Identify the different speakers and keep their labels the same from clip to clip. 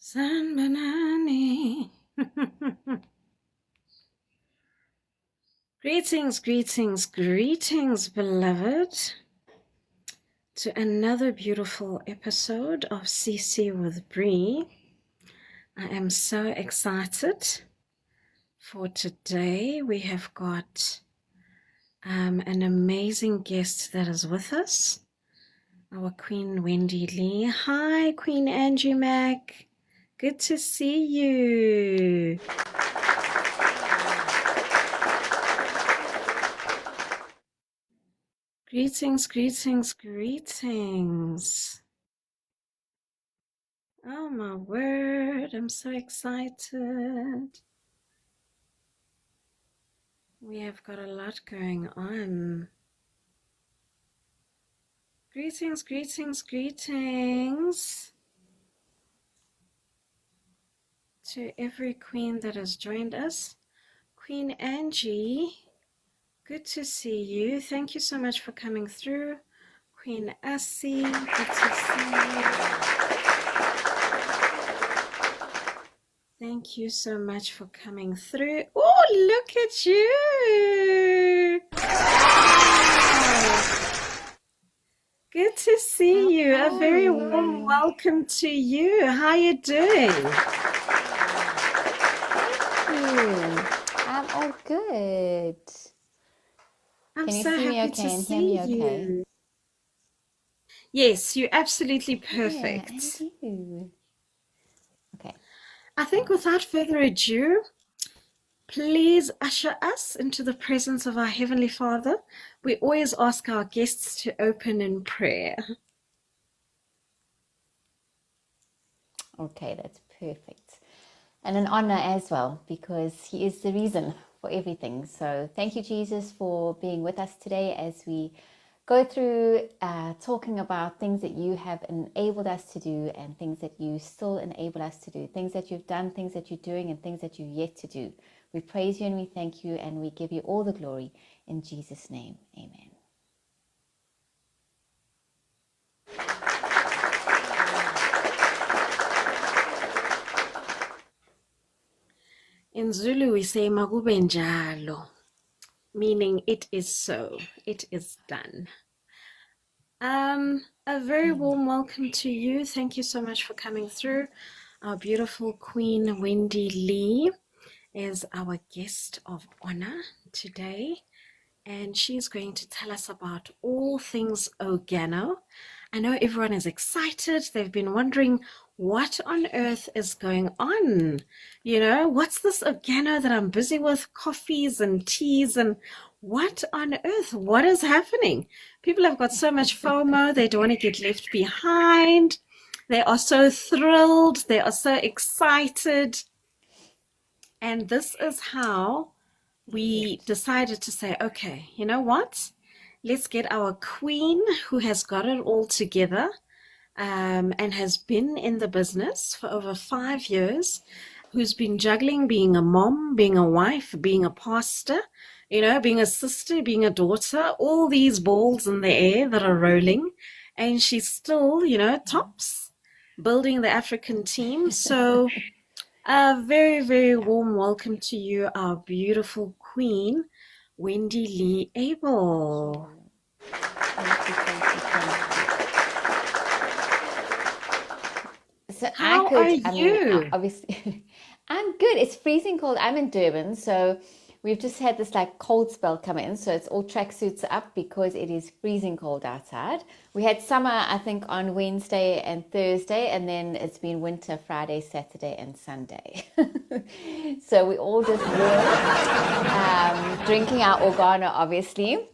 Speaker 1: Sanibonani. Greetings, greetings, greetings, beloved, to another beautiful episode of CC with Bri. I am so excited for today. We have got an amazing guest that is with us, our Queen Wendy-Lee. Hi, Queen Angie Mac. Good to see you. Greetings, greetings, greetings. Oh my word, I'm so excited. We have got a lot going on. Greetings, greetings, greetings to every queen that has joined us. Queen Angie, good to see you. Thank you so much for coming through. Queen Assie, good to see you. Thank you so much for coming through. Oh, look at you. Good to see you. A very warm welcome to you. How are you doing?
Speaker 2: I'm all good.
Speaker 1: I'm
Speaker 2: Can you
Speaker 1: so
Speaker 2: see me
Speaker 1: happy
Speaker 2: okay
Speaker 1: to
Speaker 2: and hear
Speaker 1: see
Speaker 2: me okay?
Speaker 1: you. Yes, you're absolutely perfect.
Speaker 2: Yeah, and you. Okay.
Speaker 1: I think without further ado, please usher us into the presence of our Heavenly Father. We always ask our guests to open in prayer.
Speaker 2: Okay, that's perfect. And an honor as well, because He is the reason for everything. So thank you, Jesus, for being with us today as we go through talking about things that you have enabled us to do and things that you still enable us to do, things that you've done, things that you're doing, and things that you're yet to do. We praise you and we thank you and we give you all the glory in Jesus' name. Amen.
Speaker 1: In Zulu, we say makube njalo, meaning it is so, it is done. A very warm welcome to you. Thank you so much for coming through. Our beautiful Queen Wendy-Lee is our guest of honor today, and she's going to tell us about all things Organo. I know everyone is excited. They've been wondering what on earth is going on. You know, what's this Organo that I'm busy with? Coffees and teas and what on earth? What is happening? People have got so much FOMO. They don't want to get left behind. They are so thrilled. They are so excited. And this is how we decided to say, okay, you know what? Let's get our queen who has got it all together and has been in the business for over 5 years, who's been juggling being a mom, being a wife, being a pastor, you know, being a sister, being a daughter, all these balls in the air that are rolling. And she's still, you know, tops, building the African team. So a very, very warm welcome to you, our beautiful queen, Wendy-Lee Abel.
Speaker 2: So
Speaker 1: How are you?
Speaker 2: Obviously, I'm good. It's freezing cold. I'm in Durban, so we've just had this like cold spell come in. So it's all tracksuits up because it is freezing cold outside. We had summer, I think, on Wednesday and Thursday, and then it's been winter Friday, Saturday, and Sunday. So we all just drinking our Organo, obviously.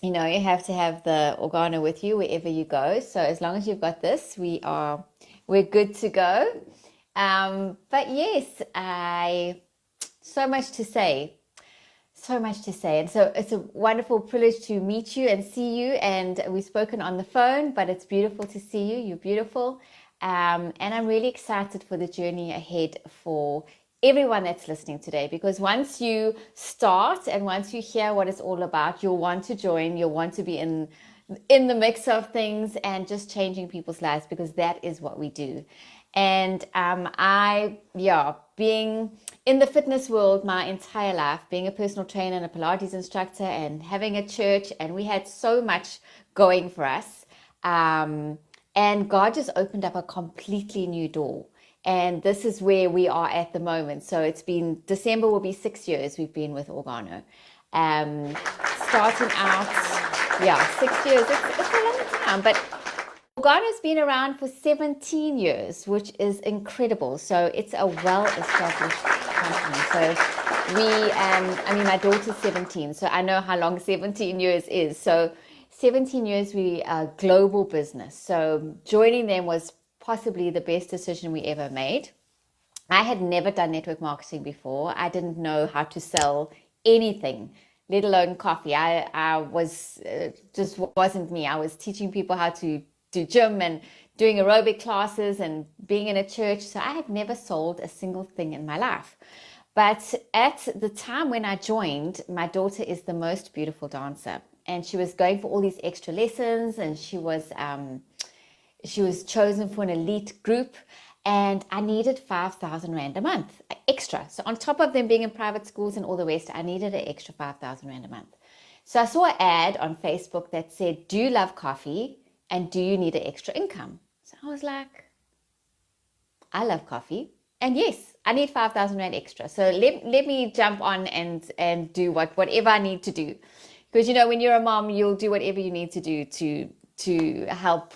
Speaker 2: You know, you have to have the Organo with you wherever you go. So as long as you've got this, we're good to go. But yes, so much to say. And so it's a wonderful privilege to meet you and see you. And we've spoken on the phone, but it's beautiful to see you. You're beautiful. And I'm really excited for the journey ahead for everyone that's listening today, because once you start and once you hear what it's all about, you'll want to join, you'll want to be in the mix of things and just changing people's lives, because that is what we do. And being in the fitness world my entire life, being a personal trainer and a Pilates instructor and having a church, and we had so much going for us. And God just opened up a completely new door. And this is where we are at the moment. So it's been, December will be 6 years we've been with Organo. Starting out, 6 years, it's a long time, but Organo's been around for 17 years, which is incredible. So it's a well-established company. So my daughter's 17, so I know how long 17 years is. So 17 years, we are a global business. So joining them was possibly the best decision we ever made. I had never done network marketing before. I didn't know how to sell anything, let alone coffee. I was just wasn't me. I was teaching people how to do gym and doing aerobic classes and being in a church. So I had never sold a single thing in my life. But at the time when I joined, my daughter is the most beautiful dancer. And she was going for all these extra lessons, and she was chosen for an elite group, and I needed 5,000 Rand a month extra. So on top of them being in private schools and all the rest, I needed an extra 5,000 Rand a month. So I saw an ad on Facebook that said, do you love coffee and do you need an extra income? So I was like, I love coffee, and yes, I need 5,000 Rand extra. So let me jump on and do whatever I need to do. Because, when you're a mom, you'll do whatever you need to do to help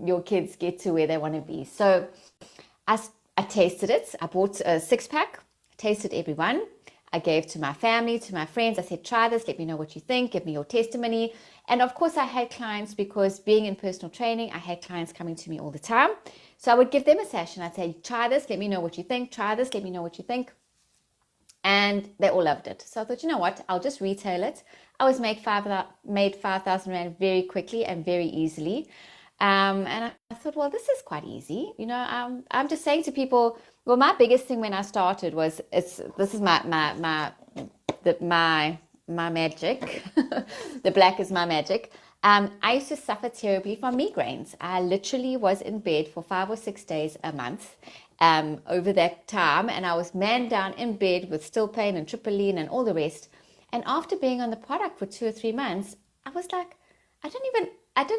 Speaker 2: your kids get to where they want to be. So I tasted it. I bought a 6-pack, tasted every one. I gave to my family, to my friends. I said, try this. Let me know what you think. Give me your testimony. And of course, I had clients, because being in personal training, I had clients coming to me all the time. So I would give them a session. I'd say, try this. Let me know what you think. Try this. Let me know what you think. And they all loved it. So I thought, you know what? I'll just retail it. I was made 5,000 Rand very quickly and very easily. And I thought, well, this is quite easy. I'm just saying to people, well, my biggest thing when I started was, this is my magic. The black is my magic. I used to suffer terribly from migraines. I literally was in bed for 5 or 6 days a month over that time. And I was man down in bed with still pain and triptyline and all the rest. And after being on the product for 2 or 3 months, I was like, I don't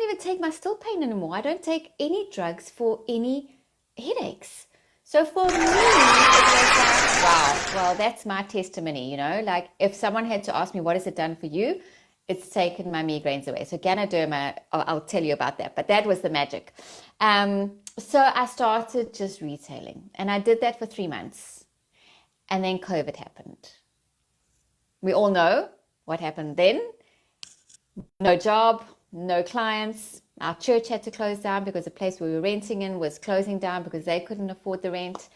Speaker 2: even take my still pain anymore. I don't take any drugs for any headaches. So for me, it was like, wow, well, that's my testimony, like if someone had to ask me, what has it done for you? It's taken my migraines away. So Ganoderma, I'll tell you about that, but that was the magic. So I started just retailing, and I did that for 3 months. And then COVID happened. We all know what happened then. No job, no clients. Our church had to close down because the place we were renting in was closing down because they couldn't afford the rent.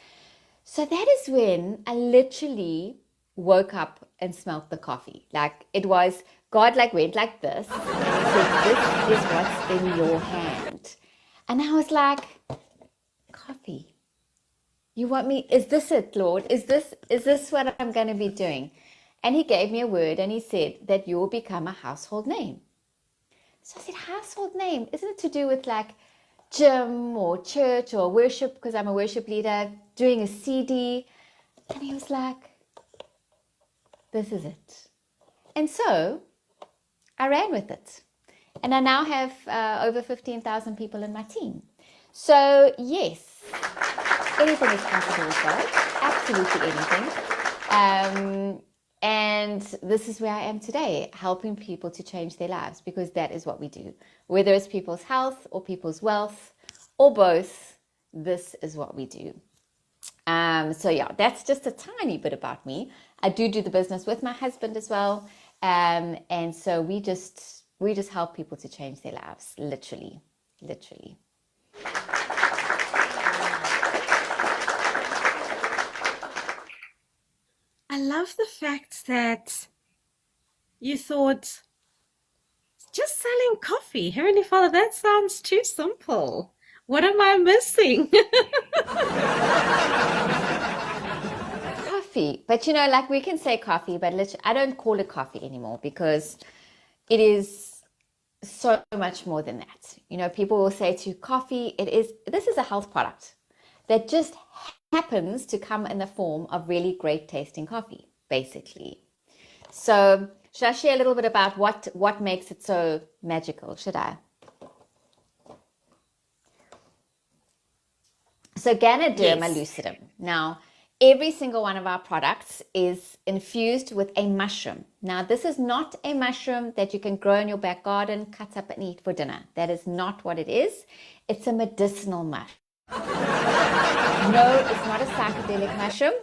Speaker 2: So that is when I literally woke up and smelled the coffee. Like, it was, God went like this and he said, this is what's in your hand. And I was like, coffee. You want me? Is this it, Lord? Is this what I'm going to be doing? And he gave me a word, and he said that you will become a household name. So I said, household name? Isn't it to do with like gym or church or worship? Because I'm a worship leader, doing a CD. And he was like, this is it. And so I ran with it. And I now have over 15,000 people in my team. So yes, anything is possible with God. Absolutely anything. And this is where I am today, helping people to change their lives, because that is what we do. Whether it's people's health or people's wealth or both, this is what we do. So yeah, that's just a tiny bit about me. I do the business with my husband as well. And so we just help people to change their lives, literally.
Speaker 1: I love the fact that you thought, just selling coffee. Heavenly Father, that sounds too simple. What am I missing?
Speaker 2: Coffee. But we can say coffee, but literally, I don't call it coffee anymore, because it is so much more than that. People will say to you, coffee, this is a health product. that just happens to come in the form of really great tasting coffee, basically. So should I share a little bit about what makes it so magical? Should I? So Ganoderma lucidum. Now, every single one of our products is infused with a mushroom. Now, this is not a mushroom that you can grow in your back garden, cut up and eat for dinner. That is not what it is. It's a medicinal mushroom. No, it's not a psychedelic mushroom.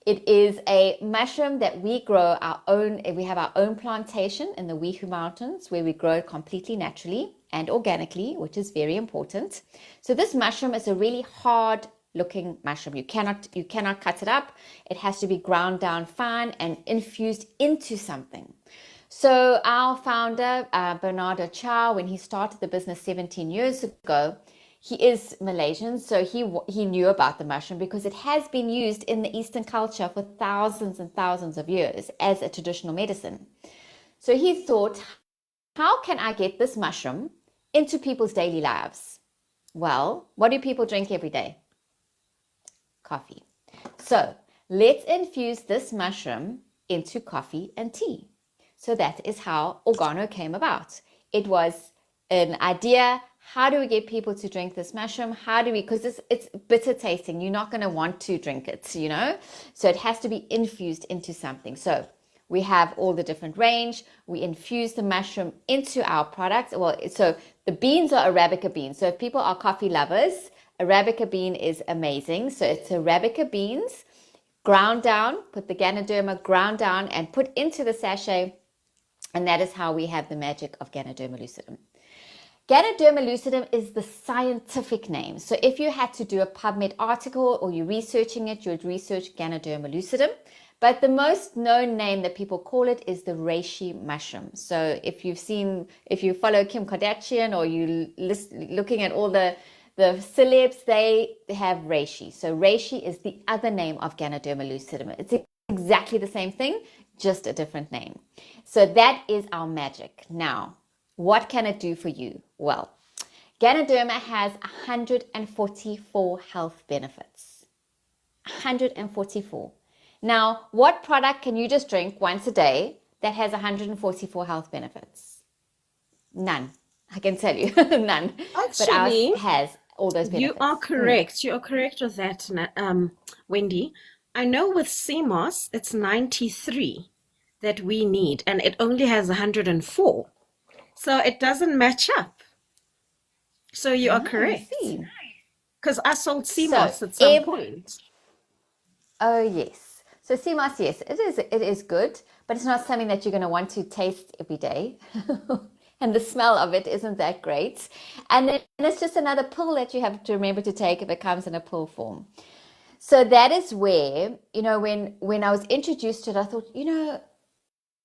Speaker 2: It is a mushroom that we grow our own. We have our own plantation in the Wihu Mountains where we grow it completely naturally and organically, which is very important. So this mushroom is a really hard looking mushroom. You cannot cut it up. It has to be ground down fine and infused into something. So our founder, Bernardo Chow, when he started the business 17 years ago, he is Malaysian, so he knew about the mushroom because it has been used in the Eastern culture for thousands and thousands of years as a traditional medicine. So he thought, how can I get this mushroom into people's daily lives? Well, what do people drink every day? Coffee. So let's infuse this mushroom into coffee and tea. So that is how Organo came about. It was an idea. How do we get people to drink this mushroom? Because it's bitter tasting. You're not going to want to drink it, So it has to be infused into something. So we have all the different range. We infuse the mushroom into our products. Well, so the beans are Arabica beans. So if people are coffee lovers, Arabica bean is amazing. So it's Arabica beans ground down, put the Ganoderma ground down and put into the sachet. And that is how we have the magic of Ganoderma lucidum. Ganoderma lucidum is the scientific name. So if you had to do a PubMed article or you're researching it, you would research Ganoderma lucidum. But the most known name that people call it is the reishi mushroom. So if you follow Kim Kardashian or you looking at all the celebs, they have reishi. So reishi is the other name of Ganoderma lucidum. It's exactly the same thing, just a different name. So that is our magic. Now, what can it do for you? Well, Ganoderma has 144 health benefits. 144. Now, what product can you just drink once a day that has 144 health benefits? None. I can tell you, none.
Speaker 1: Actually,
Speaker 2: but ours has all those benefits.
Speaker 1: You are correct. You are correct with that, Wendy. I know with CMOS, it's 93 that we need, and it only has 104. So it doesn't match up. So you are correct. Because I sold CMOS at some point.
Speaker 2: Oh, yes. So CMOS, yes, it is good, but it's not something that you're going to want to taste every day. And the smell of it isn't that great. And then it's just another pill that you have to remember to take if it comes in a pill form. So that is where, when I was introduced to it, I thought,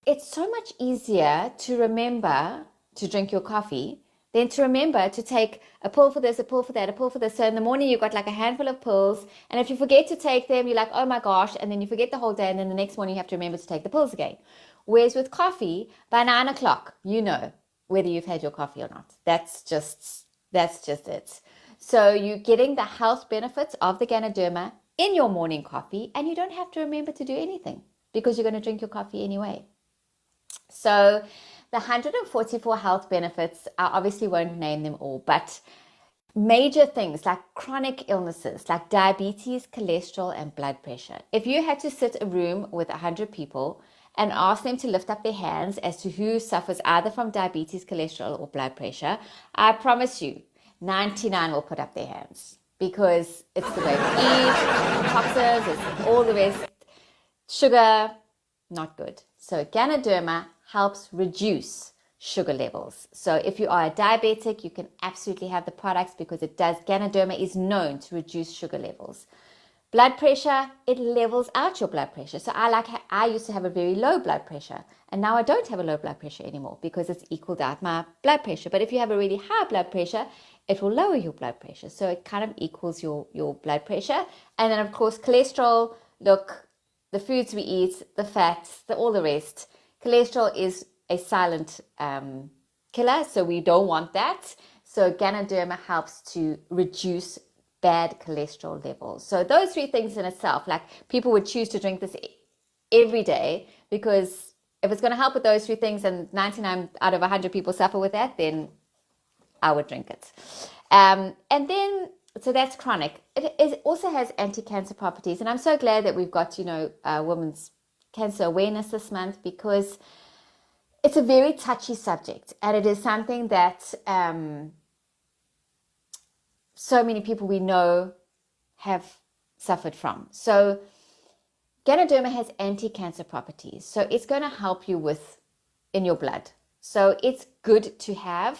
Speaker 2: it's so much easier to remember to drink your coffee than to remember to take a pill for this, a pill for that, a pill for this. So in the morning, you've got like a handful of pills. And if you forget to take them, you're like, oh my gosh. And then you forget the whole day. And then the next morning, you have to remember to take the pills again. Whereas with coffee, by 9 o'clock, you know whether you've had your coffee or not. That's just it. So you're getting the health benefits of the Ganoderma in your morning coffee, and you don't have to remember to do anything because you're going to drink your coffee anyway. So the 144 health benefits, I obviously won't name them all, but major things like chronic illnesses like diabetes, cholesterol, and blood pressure. If you had to sit a room with 100 people and ask them to lift up their hands as to who suffers either from diabetes, cholesterol, or blood pressure, I promise you, 99 will put up their hands because it's the way we eat, toxins, it's all the rest. Sugar, not good. So Ganoderma helps reduce sugar levels. So if you are a diabetic, you can absolutely have the products because it does. Ganoderma is known to reduce sugar levels. Blood pressure, it levels out your blood pressure. So I used to have a very low blood pressure, and now I don't have a low blood pressure anymore because it's equaled out my blood pressure. But if you have a really high blood pressure, it will lower your blood pressure. So it kind of equals your blood pressure. And then of course, cholesterol, look, the foods we eat, the fats, all the rest. Cholesterol is a silent killer, so we don't want that. So Ganoderma helps to reduce bad cholesterol levels. So those three things in itself, like people would choose to drink this every day, because if it's going to help with those three things and 99 out of 100 people suffer with that, then I would drink it. And then, so that's chronic. It also has anti-cancer properties. And I'm so glad that we've got, Women's Cancer Awareness this month, because it's a very touchy subject. And it is something that so many people we know have suffered from. So Ganoderma has anti-cancer properties. So it's going to help you in your blood. So it's good to have.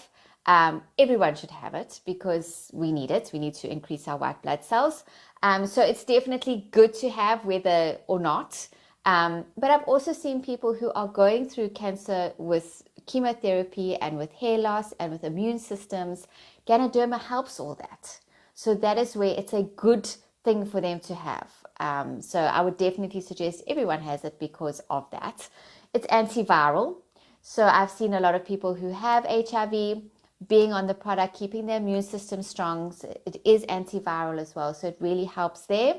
Speaker 2: Everyone should have it because we need it. We need to increase our white blood cells. So it's definitely good to have, whether or not. But I've also seen people who are going through cancer with chemotherapy and with hair loss and with immune systems. Ganoderma helps all that. So that is where it's a good thing for them to have. So I would definitely suggest everyone has it because of that. It's antiviral. So I've seen a lot of people who have HIV being on the product, keeping their immune system strong. So it is antiviral as well. So it really helps there.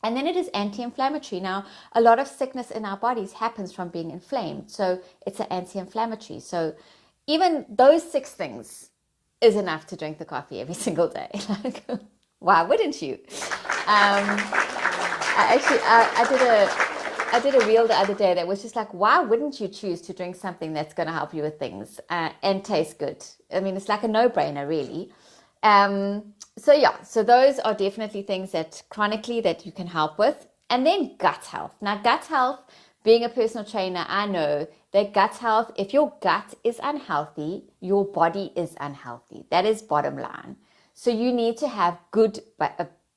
Speaker 2: And then it is anti-inflammatory. Now, a lot of sickness in our bodies happens from being inflamed. So it's an anti-inflammatory. So even those 6 things is enough to drink the coffee every single day. Like, why wouldn't you? I did a reel the other day that was just like, why wouldn't you choose to drink something that's going to help you with things and taste good? I mean, it's like a no-brainer, really. So those are definitely things that chronically that you can help with. And then gut health. Now, gut health, being a personal trainer, I know that gut health, if your gut is unhealthy, your body is unhealthy. That is bottom line. So you need to have good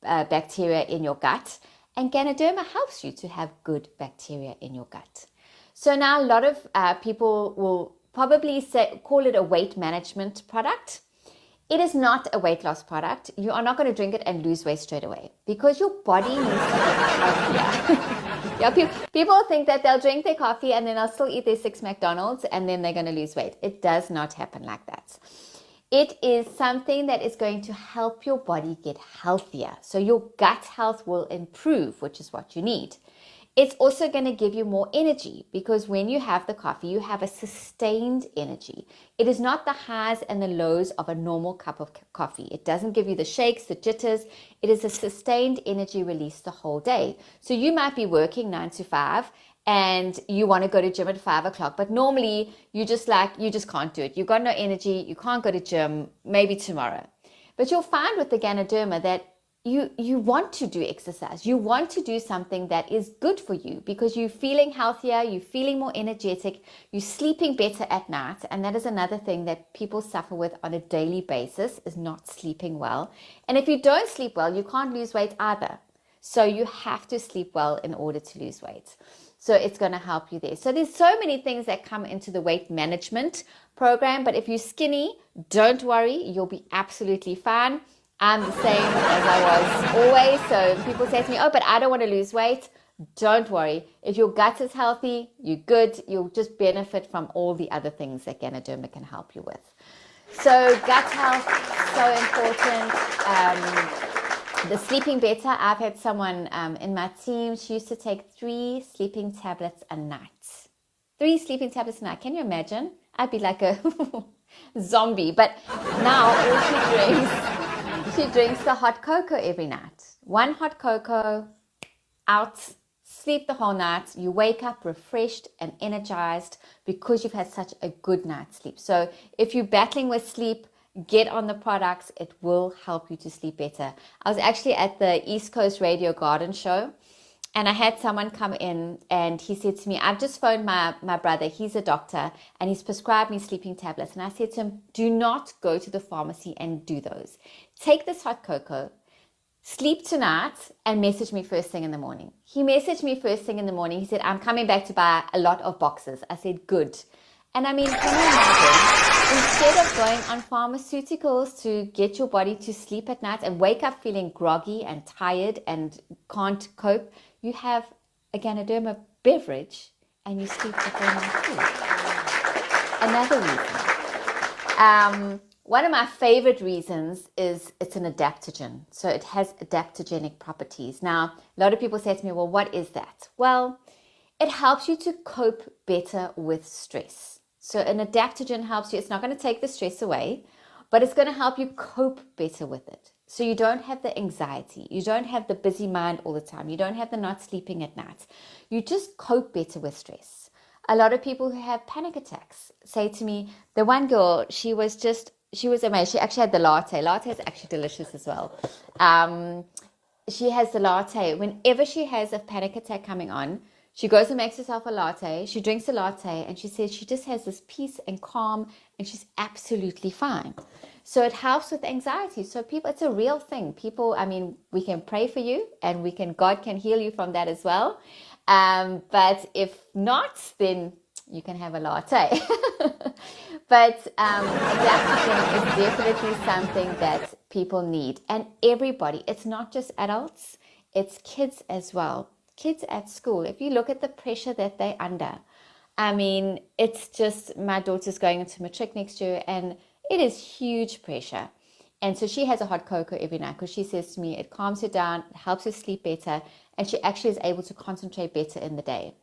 Speaker 2: bacteria in your gut. And Ganoderma helps you to have good bacteria in your gut. So now a lot of people will probably call it a weight management product. It is not a weight loss product. You are not going to drink it and lose weight straight away because your body needs to get healthier. Yeah, people think that they'll drink their coffee and then they'll still eat their 6 McDonald's and then they're going to lose weight. It does not happen like that. It is something that is going to help your body get healthier. So your gut health will improve, which is what you need. It's also going to give you more energy because when you have the coffee, you have a sustained energy. It is not the highs and the lows of a normal cup of coffee. It doesn't give you the shakes, the jitters. It is a sustained energy release the whole day. So you might be working 9 to 5 and you want to go to gym at 5 o'clock, but normally you just can't do it. You've got no energy. You can't go to gym, maybe tomorrow. But you'll find with the Ganoderma that you want to do exercise. You want to do something that is good for you because you're feeling healthier, you're feeling more energetic, you're sleeping better at night. And that is another thing that people suffer with on a daily basis, is not sleeping well. And if you don't sleep well, you can't lose weight either. So you have to sleep well in order to lose weight. So it's going to help you there. So there's so many things that come into the weight management program. But if you're skinny, don't worry, you'll be absolutely fine. I'm the same as I was always. So people say to me, oh, but I don't want to lose weight. Don't worry. If your gut is healthy, you're good. You'll just benefit from all the other things that Ganoderma can help you with. So gut health, so important. The sleeping better. I've had someone in my team, she used to take 3 sleeping tablets a night. 3 sleeping tablets a night. Can you imagine? I'd be like a zombie. But now all she drinks the hot cocoa every night. 1 hot cocoa, out, sleep the whole night. You wake up refreshed and energized because you've had such a good night's sleep. So if you're battling with sleep, get on the products. It will help you to sleep better. I was actually at the East Coast Radio Garden Show and I had someone come in and he said to me, I've just phoned my brother. He's a doctor and he's prescribed me sleeping tablets. And I said to him, do not go to the pharmacy and do those. Take this hot cocoa, sleep tonight and message me first thing in the morning. He messaged me first thing in the morning. He said, I'm coming back to buy a lot of boxes. I said, good. And I mean, can you imagine, instead of going on pharmaceuticals to get your body to sleep at night and wake up feeling groggy and tired and can't cope, you have a Ganoderma beverage and you sleep the whole night too. Another reason. One of my favorite reasons is it's an adaptogen. So it has adaptogenic properties. Now, a lot of people say to me, well, what is that? Well, it helps you to cope better with stress. So an adaptogen helps you. It's not going to take the stress away, but it's going to help you cope better with it. So you don't have the anxiety. You don't have the busy mind all the time. You don't have the not sleeping at night. You just cope better with stress. A lot of people who have panic attacks say to me, the one girl, she was amazed. She actually had the latte. Latte is actually delicious as well. She has the latte. Whenever she has a panic attack coming on, she goes and makes herself a latte. She drinks a latte and she says she just has this peace and calm and she's absolutely fine. So it helps with anxiety. So people, it's a real thing. People, I mean, we can pray for you and God can heal you from that as well. But if not, then you can have a latte. But adaptogen is definitely something that people need. And everybody, it's not just adults, it's kids as well. Kids at school, if you look at the pressure that they're under, I mean, it's just, my daughter's going into matric next year and it is huge pressure. And so she has a hot cocoa every night because she says to me, it calms her down, it helps her sleep better, and she actually is able to concentrate better in the day.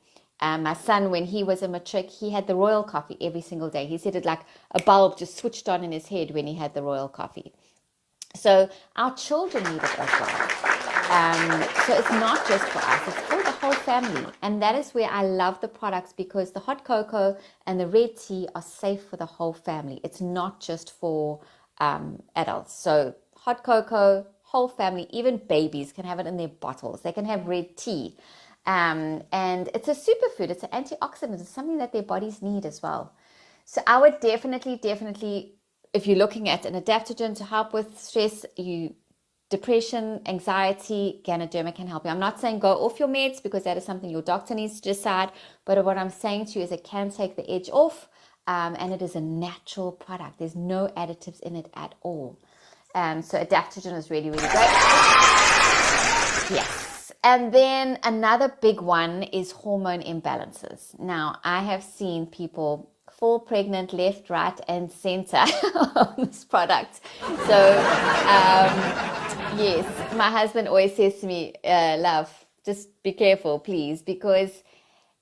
Speaker 2: My son, when he was a matric, he had the royal coffee every single day. He said it like a bulb just switched on in his head when he had the royal coffee. So our children need it as well. So it's not just for us, it's for the whole family. And that is where I love the products, because the hot cocoa and the red tea are safe for the whole family. It's not just for adults. So hot cocoa, whole family, even babies can have it in their bottles. They can have red tea. And it's a superfood. It's an antioxidant. It's something that their bodies need as well. So I would definitely, if you're looking at an adaptogen to help with stress, depression, anxiety, Ganoderma can help you. I'm not saying go off your meds, because that is something your doctor needs to decide. But what I'm saying to you is it can take the edge off, and it is a natural product. There's no additives in it at all. So adaptogen is really, really great. Yes. And then another big one is hormone imbalances. Now, I have seen people fall pregnant left, right, and center on this product. So, yes, my husband always says to me, love, just be careful, please, because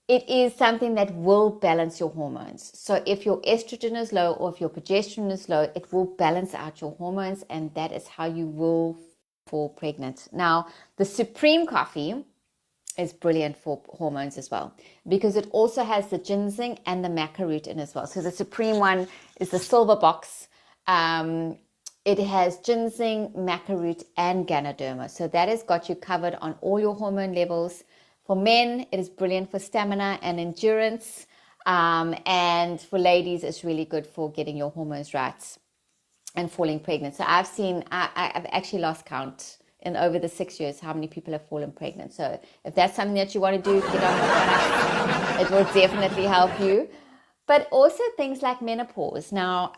Speaker 2: it is something that will balance your hormones. So if your estrogen is low or if your progesterone is low, it will balance out your hormones, and that is how you will fall pregnant. Now, the Supreme coffee is brilliant for hormones as well, because it also has the ginseng and the maca root in as well. So the Supreme one is the silver box. It has ginseng, maca root, and Ganoderma. So that has got you covered on all your hormone levels. For men, it is brilliant for stamina and endurance. And for ladies, it's really good for getting your hormones right and falling pregnant. So I've actually lost count in over the 6 years how many people have fallen pregnant. So if that's something that you want to do, get on the product. It will definitely help you. But also things like menopause. Now,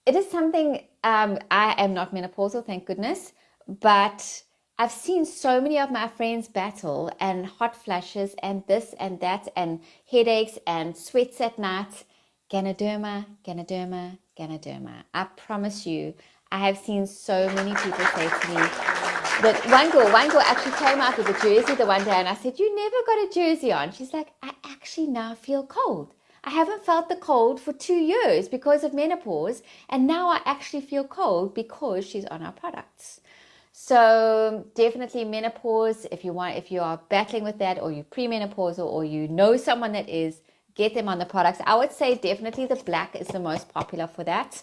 Speaker 2: it is something, I am not menopausal, thank goodness, but I've seen so many of my friends battle, and hot flashes and this and that and headaches and sweats at night. Ganoderma, Ganoderma, Ganoderma. I promise you, I have seen so many people say to me that one girl actually came out with a jersey the one day, and I said, you never got a jersey on. She's like, I actually now feel cold. I haven't felt the cold for 2 years because of menopause, and now I actually feel cold because she's on our products. So definitely menopause, if you are battling with that, or you're premenopausal, or you know someone that is, get them on the products. I would say definitely the black is the most popular for that.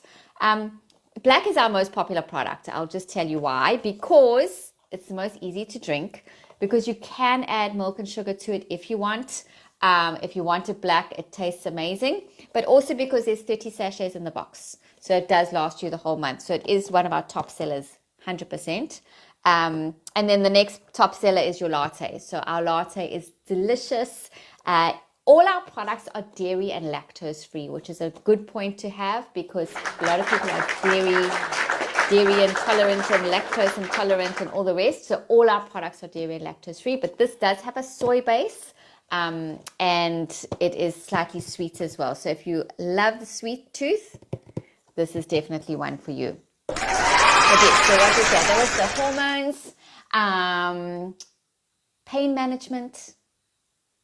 Speaker 2: Black is our most popular product. I'll just tell you why. Because it's the most easy to drink, because you can add milk and sugar to it if you want. If you want it black, it tastes amazing. But also because there's 30 sachets in the box. So it does last you the whole month. So it is one of our top sellers, 100%. And then the next top seller is your latte. So our latte is delicious. All our products are dairy and lactose free, which is a good point to have, because a lot of people are dairy intolerant and lactose intolerant and all the rest. So all our products are dairy and lactose free, but this does have a soy base, and it is slightly sweet as well. So if you love the sweet tooth, this is definitely one for you. Okay, so what was that? That was the hormones, pain management.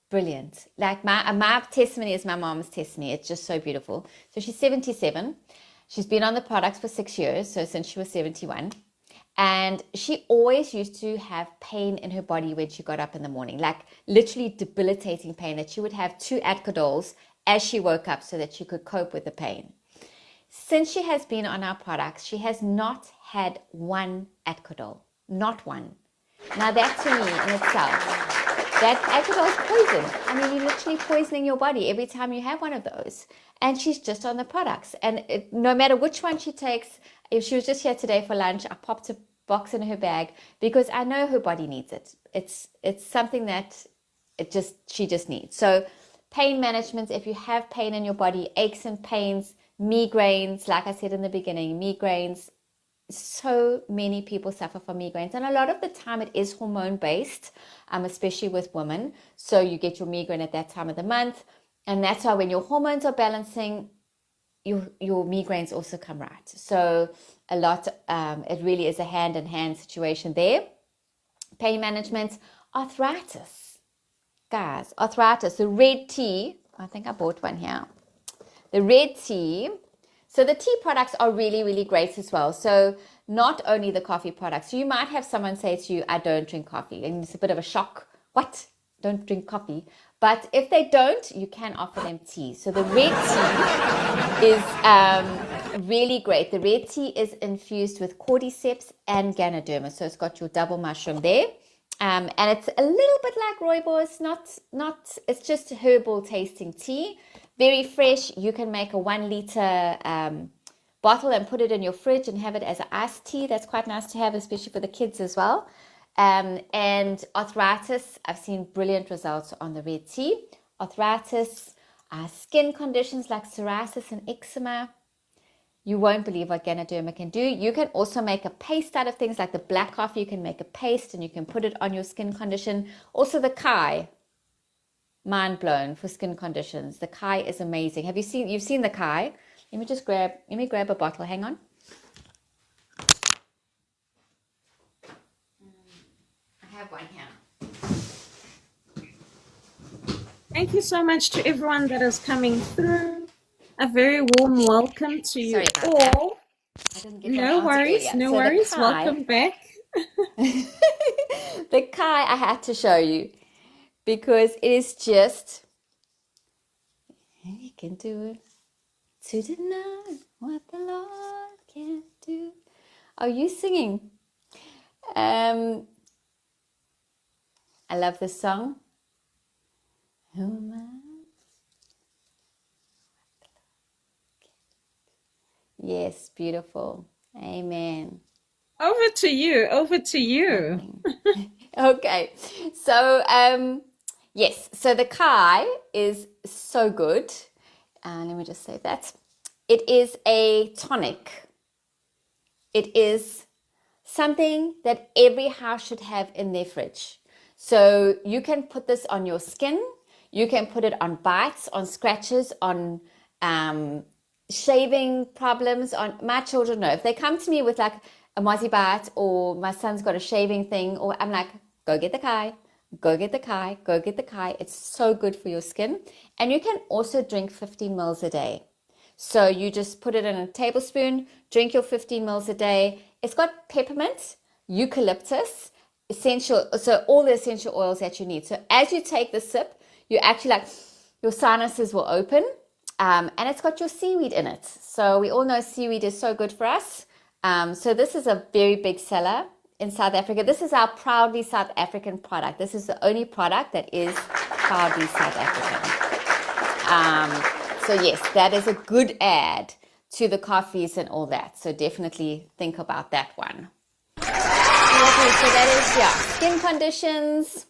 Speaker 2: Brilliant. Like my testimony is my mom's testimony. It's just so beautiful. So she's 77. She's been on the products for 6 years, so since she was 71. And she always used to have pain in her body when she got up in the morning, like literally debilitating pain, that she would have 2 Adcodols as she woke up so that she could cope with the pain. Since she has been on our products, she has not had 1 Adcodol, not one. Now that to me in itself, that Adcodol is poison. I mean, you're literally poisoning your body every time you have one of those. And she's just on the products. And no matter which one she takes, if she was just here today for lunch, I popped a box in her bag because I know her body needs it. It's something that she just needs. So pain management, if you have pain in your body, aches and pains, migraines, like I said in the beginning, migraines, so many people suffer from migraines, and a lot of the time it is hormone based, especially with women. So you get your migraine at that time of the month, and that's why when your hormones are balancing, your migraines also come right. So a lot, it really is a hand in hand situation there. Pain management, arthritis, guys, arthritis. The red tea, I think I bought one here. The red tea. So the tea products are really, really great as well. So not only the coffee products. You might have someone say to you, I don't drink coffee. And it's a bit of a shock. What? Don't drink coffee. But if they don't, you can offer them tea. So the red tea is really great. The red tea is infused with cordyceps and ganoderma. So it's got your double mushroom there. And it's a little bit like rooibos. It's just herbal tasting tea. Very fresh. You can make a 1 liter bottle and put it in your fridge and have it as an iced tea. That's quite nice to have, especially for the kids as well. And arthritis, I've seen brilliant results on the red tea. Arthritis, skin conditions like psoriasis and eczema. You won't believe what Ganoderma can do. You can also make a paste out of things like the black coffee. You can make a paste and you can put it on your skin condition. Also the kai. Mind blown for skin conditions. The kai is amazing. You've seen the kai? Let me grab a bottle. Hang on. I have one here.
Speaker 1: Thank you so much to everyone that is coming through. A very warm welcome to you all. No worries. Welcome back.
Speaker 2: The kai I had to show you because it is just, you can do it to deny what the Lord can do. Are you singing? I love this song. Oh my. Yes, beautiful. Amen.
Speaker 1: Over to you.
Speaker 2: Okay. So, yes. So the kai is so good. Let me just say that. It is a tonic. It is something that every house should have in their fridge. So you can put this on your skin. You can put it on bites, on scratches, on shaving problems. On my children know if they come to me with like a mozzie bite or my son's got a shaving thing, or I'm like, go get the kai, go get the kai, go get the kai. It's so good for your skin. And you can also drink 15 mils a day. So you just put it in a tablespoon, drink your 15 mils a day. It's got peppermint, eucalyptus, so all the essential oils that you need. So as you take the sip, you actually like your sinuses will open, and it's got your seaweed in it. So we all know seaweed is so good for us. So this is a very big seller in South Africa. This is our proudly South African product. This is the only product that is proudly South African. So yes, that is a good add to the coffees and all that. So definitely think about that one. Okay, so that is, skin conditions,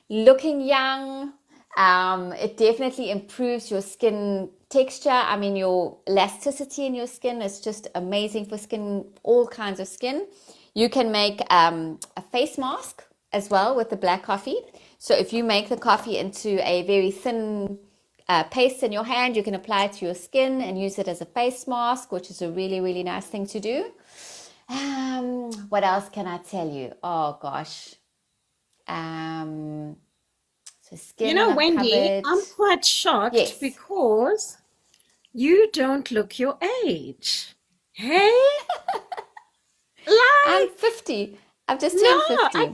Speaker 2: looking young. It definitely improves your skin texture. I mean, your elasticity in your skin is just amazing for skin, all kinds of skin. You can make a face mask as well with the black coffee. So if you make the coffee into a very thin paste in your hand. You can apply it to your skin and use it as a face mask, which is a really, really nice thing to do. What else can I tell you? Oh gosh. So skin,
Speaker 1: You know,
Speaker 2: I've
Speaker 1: Wendy,
Speaker 2: covered.
Speaker 1: I'm quite shocked
Speaker 2: Yes.
Speaker 1: because you don't look your age. Hey?
Speaker 2: I'm
Speaker 1: Like,
Speaker 2: 50. I've just
Speaker 1: no,
Speaker 2: turned 50.
Speaker 1: I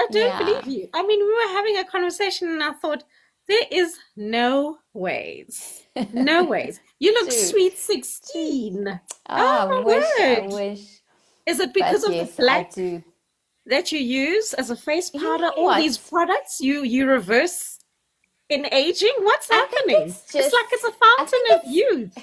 Speaker 1: don't
Speaker 2: Yeah.
Speaker 1: believe you. I mean, we were having a conversation and I thought, there is no ways. No ways. You look
Speaker 2: True.
Speaker 1: sweet 16.
Speaker 2: Oh,
Speaker 1: Oh
Speaker 2: I
Speaker 1: my
Speaker 2: wish.
Speaker 1: word. Is it because
Speaker 2: But
Speaker 1: of the
Speaker 2: yes, I
Speaker 1: black
Speaker 2: do.
Speaker 1: that you use as a face
Speaker 2: You know
Speaker 1: powder? All these
Speaker 2: what?
Speaker 1: products you reverse in aging? What's
Speaker 2: I think
Speaker 1: happening?
Speaker 2: it's
Speaker 1: It's
Speaker 2: just,
Speaker 1: like it's a
Speaker 2: I
Speaker 1: fountain
Speaker 2: think
Speaker 1: of youth.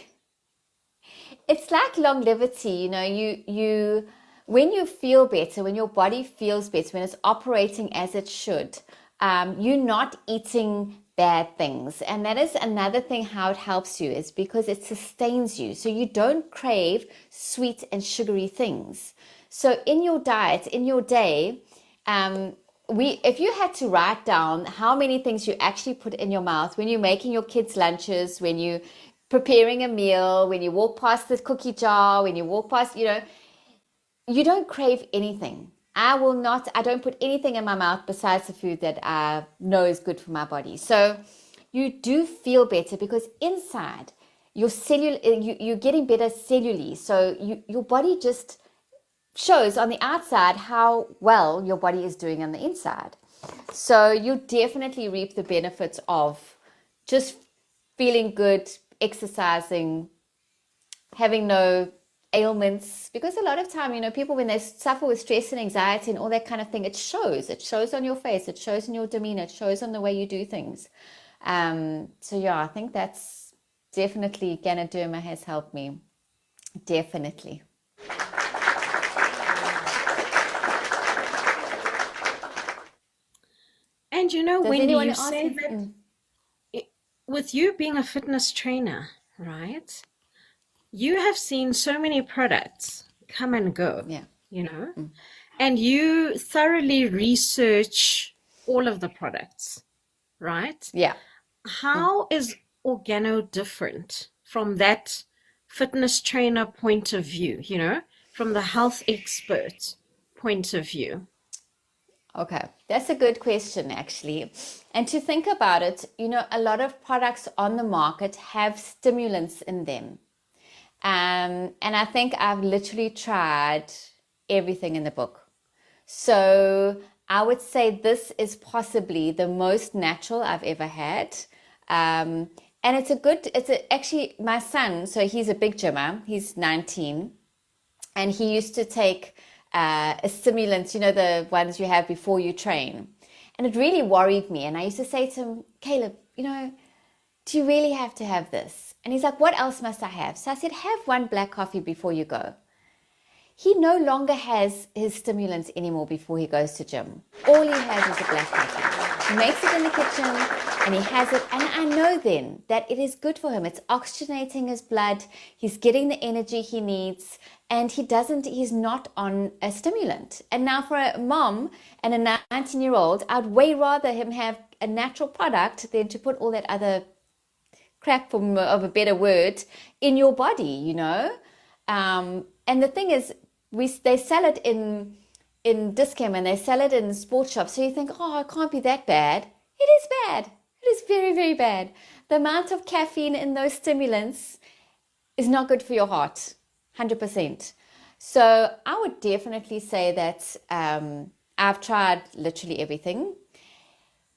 Speaker 2: it's like longevity, you know, you when you feel better, when your body feels better, when it's operating as it should, you're not eating bad things. And that is another thing how it helps you is because it sustains you. So you don't crave sweet and sugary things. So in your diet, in your day, if you had to write down how many things you actually put in your mouth when you're making your kids' lunches, when you preparing a meal, when you walk past the cookie jar, when you walk past, you know, you don't crave anything. I don't put anything in my mouth besides the food that I know is good for my body. So you do feel better because inside your you're getting better cellularly. So your body just shows on the outside how well your body is doing on the inside. So you definitely reap the benefits of just feeling good, exercising, having no ailments. Because a lot of time, you know, people when they suffer with stress and anxiety and all that kind of thing, it shows on your face, it shows in your demeanor, it shows on the way you do things. So yeah, I think that's definitely Ganoderma has helped me. Definitely.
Speaker 1: And you know,
Speaker 2: Does
Speaker 1: Wendy,
Speaker 2: anyone
Speaker 1: you
Speaker 2: ask
Speaker 1: say
Speaker 2: me?
Speaker 1: that with you being a fitness trainer, right? You have seen so many products come and go,
Speaker 2: Yeah.
Speaker 1: you know, and you thoroughly research all of the products, right?
Speaker 2: Yeah.
Speaker 1: How is Organo different from that fitness trainer point of view, you know, from the health expert point of view?
Speaker 2: Okay, that's a good question, actually. And to think about it, you know, a lot of products on the market have stimulants in them. And I think I've literally tried everything in the book. So I would say this is possibly the most natural I've ever had. And actually, my son, so he's a big gymmer, he's 19, and he used to take a stimulant, you know, the ones you have before you train. And it really worried me. And I used to say to him, Caleb, you know, do you really have to have this? And he's like, what else must I have? So I said, have one black coffee before you go. He no longer has his stimulants anymore before he goes to gym. All he has is a black coffee. He makes it in the kitchen and he has it. And I know then that it is good for him. It's oxygenating his blood. He's getting the energy he needs. And he's not on a stimulant. And now for a mom and a 19-year-old, I'd way rather him have a natural product than to put all that other crap, of a better word, in your body, you know. And the thing is, they sell it in Dis-Chem and they sell it in sports shops. So you think, oh, it can't be that bad. It is bad. It is very, very bad. The amount of caffeine in those stimulants is not good for your heart, 100%. So I would definitely say that I've tried literally everything.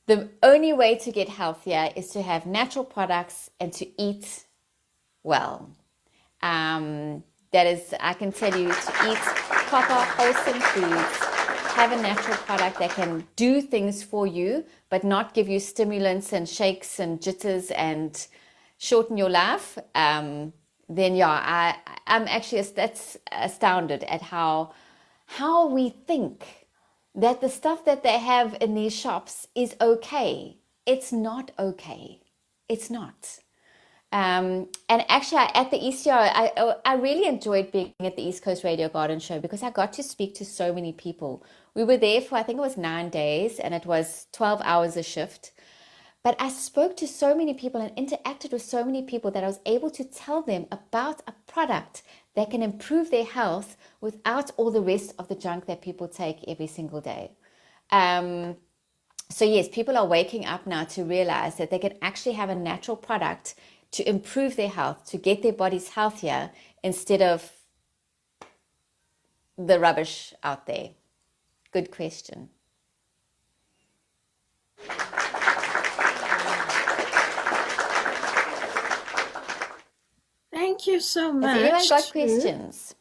Speaker 2: The only way to get healthier is to have natural products and to eat well. That is, I can tell you, to eat proper, wholesome foods, have a natural product that can do things for you, but not give you stimulants and shakes and jitters and shorten your life. Then yeah, I'm actually that's astounded at how we think that the stuff that they have in these shops is okay. It's not okay. It's not. And actually, at the ECR, I really enjoyed being at the East Coast Radio Garden Show because I got to speak to so many people. We were there for, I think it was 9 days, and it was 12 hours a shift. But I spoke to so many people and interacted with so many people that I was able to tell them about a product that can improve their health without all the rest of the junk that people take every single day. So yes, people are waking up now to realize that they can actually have a natural product to improve their health, to get their bodies healthier instead of the rubbish out there. Good question.
Speaker 1: Thank you so much.
Speaker 2: Has anyone got questions?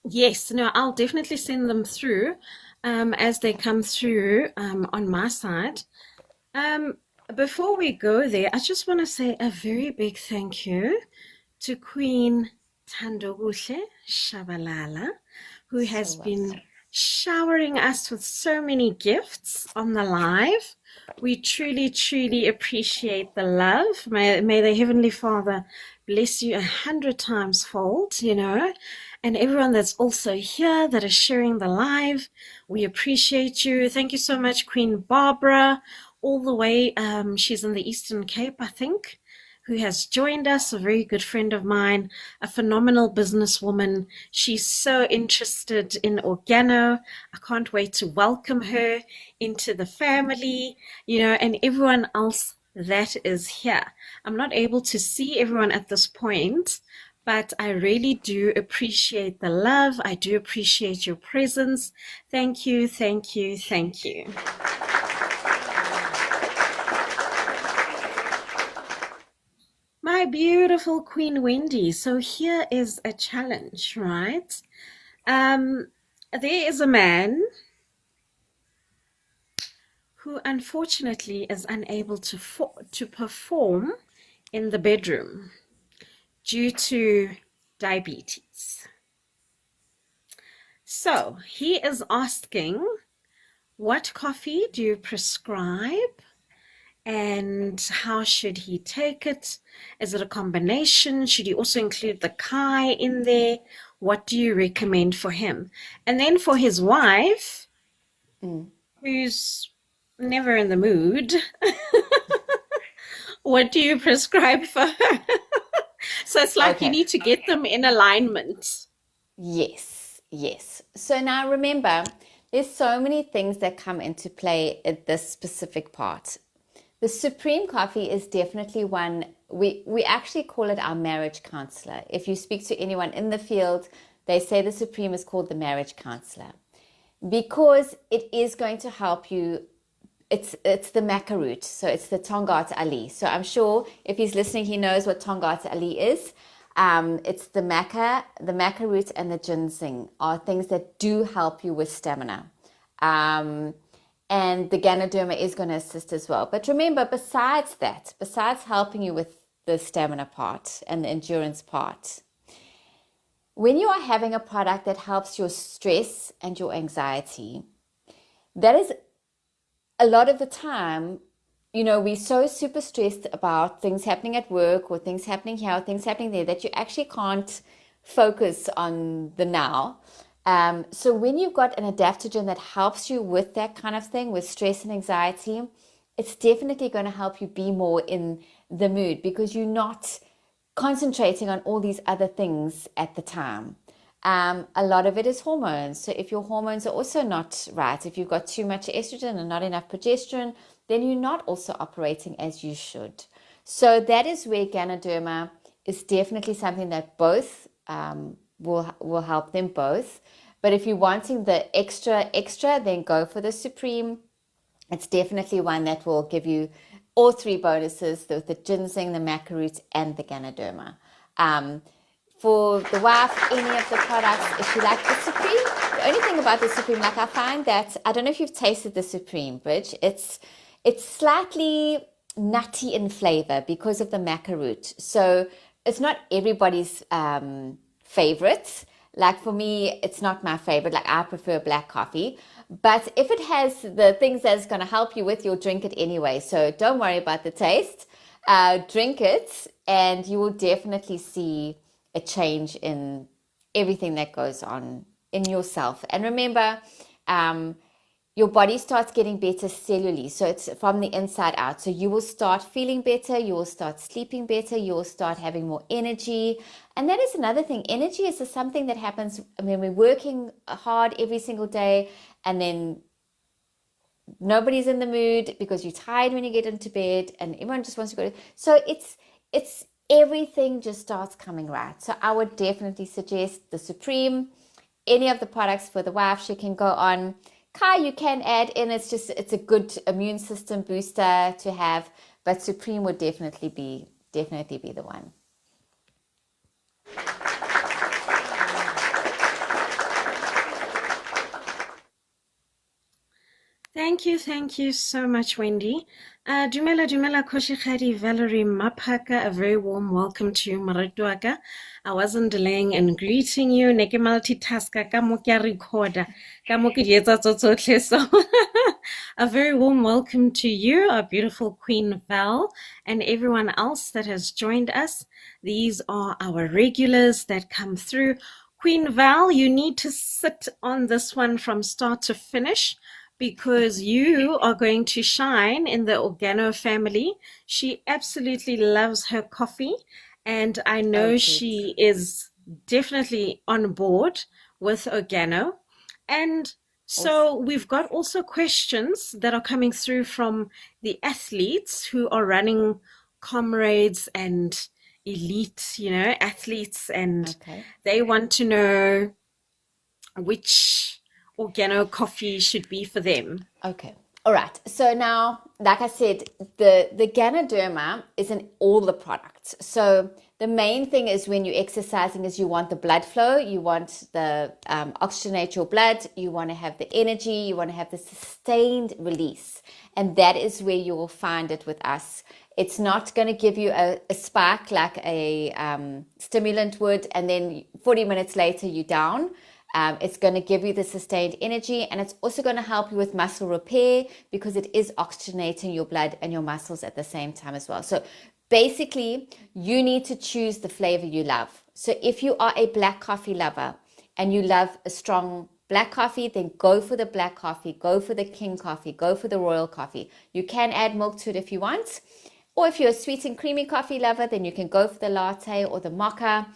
Speaker 1: Yes, no, I'll definitely send them through as they come through on my side. Before we go there, I just want to say a very big thank you to Queen Thandokuhle Shabalala, who has been showering us with so many gifts on the live. We truly, truly appreciate the love. May the Heavenly Father bless you 100 times fold, you know, and everyone that's also here that is sharing the live. We appreciate you. Thank you so much, Queen Barbara, all the way, she's in the Eastern Cape, I think, who has joined us, a very good friend of mine, a phenomenal businesswoman. She's so interested in Organo. I can't wait to welcome her into the family, you know, and everyone else that is here. I'm not able to see everyone at this point, but I really do appreciate the love. I do appreciate your presence. Thank you, thank you, thank you. My beautiful Queen Wendy. So here is a challenge, right? There is a man who unfortunately is unable to perform in the bedroom due to diabetes. So he is asking, what coffee do you prescribe? And how should he take it? Is it a combination? Should he also include the Kai in there? What do you recommend for him? And then for his wife, who's never in the mood, what do you prescribe for her? So it's like you need to get them in alignment.
Speaker 2: Yes, yes. So now remember, there's so many things that come into play at this specific part. The Supreme Coffee is definitely one, we actually call it our marriage counselor. If you speak to anyone in the field, they say the Supreme is called the marriage counselor because it is going to help you. It's the maca root, so it's the Tongat Ali. So I'm sure if he's listening, he knows what Tongat Ali is. It's the maca root and the ginseng are things that do help you with stamina. And the Ganoderma is going to assist as well. But remember, besides that, besides helping you with the stamina part and the endurance part, when you are having a product that helps your stress and your anxiety, that is a lot of the time, you know, we're so super stressed about things happening at work or things happening here or things happening there that you actually can't focus on the now. So when you've got an adaptogen that helps you with that kind of thing, with stress and anxiety, it's definitely going to help you be more in the mood because you're not concentrating on all these other things at the time. A lot of it is hormones. So if your hormones are also not right, if you've got too much estrogen and not enough progesterone, then you're not also operating as you should. So that is where Ganoderma is definitely something that both will help them both. But if you're wanting the extra, then go for the Supreme. It's definitely one that will give you all three bonuses, the ginseng, the maca root, and the Ganoderma. For the wife, any of the products, if you like the Supreme, the only thing about the Supreme, like I find that, I don't know if you've tasted the Supreme, Bridge, it's slightly nutty in flavor because of the maca root. So it's not everybody's favorite. Like for me, it's not my favorite. Like I prefer black coffee. But if it has the things that's going to help you with, you'll drink it anyway. So don't worry about the taste. Drink it and you will definitely see a change in everything that goes on in yourself. And remember, your body starts getting better cellularly. So it's from the inside out. So you will start feeling better. You will start sleeping better. You will start having more energy. And that is another thing. Energy is something that happens when we're working hard every single day, and then nobody's in the mood because you're tired when you get into bed, and everyone just wants to go. So it's everything just starts coming right. So I would definitely suggest the Supreme. Any of the products for the wife, she can go on. Kai, you can add in. It's a good immune system booster to have, but Supreme would definitely be the one.
Speaker 1: Thank you so much, Wendy. Dumela Koshikadi Valerie Mapaka, a very warm welcome to you, Maratuaka. I wasn't delaying in greeting you. Neke multitasker, ka mo ke recorder, ka mo ke di etsa tso tsotlhe. So a very warm welcome to you, our beautiful Queen Val, and everyone else that has joined us. These are our regulars that come through. Queen Val, you need to sit on this one from start to finish, because you are going to shine in the Organo family. She absolutely loves her coffee, and I know she is definitely on board with Organo. And so we've got also questions that are coming through from the athletes who are running comrades and elite, athletes, and they want to know which Organo coffee should be for them.
Speaker 2: Okay. All right. So now, like I said, the Ganoderma is in all the products. So the main thing is when you're exercising is you want the blood flow, you want the oxygenate your blood, you want to have the energy, you want to have the sustained release. And that is where you will find it with us. It's not going to give you a spike like a stimulant would, and then 40 minutes later you're down. It's going to give you the sustained energy, and it's also going to help you with muscle repair because it is oxygenating your blood and your muscles at the same time as well. So basically, you need to choose the flavor you love. So if you are a black coffee lover and you love a strong black coffee, then go for the black coffee, go for the king coffee, go for the royal coffee. You can add milk to it if you want. Or if you're a sweet and creamy coffee lover, then you can go for the latte or the mocha.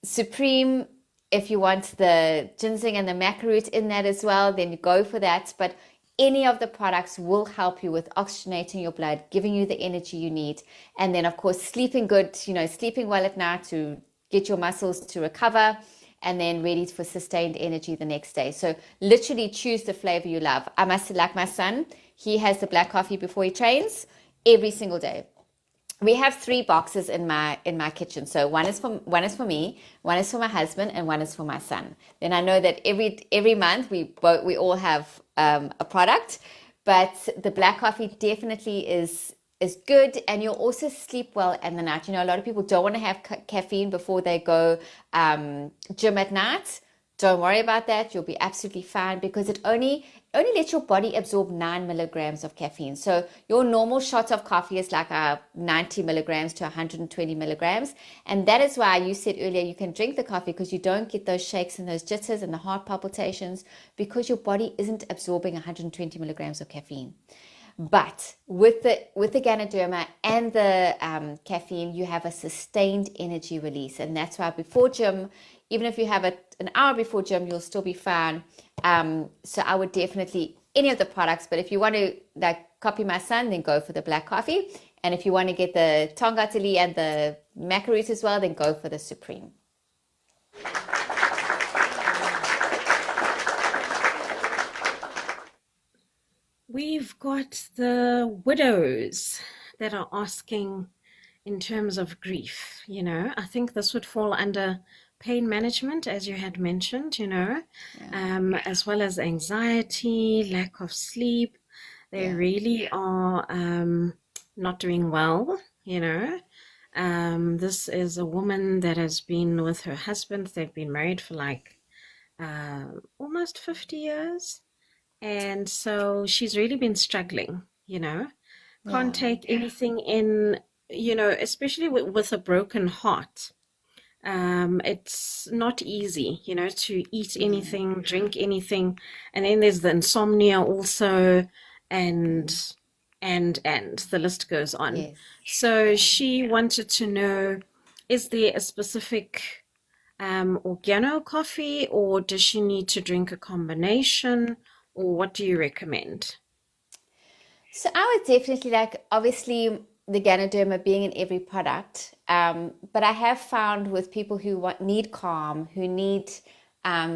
Speaker 2: Supreme, if you want the ginseng and the maca root in that as well, then you go for that. But any of the products will help you with oxygenating your blood, giving you the energy you need. And then, of course, sleeping good, sleeping well at night to get your muscles to recover, and then ready for sustained energy the next day. So literally choose the flavor you love. I must say, like my son, he has the black coffee before he trains every single day. We have 3 boxes in my kitchen. So one is for me, one is for my husband, and one is for my son. Then I know that every month we all have a product, but the black coffee definitely is good, and you'll also sleep well in the night. A lot of people don't want to have caffeine before they go gym at night. Don't worry about that. You'll be absolutely fine because it only lets your body absorb 9 milligrams of caffeine. So your normal shot of coffee is like 90 milligrams to 120 milligrams. And that is why you said earlier you can drink the coffee, because you don't get those shakes and those jitters and the heart palpitations, because your body isn't absorbing 120 milligrams of caffeine. But with the Ganoderma and the caffeine, you have a sustained energy release. And that's why before gym, even if you have it an hour before gym, you'll still be fine. So I would definitely, any of the products, but if you want to copy my son, then go for the black coffee. And if you want to get the Tongatili and the maca root as well, then go for the Supreme.
Speaker 1: We've got the widows that are asking in terms of grief. I think this would fall under pain management, as you had mentioned, as well as anxiety, lack of sleep. They really are not doing well, This is a woman that has been with her husband. They've been married for almost 50 years. And so she's really been struggling, Can't take anything in, especially with a broken heart. It's not easy, to eat anything, drink anything. And then there's the insomnia also, and the list goes on.
Speaker 2: Yes.
Speaker 1: So she wanted to know, is there a specific organo coffee, or does she need to drink a combination, or what do you recommend?
Speaker 2: So I would definitely like, obviously, the Ganoderma being in every product, but I have found with people who need calm, who need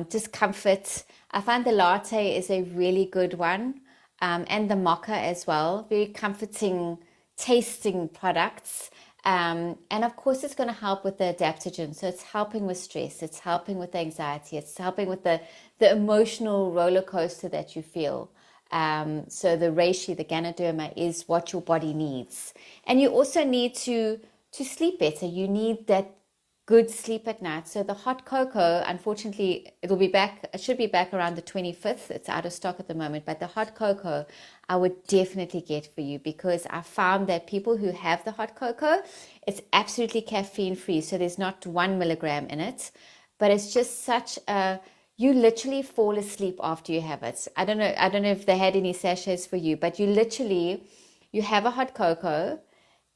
Speaker 2: discomfort, I find the latte is a really good one, and the mocha as well, very comforting tasting products. And of course, it's going to help with the adaptogen. So it's helping with stress, it's helping with anxiety, it's helping with the emotional roller coaster that you feel. So the reishi, the Ganoderma, is what your body needs. And you also need to sleep better. You need that good sleep at night. So the hot cocoa, unfortunately, it should be back around the 25th. It's out of stock at the moment. But the hot cocoa, I would definitely get for you, because I found that people who have the hot cocoa, it's absolutely caffeine free. So there's not 1 milligram in it, but it's just such a, you literally fall asleep after you have it. I don't know if they had any sachets for you, but you have a hot cocoa,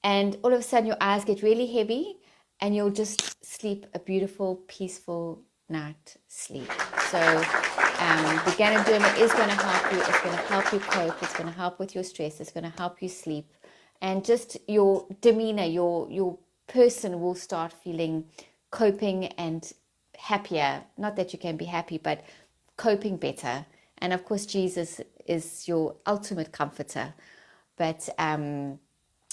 Speaker 2: and all of a sudden your eyes get really heavy, and you'll just sleep a beautiful, peaceful night sleep. So the Ganoderma is going to help you. It's going to help you cope. It's going to help with your stress. It's going to help you sleep, and just your demeanor, your person will start feeling coping and happier. Not that you can be happy, but coping better. And of course, Jesus is your ultimate comforter. But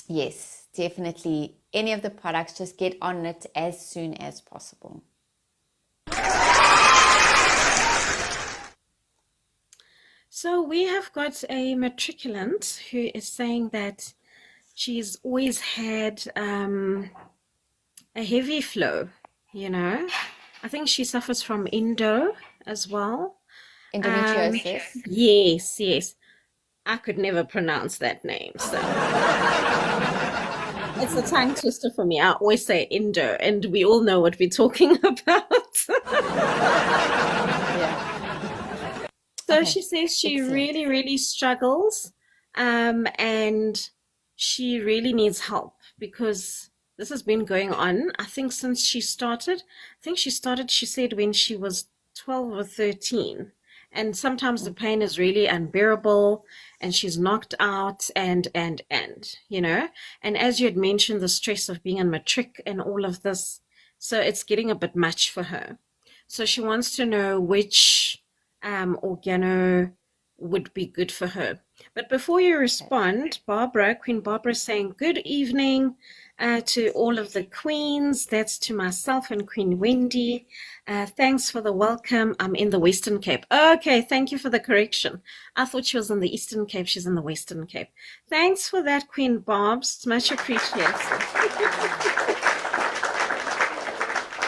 Speaker 2: yes, definitely any of the products, just get on it as soon as possible.
Speaker 1: So we have got a matriculant who is saying that she's always had a heavy flow, I think she suffers from endo as well.
Speaker 2: Endometriosis.
Speaker 1: Yes. I could never pronounce that name, so it's a tongue twister for me. I always say endo, and we all know what we're talking about.
Speaker 2: Yeah.
Speaker 1: So
Speaker 2: Okay.
Speaker 1: she says she
Speaker 2: Excellent.
Speaker 1: really, really struggles, and she really needs help, because this has been going on, I think, since she started. She said, when she was 12 or 13. And sometimes the pain is really unbearable, and she's knocked out, and, And as you had mentioned, the stress of being in matric and all of this, so it's getting a bit much for her. So she wants to know which organo would be good for her. But before you respond, Queen Barbara is saying, good evening to all of the queens. That's to myself and Queen Wendy. Thanks for the welcome. I'm in the Western Cape. Okay, thank you for the correction. I thought she was in the Eastern Cape. She's in the Western Cape. Thanks for that, Queen Barbs. Much appreciated.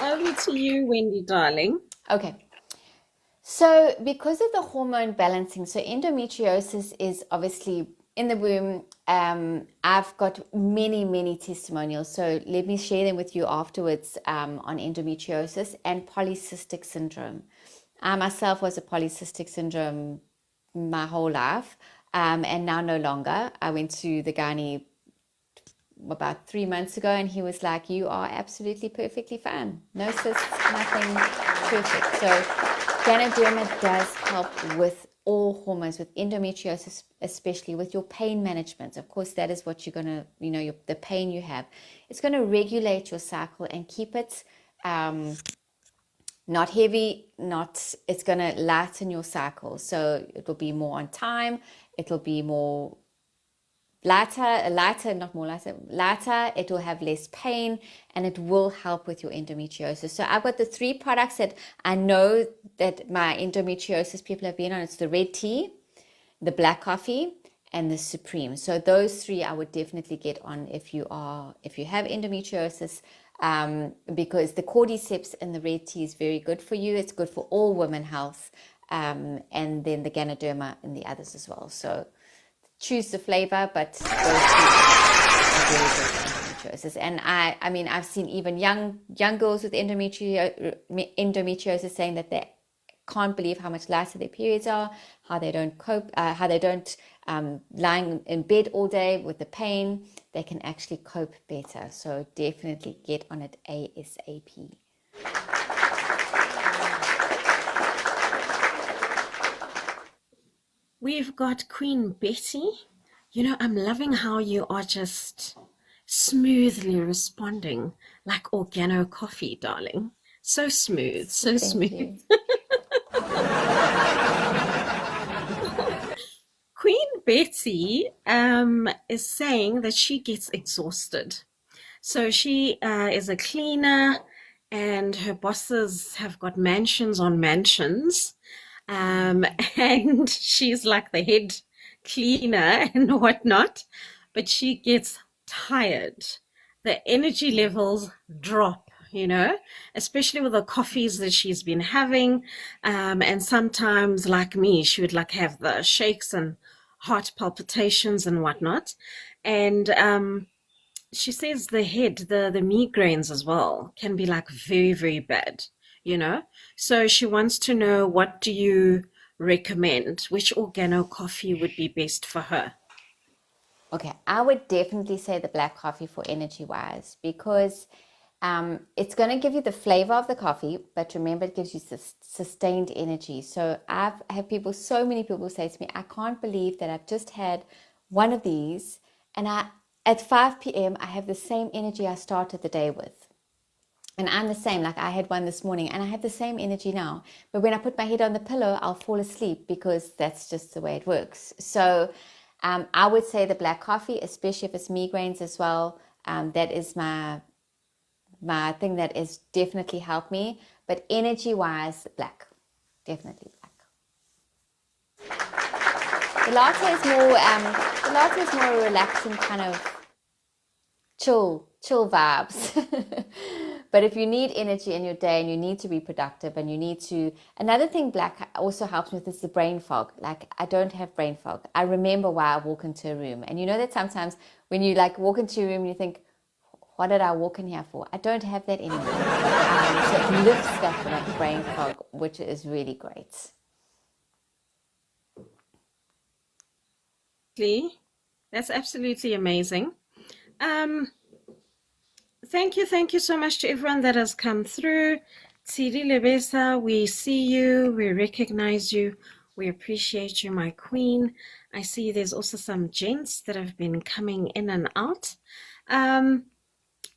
Speaker 1: Over to you, Wendy, darling.
Speaker 2: Okay. So because of the hormone balancing, so endometriosis is obviously in the womb. I've got many, many testimonials. So let me share them with you afterwards on endometriosis and polycystic syndrome. I myself was a polycystic syndrome my whole life, and now no longer. I went to the gynae about 3 months ago, and he was like, you are absolutely perfectly fine. No cysts, nothing, perfect. So Ganoderma does help with all hormones, with endometriosis, especially with your pain management. Of course, that is what you're going to, the pain you have. It's going to regulate your cycle and keep it not heavy, it's going to lighten your cycle. So it will be more on time. It'll be more lighter, it will have less pain, and it will help with your endometriosis. So I've got the 3 products that I know that my endometriosis people have been on. It's the red tea, the black coffee, and the Supreme. So those 3 I would definitely get on if you have endometriosis, because the cordyceps and the red tea is very good for you. It's good for all women health, and then the Ganoderma and the others as well. So choose the flavor, but those 2 are very good for endometriosis. And I mean, I've seen even young girls with endometriosis saying that they can't believe how much lighter their periods are, how they don't cope, how they don't lying in bed all day with the pain, they can actually cope better. So definitely get on it ASAP.
Speaker 1: We've got Queen Betty. You know, I'm loving how you are just smoothly responding like organo coffee, darling. So smooth, so
Speaker 2: Thank
Speaker 1: smooth.
Speaker 2: you.
Speaker 1: Queen Betty is saying that she gets exhausted. So she is a cleaner and her bosses have got mansions on mansions. And she's like the head cleaner and whatnot, but she gets tired. The energy levels drop, you know, especially with the coffees that she's been having. And sometimes, like me, she would like have the shakes and heart palpitations and whatnot. And she says the head, the migraines as well, can be like very, very bad, you know. So she wants to know, what do you recommend? Which organo coffee would be best for her?
Speaker 2: Okay, I would definitely say the black coffee for energy wise, because it's going to give you the flavor of the coffee, but remember it gives you sustained energy. So I have people, so many people say to me, I can't believe that I've just had one of these and at 5 p.m. I have the same energy I started the day with. And I'm the same, like I had one this morning and I have the same energy now. But when I put my head on the pillow, I'll fall asleep because that's just the way it works. So I would say the black coffee, especially if it's migraines as well. That is my thing that has definitely helped me. But energy-wise, black. Definitely black. The latte is more a relaxing kind of chill vibes. But if you need energy in your day and you need to be productive and you need to, another thing black also helps with is the brain fog. Like I don't have brain fog. I remember why I walk into a room. And you know that sometimes when you like walk into a room, you think, what did I walk in here for? I don't have that anymore. So it lifts that brain fog, which is really great.
Speaker 1: That's absolutely amazing. Thank you so much to everyone that has come through. Tsiri Lebesa, we see you, we recognize you, we appreciate you, my queen. I see there's also some gents that have been coming in and out. And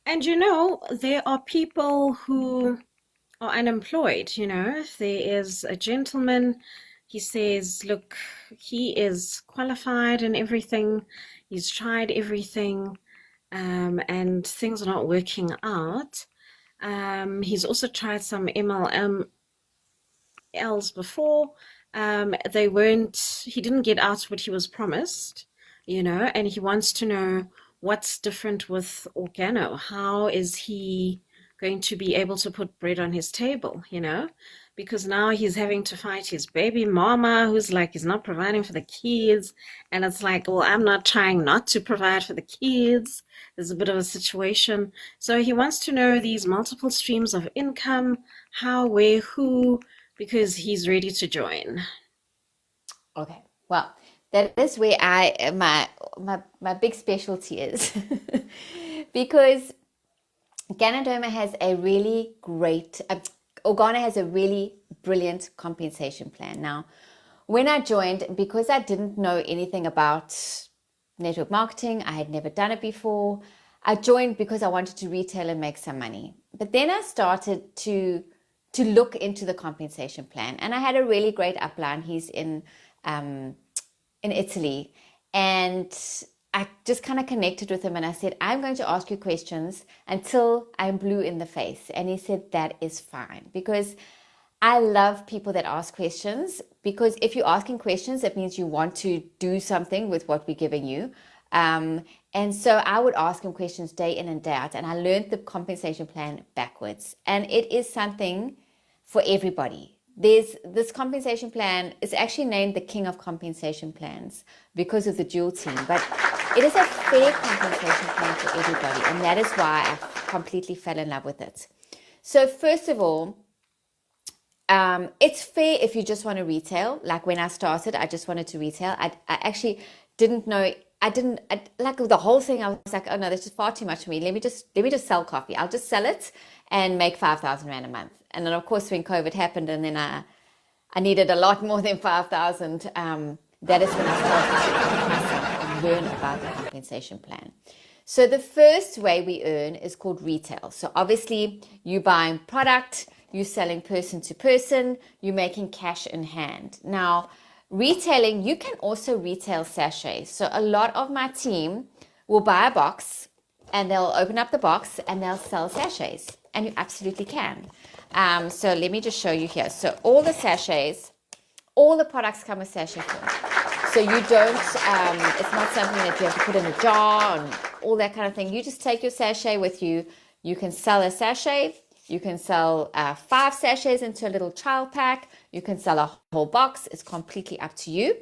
Speaker 1: you know, there are people who are unemployed, you know. There is a gentleman, he says, look, he is qualified and everything. He's tried everything. And things are not working out. He's also tried some MLMs before. He didn't get out what he was promised, you know, and he wants to know what's different with Organo. How is he going to be able to put bread on his table, you know? Because now he's having to fight his baby mama who's like, he's not providing for the kids. And it's like, well, I'm not trying not to provide for the kids. There's a bit of a situation. So he wants to know these multiple streams of income, how, where, who, because he's ready to join.
Speaker 2: Okay, well, that is where my big specialty is. Because Ganadoma has a really great, Organo has a really brilliant compensation plan. Now, when I joined, because I didn't know anything about network marketing, I had never done it before, I joined because I wanted to retail and make some money. But then I started to look into the compensation plan, and I had a really great upline. He's in Italy, and I just kind of connected with him and I said, I'm going to ask you questions until I'm blue in the face. And he said, that is fine, because I love people that ask questions, because if you're asking questions, that means you want to do something with what we're giving you. And so I would ask him questions day in and day out, and I learned the compensation plan backwards. And it is something for everybody. There's this compensation plan is actually named the King of Compensation Plans because of the dual team. But It is a fair compensation plan for everybody, and that is why I completely fell in love with it. So first of all, it's fair if you just want to retail. Like when I started, I just wanted to retail. I actually didn't know. Like the whole thing. I was like, oh no, that's just far too much for me. Let me just sell coffee. I'll just sell it and make 5,000 rand a month. And then of course when COVID happened, and then I needed a lot more than 5,000. That is when I started to educate myself and learn about the compensation plan. So the first way we earn is called retail. So obviously you buying product, you selling person to person, you're making cash in hand. Now, retailing, you can also retail sachets. So a lot of my team will buy a box and they'll open up the box and they'll sell sachets. And you absolutely can. So let me just show you here. So all the sachets, all the products come with sachet form. So you don't, it's not something that you have to put in a jar and all that kind of thing. You just take your sachet with you. You can sell a sachet. You can sell 5 sachets into a little child pack. You can sell a whole box. It's completely up to you.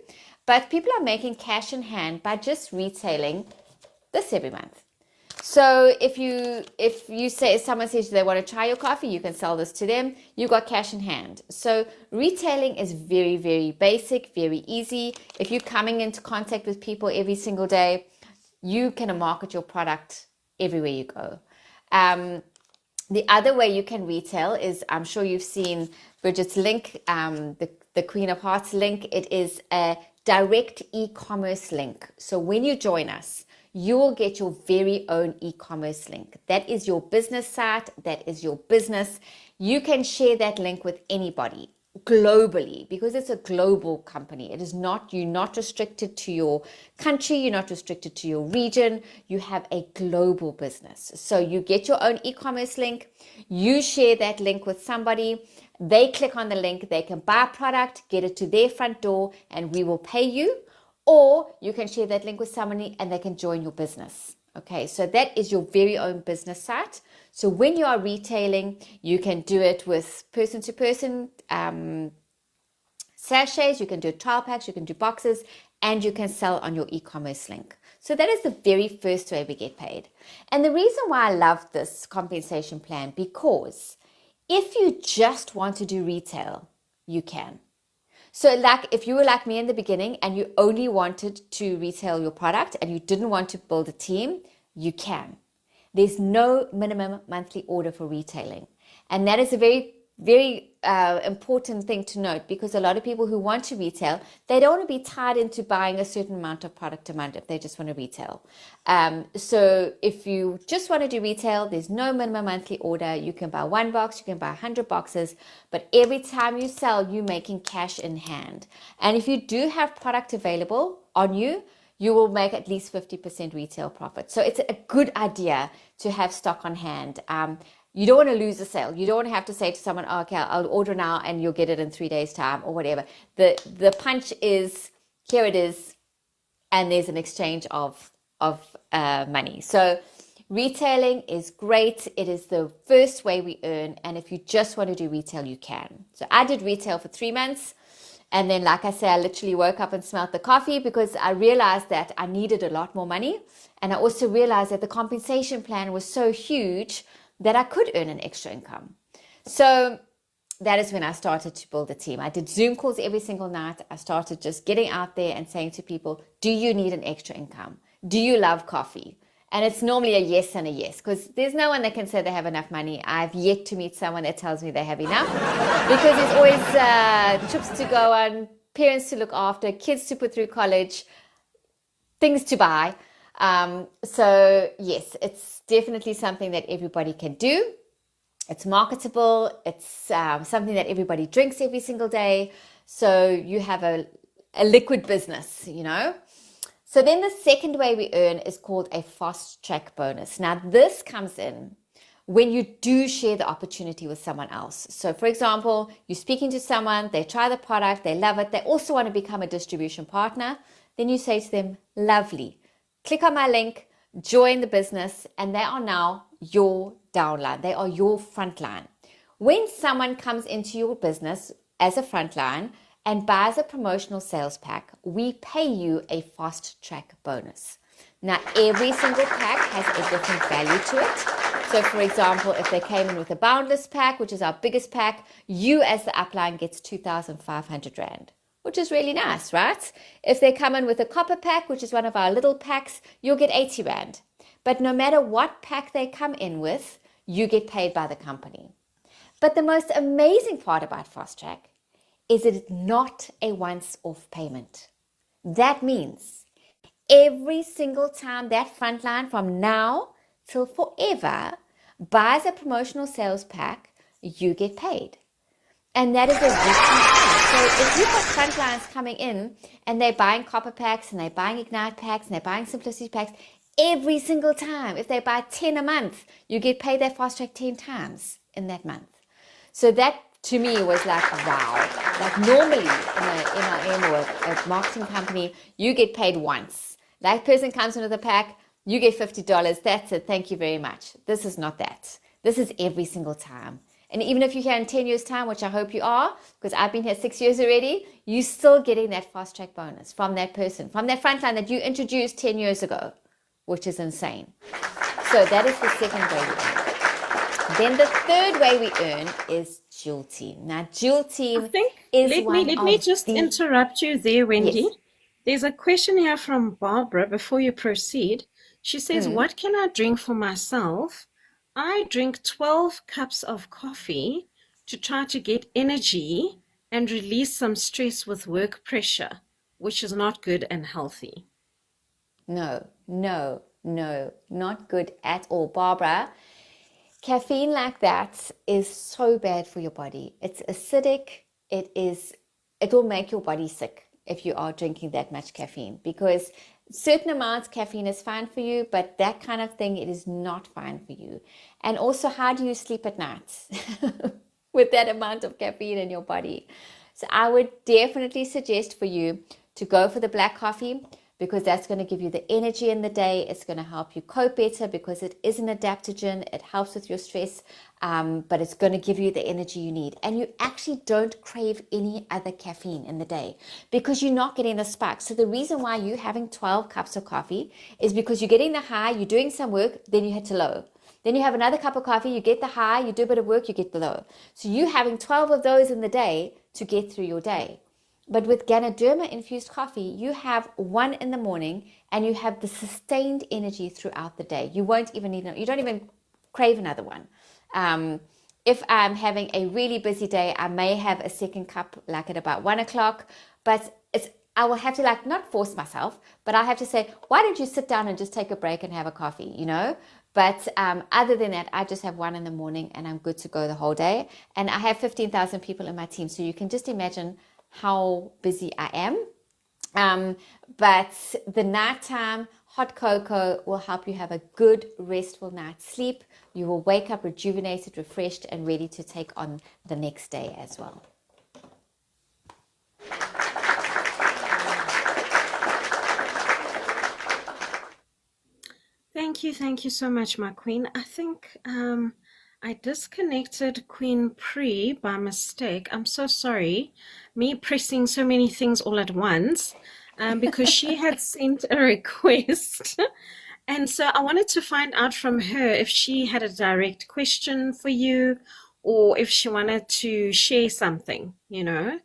Speaker 2: But people are making cash in hand by just retailing this every month. So if you say, someone says they want to try your coffee, you can sell this to them. You got cash in hand. So retailing is very, very basic, very easy. If you're coming into contact with people every single day, you can market your product everywhere you go. The other way you can retail is, I'm sure you've seen Bridgette's link, the Queen of Hearts link. It is a direct e-commerce link. So when you join us, you will get your very own e-commerce link. That is your business site. That is your business. You can share that link with anybody globally because it's a global company. It is not, you're not restricted to your country. You're not restricted to your region. You have a global business. So you get your own e-commerce link. You share that link with somebody. They click on the link. They can buy a product, get it to their front door, and we will pay you. Or you can share that link with somebody and they can join your business. Okay, so that is your very own business site. So when you are retailing, you can do it with person to person sachets, you can do trial packs, you can do boxes, and you can sell on your e-commerce link. So that is the very first way we get paid. And the reason why I love this compensation plan, because if you just want to do retail, you can. So like if you were like me in the beginning and you only wanted to retail your product and you didn't want to build a team, you can. There's no minimum monthly order for retailing. And that is a very, very important thing to note, because a lot of people who want to retail, they don't want to be tied into buying a certain amount of product a month if they just want to retail. So if you just want to do retail, there's no minimum monthly order. You can buy 1 box, you can buy 100 boxes, but every time you sell, you're making cash in hand. And if you do have product available on you, you will make at least 50% retail profit. So it's a good idea to have stock on hand. You don't want to lose a sale. You don't want to have to say to someone, oh, okay, I'll order now and you'll get it in 3 days' time or whatever. The punch is, here it is, and there's an exchange of money. So retailing is great. It is the first way we earn. And if you just want to do retail, you can. So I did retail for 3 months. And then, like I said, I literally woke up and smelled the coffee because I realized that I needed a lot more money. And I also realized that the compensation plan was so huge that I could earn an extra income. So that is when I started to build a team. I did Zoom calls every single night. I started just getting out there and saying to people, do you need an extra income? Do you love coffee? And it's normally a yes and a yes, because there's no one that can say they have enough money. I've yet to meet someone that tells me they have enough, because there's always trips to go on, parents to look after, kids to put through college, things to buy. So yes, it's definitely something that everybody can do. It's marketable. It's something that everybody drinks every single day. So you have a liquid business, you know. So then the second way we earn is called a fast track bonus. Now this comes in when you do share the opportunity with someone else. So for example, you're speaking to someone, they try the product, they love it, they also want to become a distribution partner. Then you say to them, lovely, click on my link, join the business, and they are now your downline. They are your frontline. When someone comes into your business as a frontline and buys a promotional sales pack, we pay you a fast track bonus. Now, every single pack has a different value to it. So, for example, if they came in with a boundless pack, which is our biggest pack, you as the upline gets 2,500 Rand, which is really nice, right? If they come in with a copper pack, which is one of our little packs, you'll get 80 Rand. But no matter what pack they come in with, you get paid by the company. But the most amazing part about Fast Track is it's not a once-off payment. That means every single time that frontline from now till forever buys a promotional sales pack, you get paid. And that is a weekly thing. So if you've got frontlines coming in and they're buying copper packs and they're buying Ignite packs and they're buying Simplicity packs, every single time, if they buy 10 a month, you get paid that Fast Track 10 times in that month. So that to me was like, wow. Like normally in a MLM or a marketing company, you get paid once. That person comes in with a pack, you get $50. That's it. Thank you very much. This is not that. This is every single time. And even if you're here in 10 years' time, which I hope you are, because I've been here 6 years already, you're still getting that Fast Track bonus from that person, from that frontline that you introduced 10 years ago, which is insane. So that is the second way we earn. Then the third way we earn is Jewel Team. Now, Jewel Team is
Speaker 1: let me just interrupt you there, Wendy.
Speaker 2: Yes.
Speaker 1: There's a question here from Barbara before you proceed. She says, what can I drink for myself? I drink 12 cups of coffee to try to get energy and release some stress with work pressure, which is not good and healthy.
Speaker 2: No, not good at all. Barbara, caffeine like that is so bad for your body. It's acidic. It will make your body sick if you are drinking that much caffeine, because certain amounts caffeine is fine for you, but that kind of thing, it is not fine for you. And also, how do you sleep at night with that amount of caffeine in your body? So I would definitely suggest for you to go for the black coffee, because that's going to give you the energy in the day. It's going to help you cope better because it is an adaptogen. It helps with your stress, but it's going to give you the energy you need. And you actually don't crave any other caffeine in the day because you're not getting the spikes. So the reason why you're having 12 cups of coffee is because you're getting the high, you're doing some work, then you hit a low. Then you have another cup of coffee, you get the high, you do a bit of work, you get the low. So you're having 12 of those in the day to get through your day. But with Ganoderma infused coffee, you have one in the morning and you have the sustained energy throughout the day. You won't even need, you don't even crave another one. If I'm having a really busy day, I may have a second cup like at about 1 o'clock, but I will have to like not force myself, but I have to say, why don't you sit down and just take a break and have a coffee, you know? But other than that, I just have one in the morning and I'm good to go the whole day. And I have 15,000 people in my team. So you can just imagine how busy I am. But the nighttime hot cocoa will help you have a good restful night's sleep. You will wake up rejuvenated, refreshed, and ready to take on the next day as well.
Speaker 1: Thank you so much, my queen. I think I disconnected Queen Pre by mistake. I'm so sorry. Me pressing so many things all at once because she had sent a request. And so I wanted to find out from her if she had a direct question for you or if she wanted to share something, you know.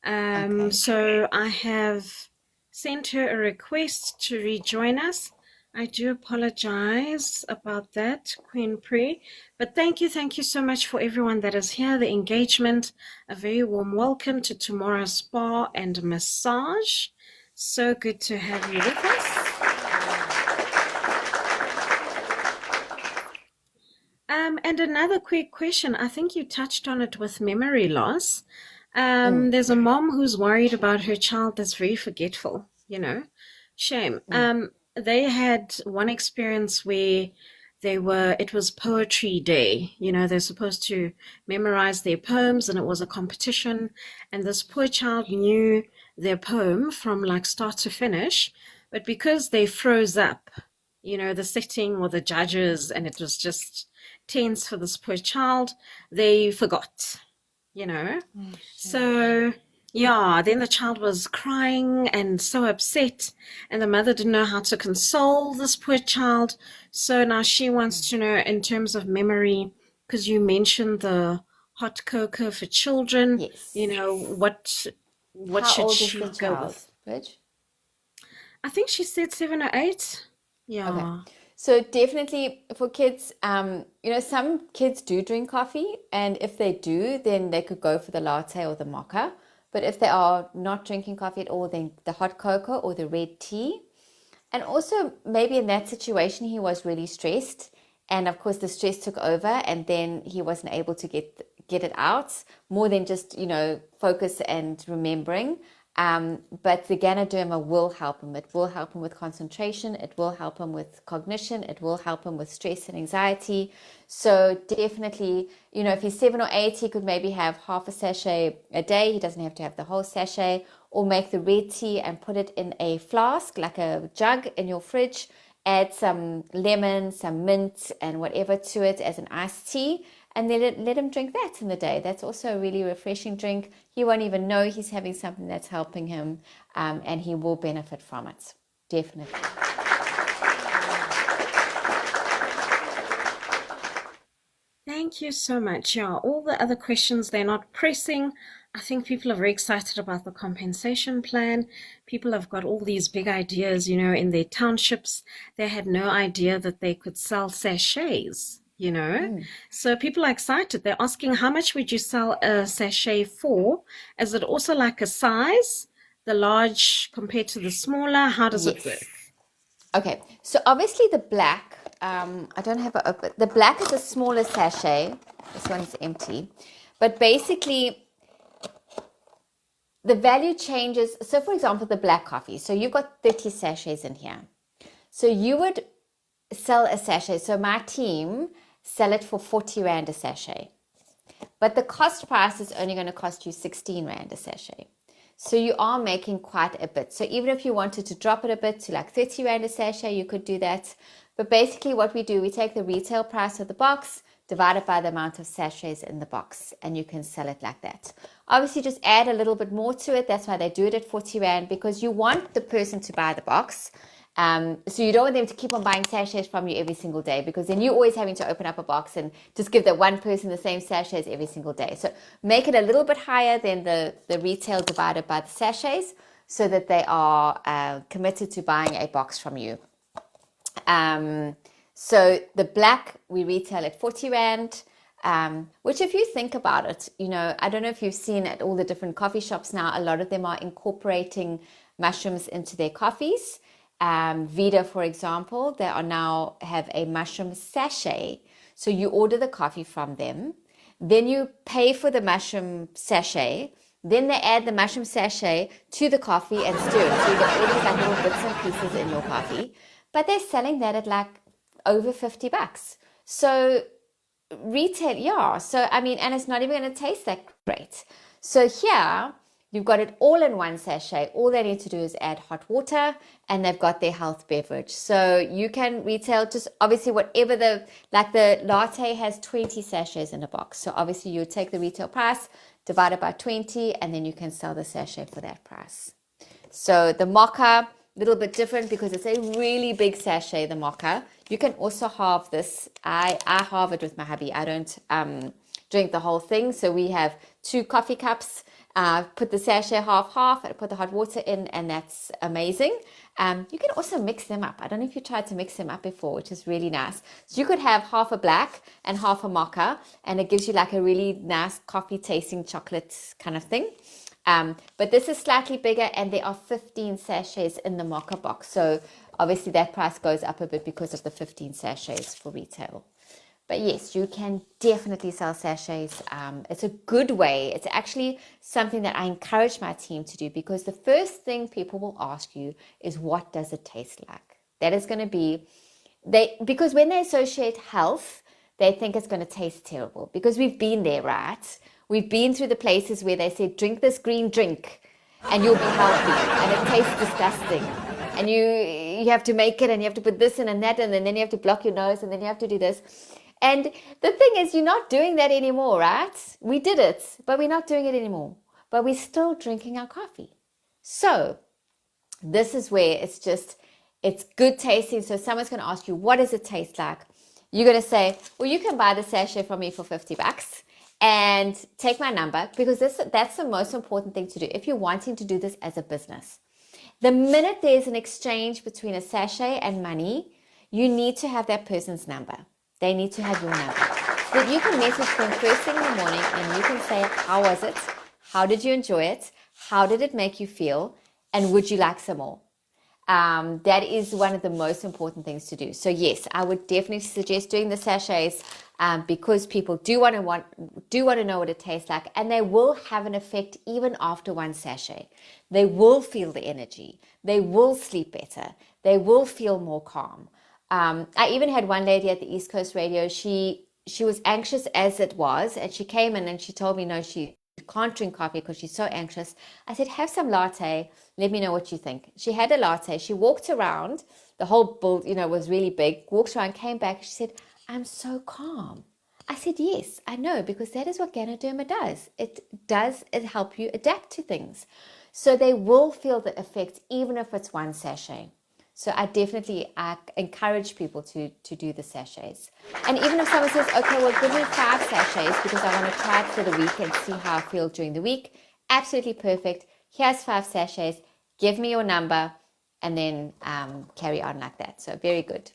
Speaker 1: Okay. So I have sent her a request to rejoin us. I do apologize about that, Queen Pre, but thank you so much for everyone that is here, the engagement. A very warm welcome to tomorrow's spa and massage. So good to have you with us. And another quick question. I think you touched on it with memory loss. There's a mom who's worried about her child that's very forgetful, you know. Shame. They had one experience where it was poetry day, you know, they're supposed to memorize their poems and it was a competition, and this poor child knew their poem from like start to finish, but because they froze up, you know, the setting or the judges, and it was just tense for this poor child, they forgot, you know. So Yeah, then the child was crying and so upset, and the mother didn't know how to console this poor child. So now she wants to know, in terms of memory, because you mentioned the hot cocoa for children,
Speaker 2: Yes.
Speaker 1: what
Speaker 2: How
Speaker 1: should
Speaker 2: old is the
Speaker 1: she go
Speaker 2: child,
Speaker 1: with?
Speaker 2: Bridge?
Speaker 1: I think she said 7 or 8.
Speaker 2: Okay.
Speaker 1: Yeah.
Speaker 2: So definitely for kids, some kids do drink coffee, and if they do, then they could go for the latte or the mocha. But if they are not drinking coffee at all, then the hot cocoa or the red tea. And also, maybe in that situation, he was really stressed, and of course, the stress took over, and then he wasn't able to get it out more than just focus and remembering. But the Ganoderma will help him. It will help him with concentration. It will help him with cognition. It will help him with stress and anxiety. So definitely, if he's 7 or 8, he could maybe have half a sachet a day. He doesn't have to have the whole sachet. Or make the red tea and put it in a flask, like a jug in your fridge. Add some lemon, some mint, and whatever to it as an iced tea, and then let him drink that in the day. That's also a really refreshing drink. He won't even know he's having something that's helping him, and he will benefit from it. Definitely.
Speaker 1: Thank you so much. Yeah, all the other questions, they're not pressing. I think people are very excited about the compensation plan. People have got all these big ideas, in their townships. They had no idea that they could sell sachets. So people are excited. They're asking, how much would you sell a sachet for? Is it also like a size, the large compared to the smaller? How does it work?
Speaker 2: Yes. Okay, so obviously the black, I don't have it open. The black is a smaller sachet. This one is empty. But basically, the value changes. So, for example, the black coffee. So you've got 30 sachets in here. So you would sell a sachet. So my team sell it for 40 Rand a sachet. But the cost price is only going to cost you 16 Rand a sachet. So you are making quite a bit. So even if you wanted to drop it a bit to like 30 Rand a sachet, you could do that. But basically what we do, we take the retail price of the box, divide it by the amount of sachets in the box, and you can sell it like that. Obviously, just add a little bit more to it. That's why they do it at 40 Rand, because you want the person to buy the box. So you don't want them to keep on buying sachets from you every single day, because then you're always having to open up a box and just give that one person the same sachets every single day. So make it a little bit higher than the retail divided by the sachets, so that they are committed to buying a box from you. So the black we retail at 40 Rand, which if you think about it, I don't know if you've seen at all the different coffee shops now, a lot of them are incorporating mushrooms into their coffees. Vida, for example, they are now have a mushroom sachet. So you order the coffee from them, then you pay for the mushroom sachet, then they add the mushroom sachet to the coffee and stir it. So you get all these like little bits and pieces in your coffee. But they're selling that at like over $50. So retail, yeah. So I mean, and it's not even going to taste that great. So here you've got it all in one sachet. All they need to do is add hot water, and they've got their health beverage. So you can retail just obviously whatever the latte has 20 sachets in a box. So obviously you take the retail price, divide it by 20, and then you can sell the sachet for that price. So the mocha, a little bit different because it's a really big sachet, the mocha. You can also halve this. I halve it with my hubby. I don't drink the whole thing. So we have 2 coffee cups, put the sachet half, and put the hot water in, and that's amazing. You can also mix them up. I don't know if you tried to mix them up before, which is really nice. So you could have half a black and half a mocha, and it gives you like a really nice coffee tasting chocolate kind of thing. But this is slightly bigger, and there are 15 sachets in the mocha box. So obviously that price goes up a bit because of the 15 sachets for retail. But yes, you can definitely sell sachets. It's a good way. It's actually something that I encourage my team to do, because the first thing people will ask you is, what does it taste like? That is going to be, because when they associate health, they think it's going to taste terrible, because we've been there, right? We've been through the places where they said, drink this green drink and you'll be healthy, and it tastes disgusting. And you have to make it, and you have to put this in and that, and then you have to block your nose, and then you have to do this. And the thing is, you're not doing that anymore, right? We did it, but we're not doing it anymore. but we're still drinking our coffee. So this is where it's good tasting. So someone's going to ask you, what does it taste like? You're going to say, well, you can buy the sachet from me for $50 and take my number, because that's the most important thing to do if you're wanting to do this as a business. The minute there's an exchange between a sachet and money, you need to have that person's number. They need to have your number, so that you can message them first thing in the morning and you can say, how was it? How did you enjoy it? How did it make you feel? And would you like some more? That is one of the most important things to do. So yes, I would definitely suggest doing the sachets, because people do want to know what it tastes like, and they will have an effect even after one sachet. They will feel the energy. They will sleep better. They will feel more calm. I even had one lady at the East Coast Radio. She was anxious as it was, and she came in and she told me, no, she can't drink coffee because she's so anxious. I said, have some latte. Let me know what you think. She had a latte. She walked around. The whole bowl, was really big. Walked around, came back. She said, I'm so calm. I said, yes, I know, because that is what Ganoderma does. It help you adapt to things. So they will feel the effect, even if it's one sachet. So I encourage people to do the sachets. And even if someone says, okay, well, give me 5 sachets because I want to try it for the week and see how I feel during the week. Absolutely perfect. Here's 5 sachets. Give me your number, and then carry on like that. So very good.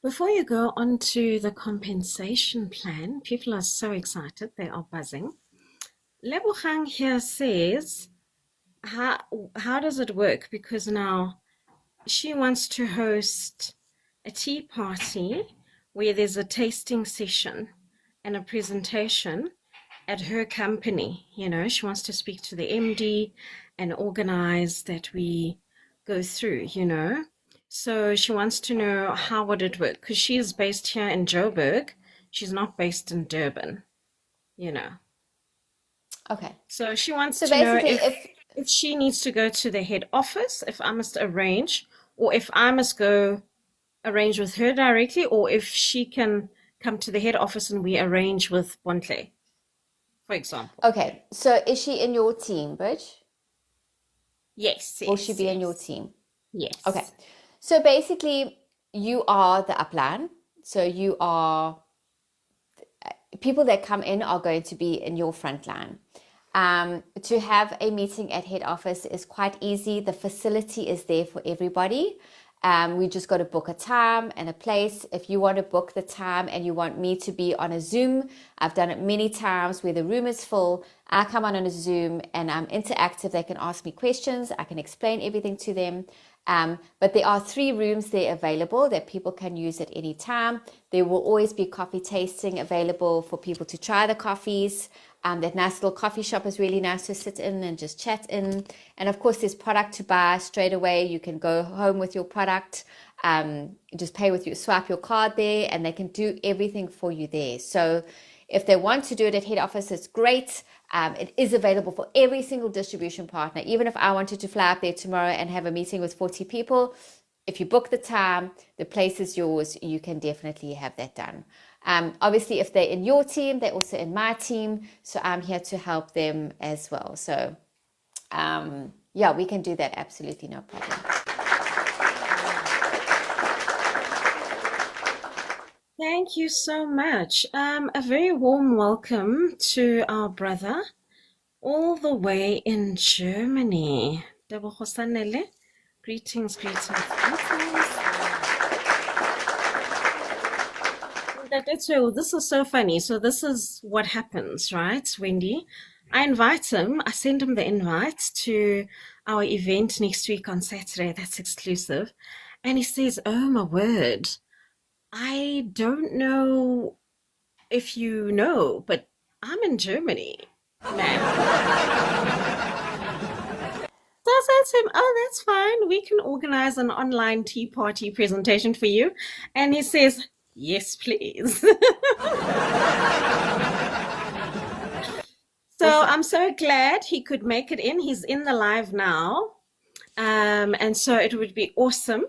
Speaker 1: Before you go on to the compensation plan, people are so excited. They are buzzing. Lebogang here says, how does it work? Because now she wants to host a tea party where there's a tasting session and a presentation at her company. She wants to speak to the MD and organize that we go through, So she wants to know how would it work, because she is based here in Joburg. She's not based in Durban,
Speaker 2: Okay.
Speaker 1: So she wants to know if she needs to go to the head office, if I must arrange, or if I must go arrange with her directly, or if she can come to the head office and we arrange with Bontle, for example.
Speaker 2: Okay. So is she in your team, Bridge?
Speaker 1: Yes.
Speaker 2: Will she be in your team?
Speaker 1: Yes.
Speaker 2: Okay. So basically, you are the upline. So you are people that come in are going to be in your front line. To have a meeting at head office is quite easy. The facility is there for everybody. We just got to book a time and a place. If you want to book the time and you want me to be on a Zoom, I've done it many times where the room is full. I come on a Zoom and I'm interactive. They can ask me questions. I can explain everything to them. But there are 3 rooms there available that people can use at any time. There will always be coffee tasting available for people to try the coffees. That nice little coffee shop is really nice to sit in and just chat in. And of course, there's product to buy straight away. You can go home with your product, just swipe your card there, and they can do everything for you there. So if they want to do it at head office, it's great. It is available for every single distribution partner. Even if I wanted to fly up there tomorrow and have a meeting with 40 people, if you book the time, the place is yours. You can definitely have that done. Obviously, if they're in your team, they're also in my team. So I'm here to help them as well. So we can do that. Absolutely no problem.
Speaker 1: Thank you so much. A very warm welcome to our brother all the way in Germany. Greetings. So this is so funny. So this is what happens, right, Wendy? I invite him. I send him the invite to our event next week on Saturday. That's exclusive. And he says, oh, my word. I don't know if you know, but I'm in Germany, man. So I said to him, oh, that's fine. We can organize an online tea party presentation for you. And he says, yes, please. So I'm so glad he could make it in. He's in the live now. And so it would be awesome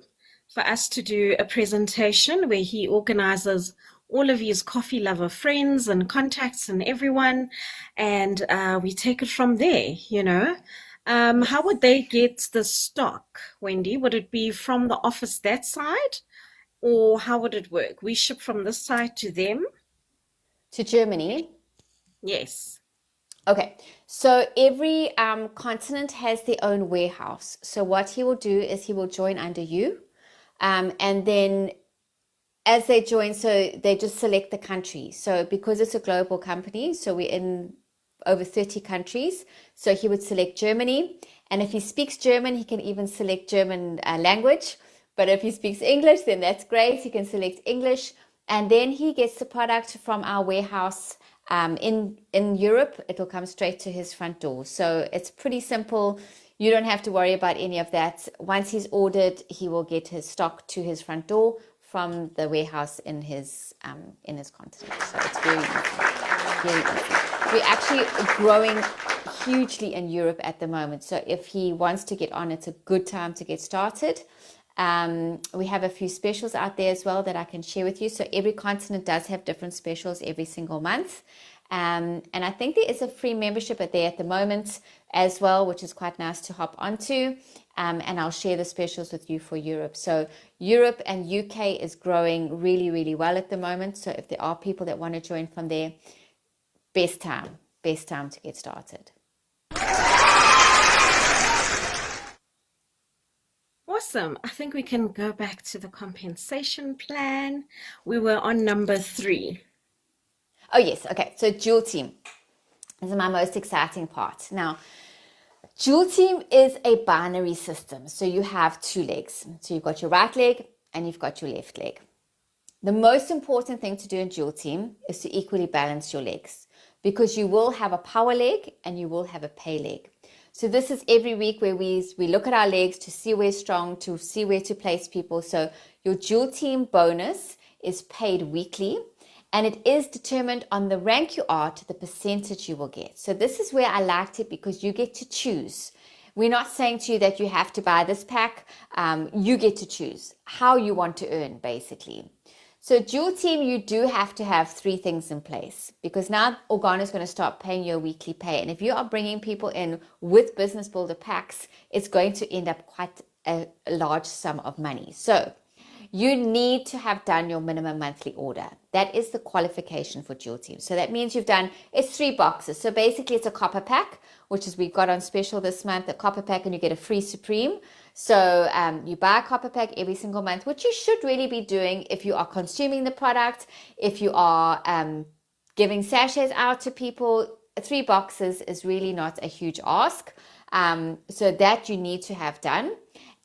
Speaker 1: for us to do a presentation where he organizes all of his coffee lover friends and contacts and everyone, and we take it from there, you know. How would they get the stock, Wendy? Would it be from the office that side, or how would it work? We ship from this side to them?
Speaker 2: To Germany.
Speaker 1: Yes.
Speaker 2: Okay, so every continent has their own warehouse. So what he will do is he will join under you, and then as they join, so they just select the country. So because it's a global company, so we're in over 30 countries. So he would select Germany, and if he speaks German, he can even select German language. But if he speaks English, then that's great. He can select English, and then he gets the product from our warehouse. In Europe, it will come straight to his front door. So it's pretty simple. You don't have to worry about any of that. Once he's ordered, he will get his stock to his front door from the warehouse in his continent. So it's very easy, very easy. We're actually growing hugely in Europe at the moment. So if he wants to get on, it's a good time to get started. We have a few specials out there as well that I can share with you. So every continent does have different specials every single month. And I think there is a free membership there at the moment as well, which is quite nice to hop onto. And I'll share the specials with you for Europe. So Europe and UK is growing really, really well at the moment. So if there are people that want to join from there, best time to get started.
Speaker 1: Awesome. I think we can go back to the compensation plan. We were on number 3.
Speaker 2: Oh, yes. Okay. So dual team is my most exciting part. Now, dual team is a binary system. So you have 2 legs. So you've got your right leg and you've got your left leg. The most important thing to do in dual team is to equally balance your legs, because you will have a power leg and you will have a pay leg. So this is every week where we look at our legs to see where strong, to see where to place people. So your dual team bonus is paid weekly, and it is determined on the rank you are to the percentage you will get. So this is where I liked it, because you get to choose. We're not saying to you that you have to buy this pack. You get to choose how you want to earn, basically. So dual team, you do have to have 3 things in place, because now Organo is going to start paying you a weekly pay. And if you are bringing people in with business builder packs, it's going to end up quite a large sum of money. So you need to have done your minimum monthly order. That is the qualification for dual team. So that means it's 3 boxes. So basically it's a copper pack, which is we've got on special this month, a copper pack, and you get a free Supreme. So you buy a copper pack every single month, which you should really be doing if you are consuming the product, if you are giving sachets out to people. 3 boxes is really not a huge ask. So that you need to have done.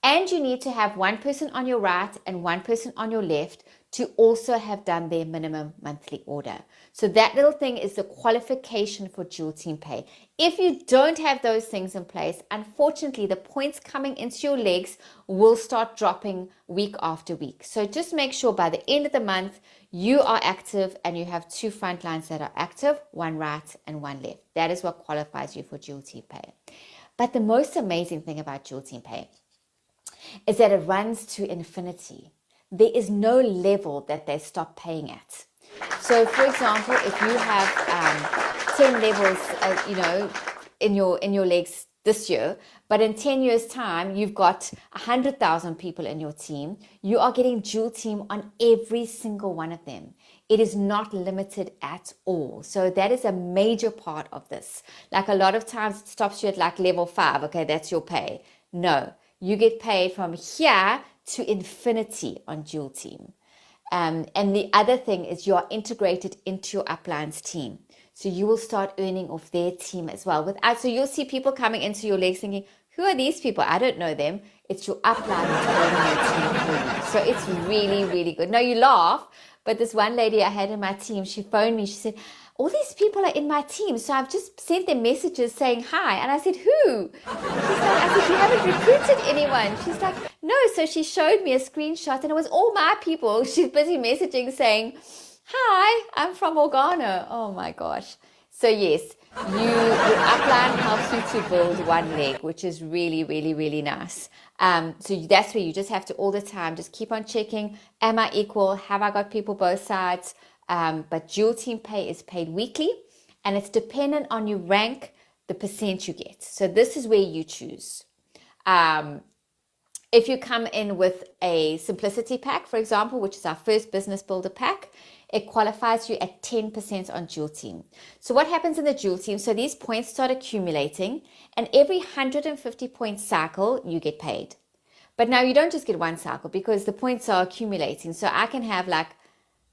Speaker 2: And you need to have 1 person on your right and 1 person on your left to also have done their minimum monthly order. So that little thing is the qualification for dual team pay. If you don't have those things in place, unfortunately, the points coming into your legs will start dropping week after week. So just make sure by the end of the month, you are active and you have 2 front lines that are active, 1 right and 1 left. That is what qualifies you for dual team pay. But the most amazing thing about dual team pay is that it runs to infinity. There is no level that they stop paying at. So, for example, if you have 10 levels, in your legs this year, but in 10 years' time, you've got 100,000 people in your team, you are getting dual team on every single one of them. It is not limited at all. So that is a major part of this. Like a lot of times it stops you at like level 5. Okay, that's your pay. No. You get paid from here to infinity on dual team. And the other thing is you are integrated into your uplines team. So you will start earning off their team as well. So you'll see people coming into your legs thinking, who are these people? I don't know them. It's your upline that's building your team for you. So it's really, really good. No, you laugh, but this one lady I had in my team, she phoned me. She said, all these people are in my team, so I've just sent them messages saying hi. And I said, who? I said, you haven't recruited anyone. She's like, no. So she showed me a screenshot and it was all my people. She's busy messaging saying, hi, I'm from Organo. Oh my gosh. So yes, your upline helps you to build 1 leg, which is really, really, really nice. So that's where you just have to all the time just keep on checking. Am I equal? Have I got people both sides? but dual team pay is paid weekly, and it's dependent on your rank, the percent you get. So this is where you choose. If you come in with a simplicity pack, for example, which is our first business builder pack, it qualifies you at 10% on dual team. So what happens in the dual team? So these points start accumulating, and every 150 point cycle, you get paid. But now you don't just get one cycle because the points are accumulating. So I can have like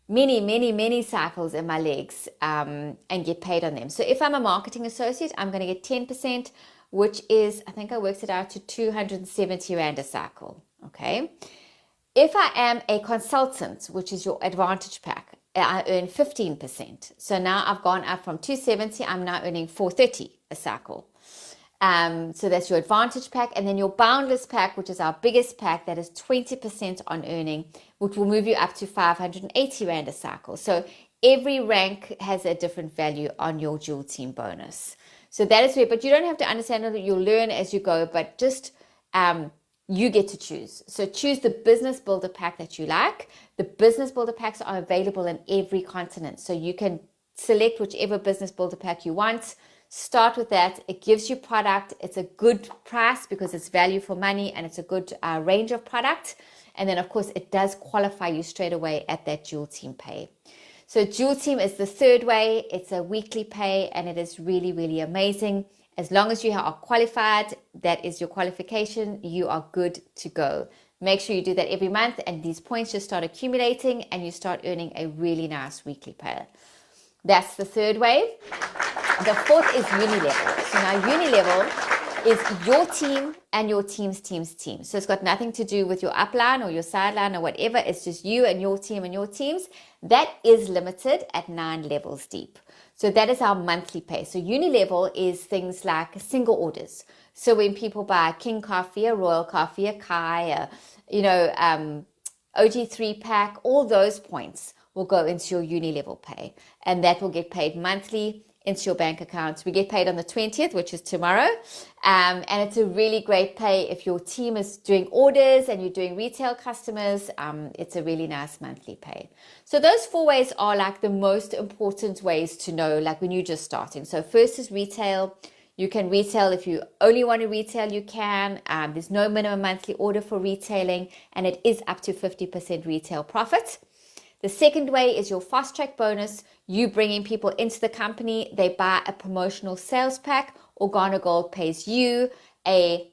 Speaker 2: many cycles in my legs and get paid on them. So if I'm a marketing associate, I'm going to get 10%, which is, I think I worked it out to 270 Rand a cycle. Okay. If I am a consultant, which is your advantage pack, I earn 15%. So now I've gone up from 270, I'm now earning 430 a cycle. So that's your advantage pack. And then your boundless pack, which is our biggest pack, that is 20% on earning, which will move you up to 580 Rand a cycle. So every rank has a different value on your dual team bonus. So that is where, but you don't have to understand it. You'll learn as you go, but just you get to choose. So choose the business builder pack that you like. The business builder packs are available in every continent. So you can select whichever business builder pack you want. Start with that. It gives you product. It's a good price because it's value for money, and it's a good range of product. And then, of course, it does qualify you straight away at that dual team pay. So dual team is the third way. It's a weekly pay, and it is really, really amazing. As long as you are qualified, that is your qualification, you are good to go. Make sure you do that every month, and these points just start accumulating, and you start earning a really nice weekly pay. That's the third wave. The fourth is uni-level. So now uni-level is your team and your team's team. So it's got nothing to do with your upline or your sideline or whatever. It's just you and your team and your teams. That is limited at 9 levels deep. So that is our monthly pay. So uni-level is things like single orders. So when people buy a King Coffee, a Royal Coffee, a Kai, OG3 pack, all those points will go into your uni-level pay. And that will get paid monthly into your bank account. We get paid on the 20th, which is tomorrow. And it's a really great pay if your team is doing orders and you're doing retail customers. It's a really nice monthly pay. So those 4 ways are like the most important ways to know, like when you're just starting. So first is retail. You can retail if you only want to retail, you can. There's no minimum monthly order for retailing, and it is up to 50% retail profit. The second way is your fast track bonus. You bringing people into the company, they buy a promotional sales pack. Organo Gold pays you a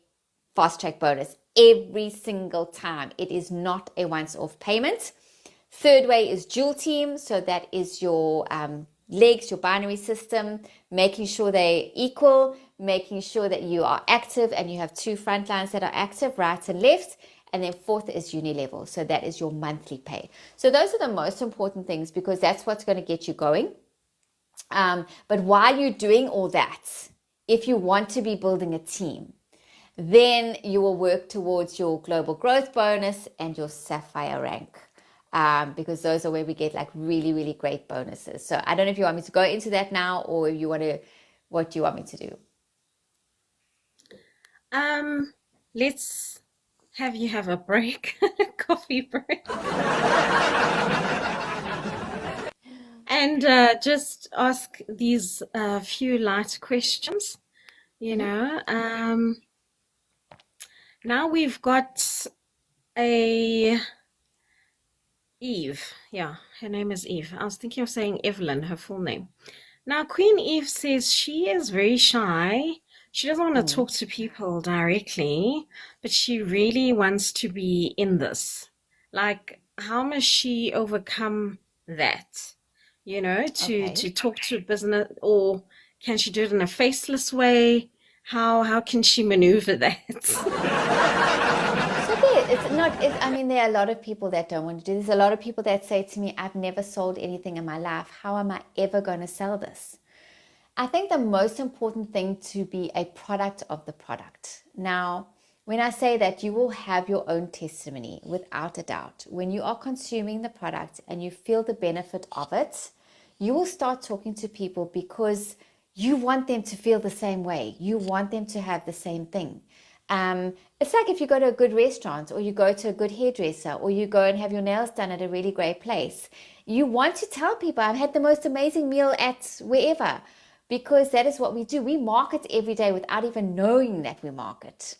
Speaker 2: fast track bonus every single time. It is not a once-off payment. Third way is dual team. So that is your legs, your binary system, making sure they're equal, making sure that you are active and you have 2 front lines that are active, right and left. And then fourth is uni level. So that is your monthly pay. So those are the most important things because that's what's going to get you going. But while you're doing all that, if you want to be building a team, then you will work towards your global growth bonus and your sapphire rank. Because those are where we get like really, really great bonuses. So I don't know if you want me to go into that now or if you want to, what do you want me to do?
Speaker 1: Let's have you have a break, coffee break. And just ask these few light questions, you know. Now we've got a Eve. Yeah, her name is Eve. I was thinking of saying Evelyn, her full name. Now, Queen Eve says she is very shy. She doesn't want to talk to people directly, but she really wants to be in this. Like, how must she overcome that? You know, to talk to business, or can she do it in a faceless way? How can she maneuver that?
Speaker 2: There are a lot of people that don't want to do this. There's a lot of people that say to me, I've never sold anything in my life. How am I ever going to sell this? I think the most important thing to be a product of the product. Now, when I say that, you will have your own testimony without a doubt. When you are consuming the product and you feel the benefit of it, you will start talking to people because you want them to feel the same way. You want them to have the same thing. It's like if you go to a good restaurant or you go to a good hairdresser or you go and have your nails done at a really great place. you want to tell people, I've had the most amazing meal at wherever, because that is what we do. We market every day without even knowing that we market.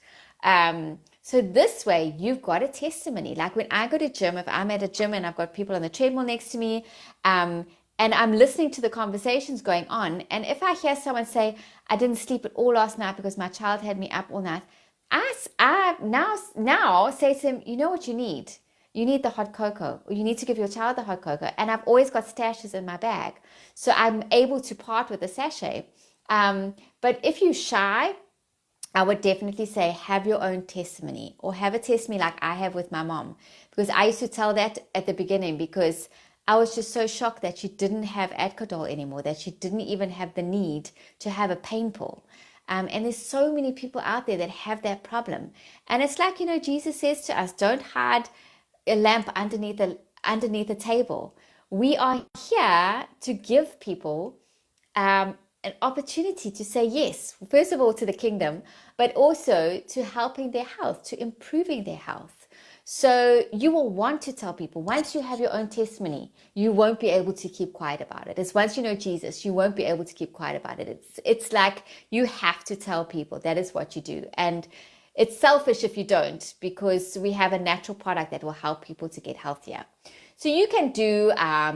Speaker 2: So this way, you've got a testimony. Like when I go to gym, if I'm at a gym and I've got people on the treadmill next to me, and I'm listening to the conversations going on, and if I hear someone say, I didn't sleep at all last night because my child had me up all night, I now say to them, you know what you need? You need the hot cocoa, or you need to give your child the hot cocoa. And I've always got stashes in my bag, so I'm able to part with the sachet. But if you're shy, I would definitely say have your own testimony, or have a testimony like I have with my mom, because I used to tell that at the beginning, because I was just so shocked that she didn't have Adcodol anymore, that she didn't even have the need to have a pain pill. And there's so many people out there that have that problem. And it's like, Jesus says to us, don't hide a lamp underneath the table. We are here to give people an opportunity to say yes, first of all, to the kingdom, but also to helping their health, to improving their health. So you will want to tell people. Once you have your own testimony, you won't be able to keep quiet about it. It's once you know Jesus, you won't be able to keep quiet about it. It's like you have to tell people. That is what you do. And it's selfish if you don't, because we have a natural product that will help people to get healthier. So you can do,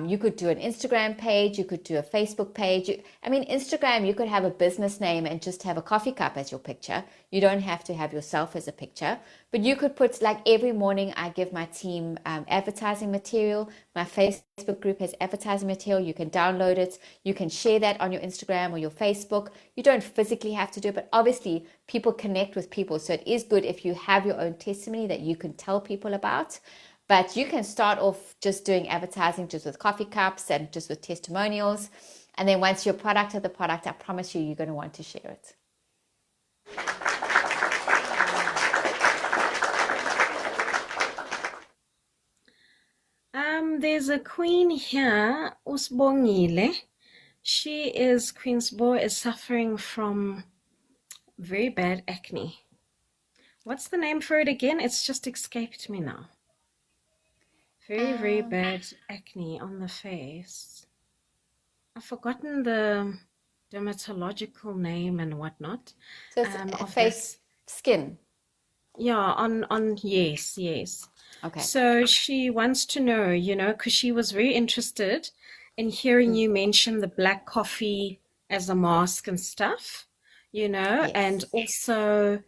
Speaker 2: you could do an Instagram page, you could do a Facebook page. Instagram, you could have a business name and just have a coffee cup as your picture. You don't have to have yourself as a picture, but you could put, like, every morning I give my team advertising material. My Facebook group has advertising material. You can download it. You can share that on your Instagram or your Facebook. You don't physically have to do it, but obviously people connect with people. So it is good if you have your own testimony that you can tell people about. But you can start off just doing advertising just with coffee cups and just with testimonials. And then once you're product of the product, I promise you, you're going to want to share it.
Speaker 1: There's a queen here, Usbongile. Queen Sbo is suffering from very bad acne. What's the name for it again? It's just escaped me now. Very bad acne on the face. I've forgotten the dermatological name and whatnot.
Speaker 2: So it's face, skin.
Speaker 1: Yeah, yes.
Speaker 2: Okay.
Speaker 1: So she wants to know, because she was very interested in hearing you mention the black coffee as a mask and stuff,
Speaker 2: Yes.
Speaker 1: and also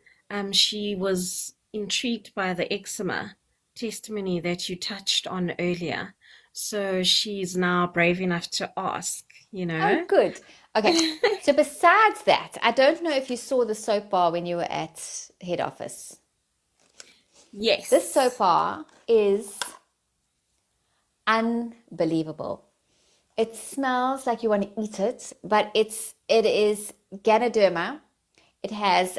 Speaker 1: she was intrigued by the eczema testimony that you touched on earlier. So she's now brave enough to ask,
Speaker 2: Oh, good. Okay. So besides that, I don't know if you saw the soap bar when you were at head office.
Speaker 1: Yes.
Speaker 2: This soap bar is unbelievable. It smells like you want to eat it, but it is Ganoderma. It has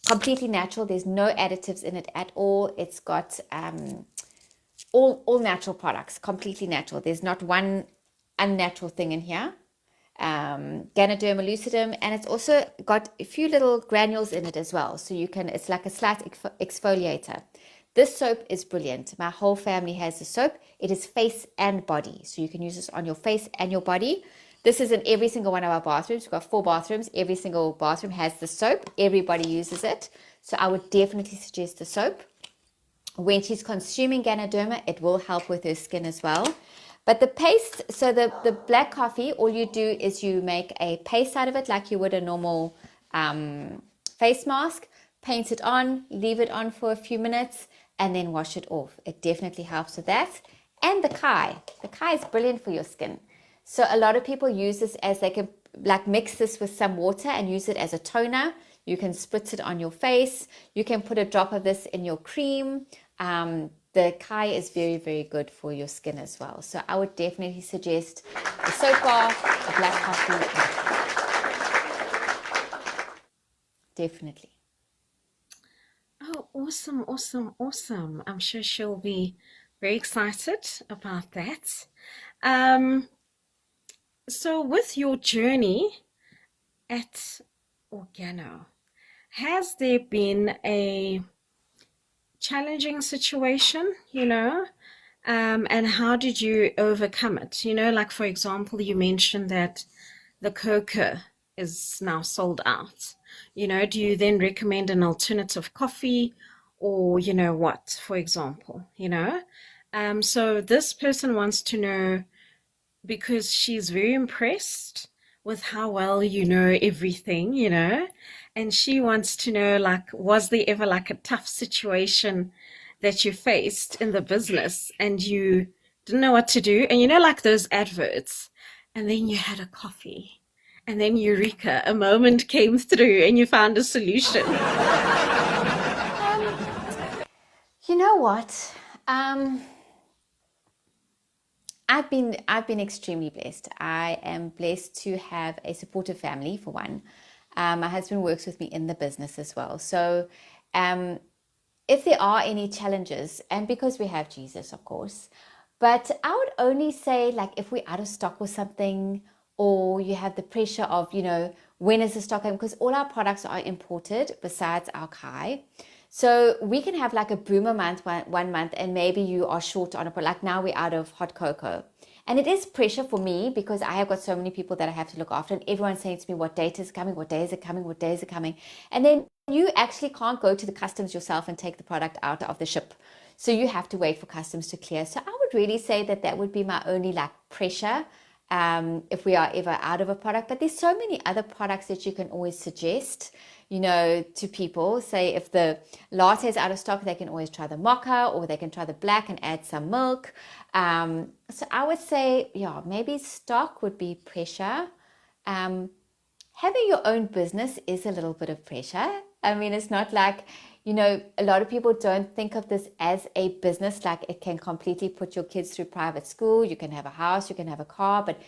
Speaker 2: completely natural. There's no additives in it at all. It's got all natural products, completely natural. There's not one unnatural thing in here. Ganoderma lucidum, and it's also got a few little granules in it as well. So it's like a slight exfoliator. This soap is brilliant. My whole family has the soap. It is face and body. So you can use this on your face and your body. This is in every single one of our bathrooms. We've got 4 bathrooms. Every single bathroom has the soap. Everybody uses it. So I would definitely suggest the soap. When she's consuming Ganoderma, it will help with her skin as well. But the paste, so the black coffee, all you do is you make a paste out of it like you would a normal face mask, paint it on, leave it on for a few minutes, and then wash it off. It definitely helps with that. And the kai. The kai is brilliant for your skin. So a lot of people use this as they can like mix this with some water and use it as a toner. You can spritz it on your face. You can put a drop of this in your cream. The kai is very, very good for your skin as well. So I would definitely suggest the soap bar, the black coffee. Definitely.
Speaker 1: Oh, awesome. I'm sure she'll be very excited about that. So with your journey at Organo, has there been a challenging situation, And how did you overcome it? You know, like for example, you mentioned that the cocoa is now sold out. You know, do you then recommend an alternative coffee or, you know, what, for example, you know? So this person wants to know because she's very impressed with how well you know everything, you know, and she wants to know, like, was there ever like a tough situation that you faced in the business and you didn't know what to do? And you know, like those adverts, and then you had a coffee, and then eureka, a moment came through and you found a solution.
Speaker 2: You know what? Um, I've been extremely blessed. I am blessed to have a supportive family for one. My husband works with me in the business as well. So, um, if there are any challenges, and because we have Jesus, of course, but I would only say, like, if we're out of stock or something, or you have the pressure of, when is the stock coming? Because all our products are imported besides our Kai. So we can have like a boomer month, one month, and maybe you are short on a product. Like now we're out of hot cocoa. And it is pressure for me because I have got so many people that I have to look after, and everyone's saying to me, what date is coming? What day is it coming? What day is it coming? And then you actually can't go to the customs yourself and take the product out of the ship. So you have to wait for customs to clear. So I would really say that that would be my only like pressure if we are ever out of a product. But there's so many other products that you can always suggest, to people. Say if the latte is out of stock, they can always try the mocha, or they can try the black and add some milk. So I would say, yeah, maybe stock would be pressure. Having your own business is a little bit of pressure. I mean, it's not like, a lot of people don't think of this as a business. Like it can completely put your kids through private school. You can have a house, you can have a car, but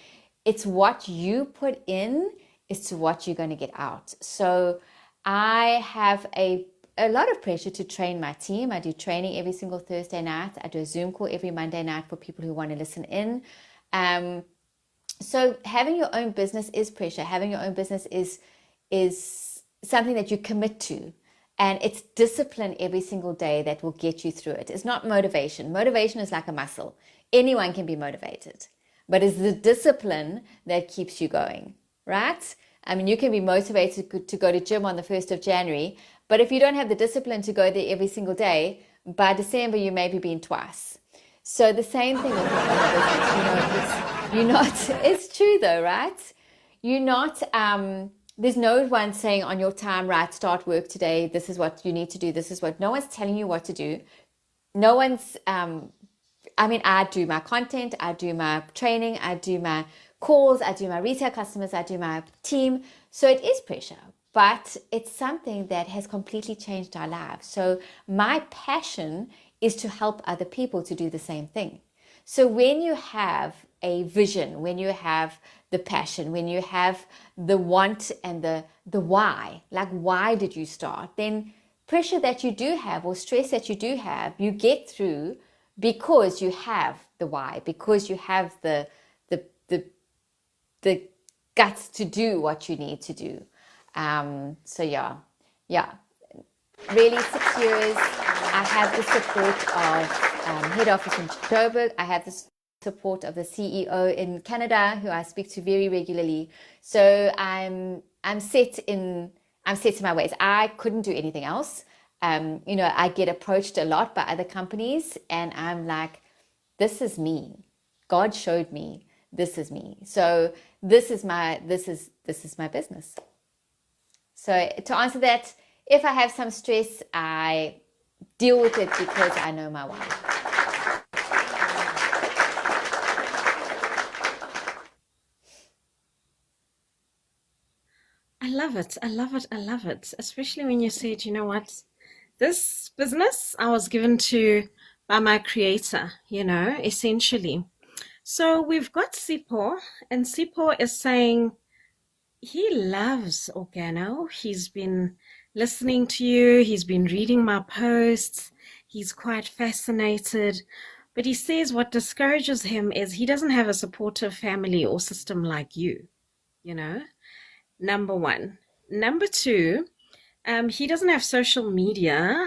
Speaker 2: it's what you put in is to what you're going to get out. So I have a lot of pressure to train my team. I do training every single Thursday night. I do a Zoom call every Monday night for people who want to listen in. So having your own business is pressure. Having your own business is something that you commit to. And it's discipline every single day that will get you through it. It's not motivation. Motivation is like a muscle. Anyone can be motivated. But it's the discipline that keeps you going, right? I mean, you can be motivated to go to gym on the 1st of January, but if you don't have the discipline to go there every single day, by December, you may be been twice. So the same thing with your own business, it's true though, right? You're not, there's no one saying on your time, right, start work today. This is what you need to do. No one's telling you what to do. No one's, I do my content, I do my training, I do my calls, I do my retail customers, I do my team. So it is pressure, but it's something that has completely changed our lives. So my passion is to help other people to do the same thing. So when you have a vision, when you have the passion, when you have the want and the why, like why did you start, then pressure that you do have or stress that you do have, you get through because you have the why, because you have the guts to do what you need to do. So yeah, really 6 years. I have the support of head office in Joburg. I have the support of the CEO in Canada, who I speak to very regularly. So I'm set in my ways. I couldn't do anything else. I get approached a lot by other companies, and I'm like, this is me. God showed me this is me. So this is my business. So to answer that, if I have some stress, I deal with it because I know my why.
Speaker 1: I love it. I love it. I love it. Especially when you said, you know what, this business I was given to by my creator, essentially. So we've got Sipho, and Sipho is saying he loves Organo. He's been listening to you. He's been reading my posts. He's quite fascinated. But he says what discourages him is he doesn't have a supportive family or system like you, number one. Number two, he doesn't have social media.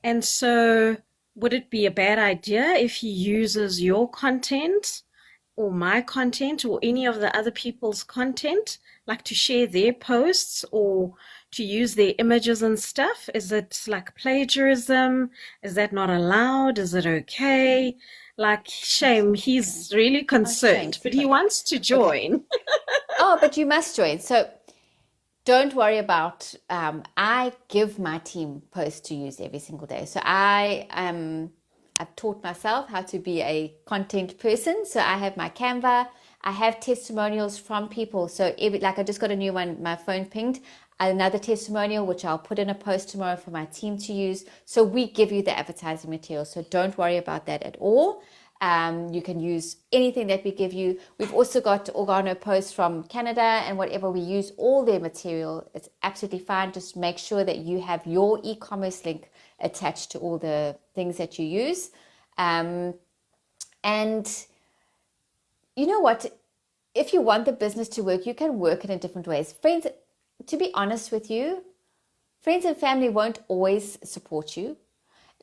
Speaker 1: And so would it be a bad idea if he uses your content or my content or any of the other people's content, like to share their posts or to use their images and stuff? Is it like plagiarism? Is that not allowed? Is it okay? Like, shame, he's really concerned, but he wants to join.
Speaker 2: Oh, but you must join. So don't worry about, I give my team posts to use every single day. So I've taught myself how to be a content person. So I have my Canva, I have testimonials from people. So like I just got a new one, my phone pinged, another testimonial, which I'll put in a post tomorrow for my team to use. So we give you the advertising material. So don't worry about that at all. You can use anything that we give you. We've also got Organo posts from Canada and whatever, we use all their material. It's absolutely fine. Just make sure that you have your e-commerce link attached to all the things that you use. And you know what? If you want the business to work, you can work it in different ways. Friends, to be honest with you, friends and family won't always support you.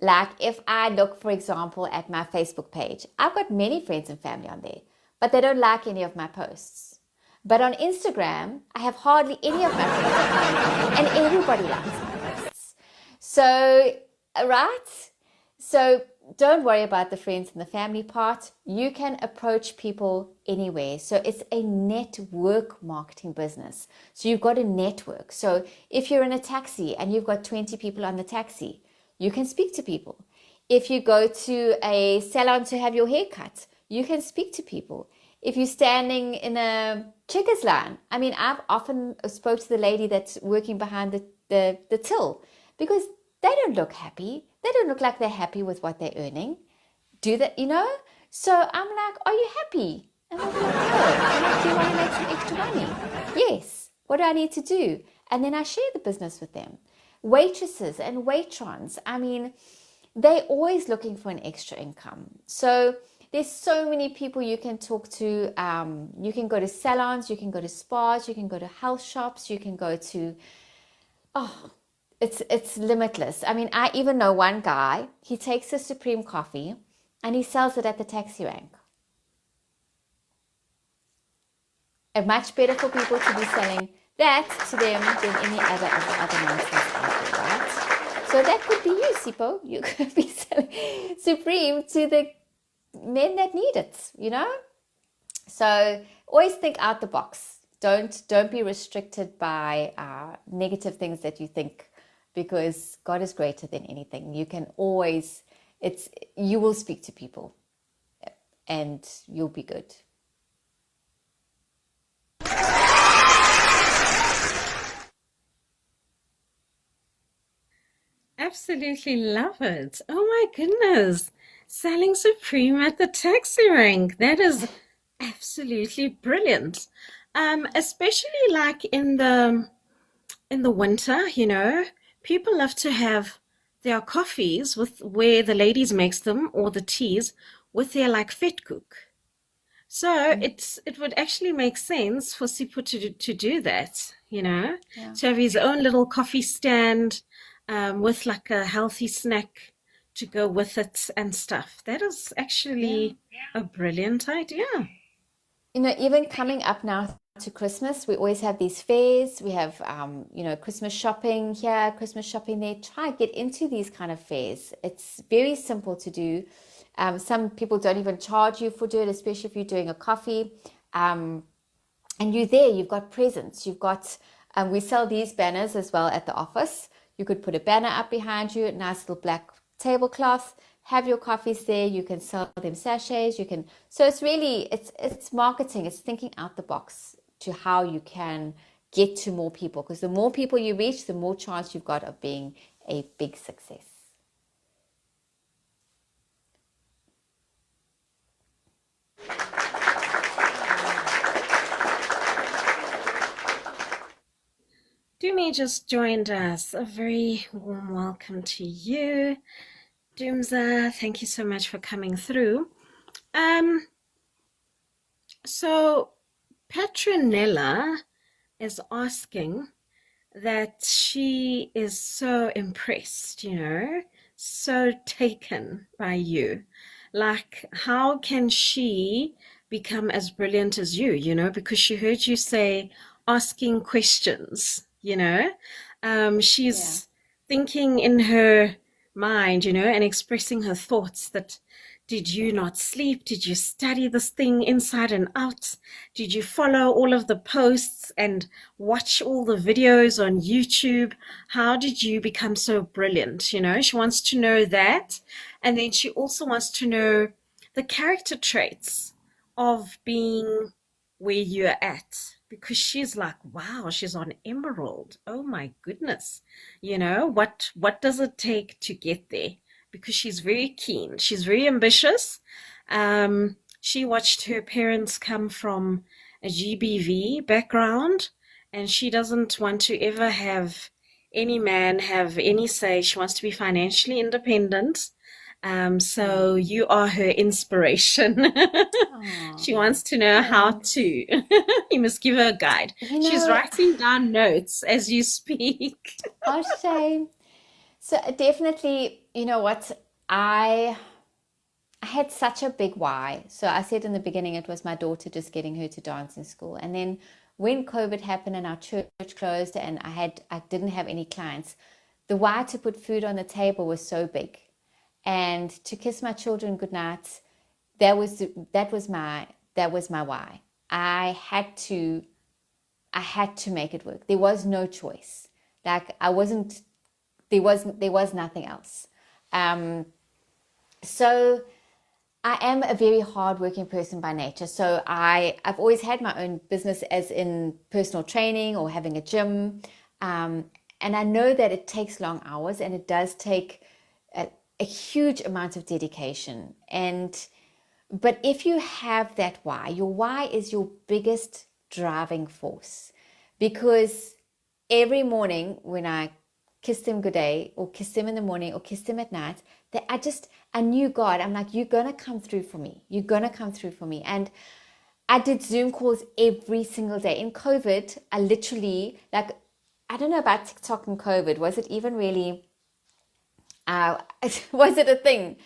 Speaker 2: Like if I look, for example, at my Facebook page, I've got many friends and family on there, but they don't like any of my posts. But on Instagram, I have hardly any of my friends and family, and everybody likes my posts. So, right? So don't worry about the friends and the family part. You can approach people anywhere. So it's a network marketing business. So you've got a network. So if you're in a taxi and you've got 20 people on the taxi, you can speak to people. If you go to a salon to have your hair cut, you can speak to people. If you're standing in a checkers line, I mean, I've often spoke to the lady that's working behind the till because they don't look happy. They don't look like they're happy with what they're earning. Do that, you know? So I'm like, are you happy? And they're like, no. I'm like, do you want to make some extra money? Yes. What do I need to do? And then I share the business with them. Waitresses and waitrons, I mean, they're always looking for an extra income. So there's so many people you can talk to. You can go to salons, you can go to spas, you can go to health shops, you can go to, it's limitless. I mean, I even know one guy, he takes a Supreme coffee and he sells it at the taxi rank. And much better for people to be selling that to them than any other of the other nonsense out there, right? So that could be you, Sipho. You could be selling Supreme to the men that need it, you know? So always think out the box. Don't be restricted by negative things that you think, because God is greater than anything. You can always, you will speak to people and you'll be good.
Speaker 1: Absolutely love it. Oh my goodness. Selling Supreme at the taxi rank. That is absolutely brilliant. Especially like in the winter, you know, people love to have their coffees with where the ladies makes them, or the teas with their like vetkoek. So it would actually make sense for Sipho to do that, you know, to have his own little coffee stand with like a healthy snack to go with it and stuff. That is actually a brilliant idea.
Speaker 2: You know, even coming up now to Christmas, we always have these fairs. We have, you know, Christmas shopping here, Christmas shopping there. Try get into these kind of fairs. It's very simple to do. Some people don't even charge you for doing it, especially if you're doing a coffee. And you're there, you've got presents. You've got, we sell these banners as well at the office. You could put a banner up behind you, a nice little black tablecloth, have your coffees there. You can sell them sachets. You can, so it's really, it's marketing. It's thinking out the box to how you can get to more people, because the more people you reach, the more chance you've got of being a big success.
Speaker 1: Dumi just joined us. A very warm welcome to you. Doomza, thank you so much for coming through. So Petronella is asking that she is so impressed, you know, so taken by you. Like, how can she become as brilliant as you, because she heard you say asking questions,
Speaker 2: Yeah.
Speaker 1: she's thinking in her mind, and expressing her thoughts that did you not sleep? Did you study this thing inside and out? Did you follow all of the posts and watch all the videos on YouTube? How did you become so brilliant? She wants to know that. And then she also wants to know the character traits of being where you're at, because she's like, wow, she's on emerald. Oh my goodness. What does it take to get there? Because she's very keen. She's very ambitious. She watched her parents come from a GBV background, and she doesn't want to ever have any man have any say. She wants to be financially independent. So you are her inspiration.
Speaker 2: Oh,
Speaker 1: She wants to know how
Speaker 2: thanks.
Speaker 1: to. You must give her a guide.
Speaker 2: You
Speaker 1: She's
Speaker 2: know,
Speaker 1: writing down notes as you speak.
Speaker 2: oh shame. So definitely, you know what? I had such a big why. So I said in the beginning it was my daughter, just getting her to dancing school. And then when COVID happened and our church closed and I didn't have any clients, the why to put food on the table was so big. And to kiss my children goodnight, that was my why. I had to make it work. There was no choice. Like I wasn't there was nothing else. So I am a very hardworking person by nature. So I've always had my own business, as in personal training or having a gym. And I know that it takes long hours and it does take a huge amount of dedication. But if you have that why, your why is your biggest driving force. Because every morning when I kiss them good day, or kiss them in the morning, or kiss them at night, that I knew God. I'm like, you're gonna come through for me. You're gonna come through for me. And I did Zoom calls every single day. In COVID, I literally, like, I don't know about TikTok and COVID. Was it even really, uh, was it a thing?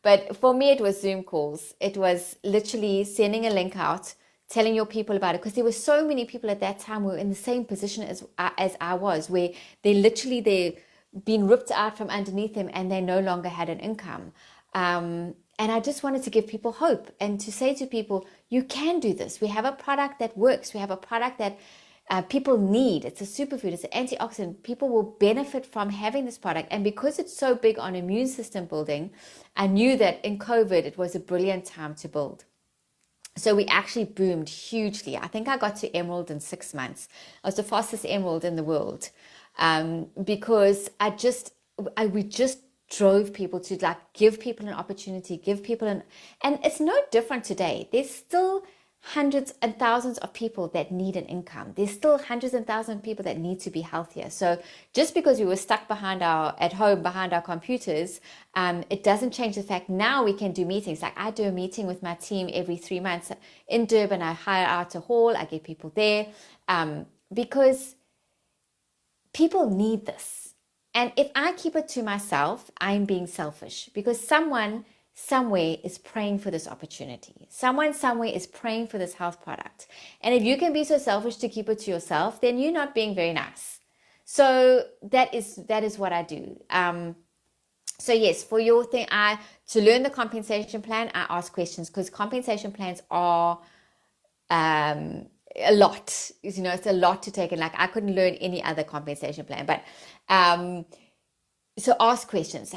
Speaker 2: But for me, it was Zoom calls. It was literally sending a link out, telling your people about it, because there were so many people at that time who were in the same position as I was, where they've been ripped out from underneath them and they no longer had an income. And I just wanted to give people hope and to say to people, you can do this. We have a product that works. We have a product that people need. It's a superfood. It's an antioxidant. People will benefit from having this product. And because it's so big on immune system building, I knew that in COVID, it was a brilliant time to build. So we actually boomed hugely. I think I got to emerald in 6 months. I was the fastest emerald in the world, because we just drove people to, like, give people an opportunity, and it's no different today. There's still hundreds and thousands of people that need an income. There's still hundreds and thousands of people that need to be healthier. So just because we were stuck at home behind our computers, it doesn't change the fact now we can do meetings. Like, I do a meeting with my team every 3 months in Durban. I hire out a hall. I get people there, because people need this. And if I keep it to myself, I'm being selfish, because someone somewhere is praying for this opportunity. Someone somewhere is praying for this health product. And if you can be so selfish to keep it to yourself, then you're not being very nice. So that is what I do. So yes, for your thing, to learn the compensation plan, I ask questions, because compensation plans are a lot. It's a lot to take in. Like, I couldn't learn any other compensation plan, but so ask questions.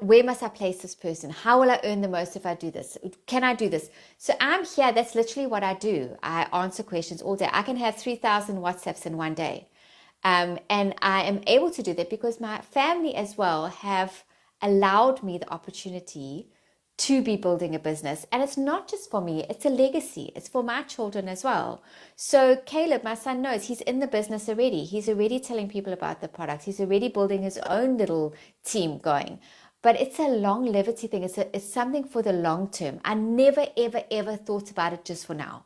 Speaker 2: Where must I place this person? How will I earn the most if I do this? Can I do this? So I'm here. That's literally what I do. I answer questions all day. I can have 3,000 WhatsApps in one day. And I am able to do that because my family as well have allowed me the opportunity to be building a business. And it's not just for me, it's a legacy. It's for my children as well. So Caleb, my son, knows he's in the business already. He's already telling people about the products. He's already building his own little team going. But it's a longevity thing. It's something for the long term. I never, ever, ever thought about it just for now.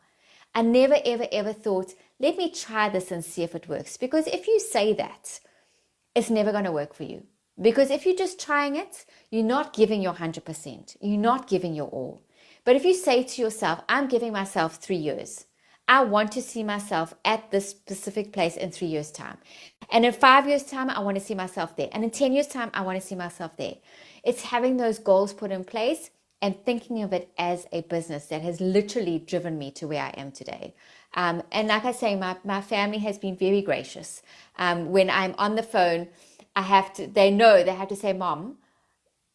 Speaker 2: I never, ever, ever thought, let me try this and see if it works. Because if you say that, it's never going to work for you. Because if you're just trying it, you're not giving your 100%. You're not giving your all. But if you say to yourself, I'm giving myself 3 years. I want to see myself at this specific place in 3 years' time. And in 5 years' time, I want to see myself there. And in 10 years' time, I want to see myself there. It's having those goals put in place and thinking of it as a business that has literally driven me to where I am today. And like I say, my family has been very gracious. When I'm on the phone, they know they have to say, Mom,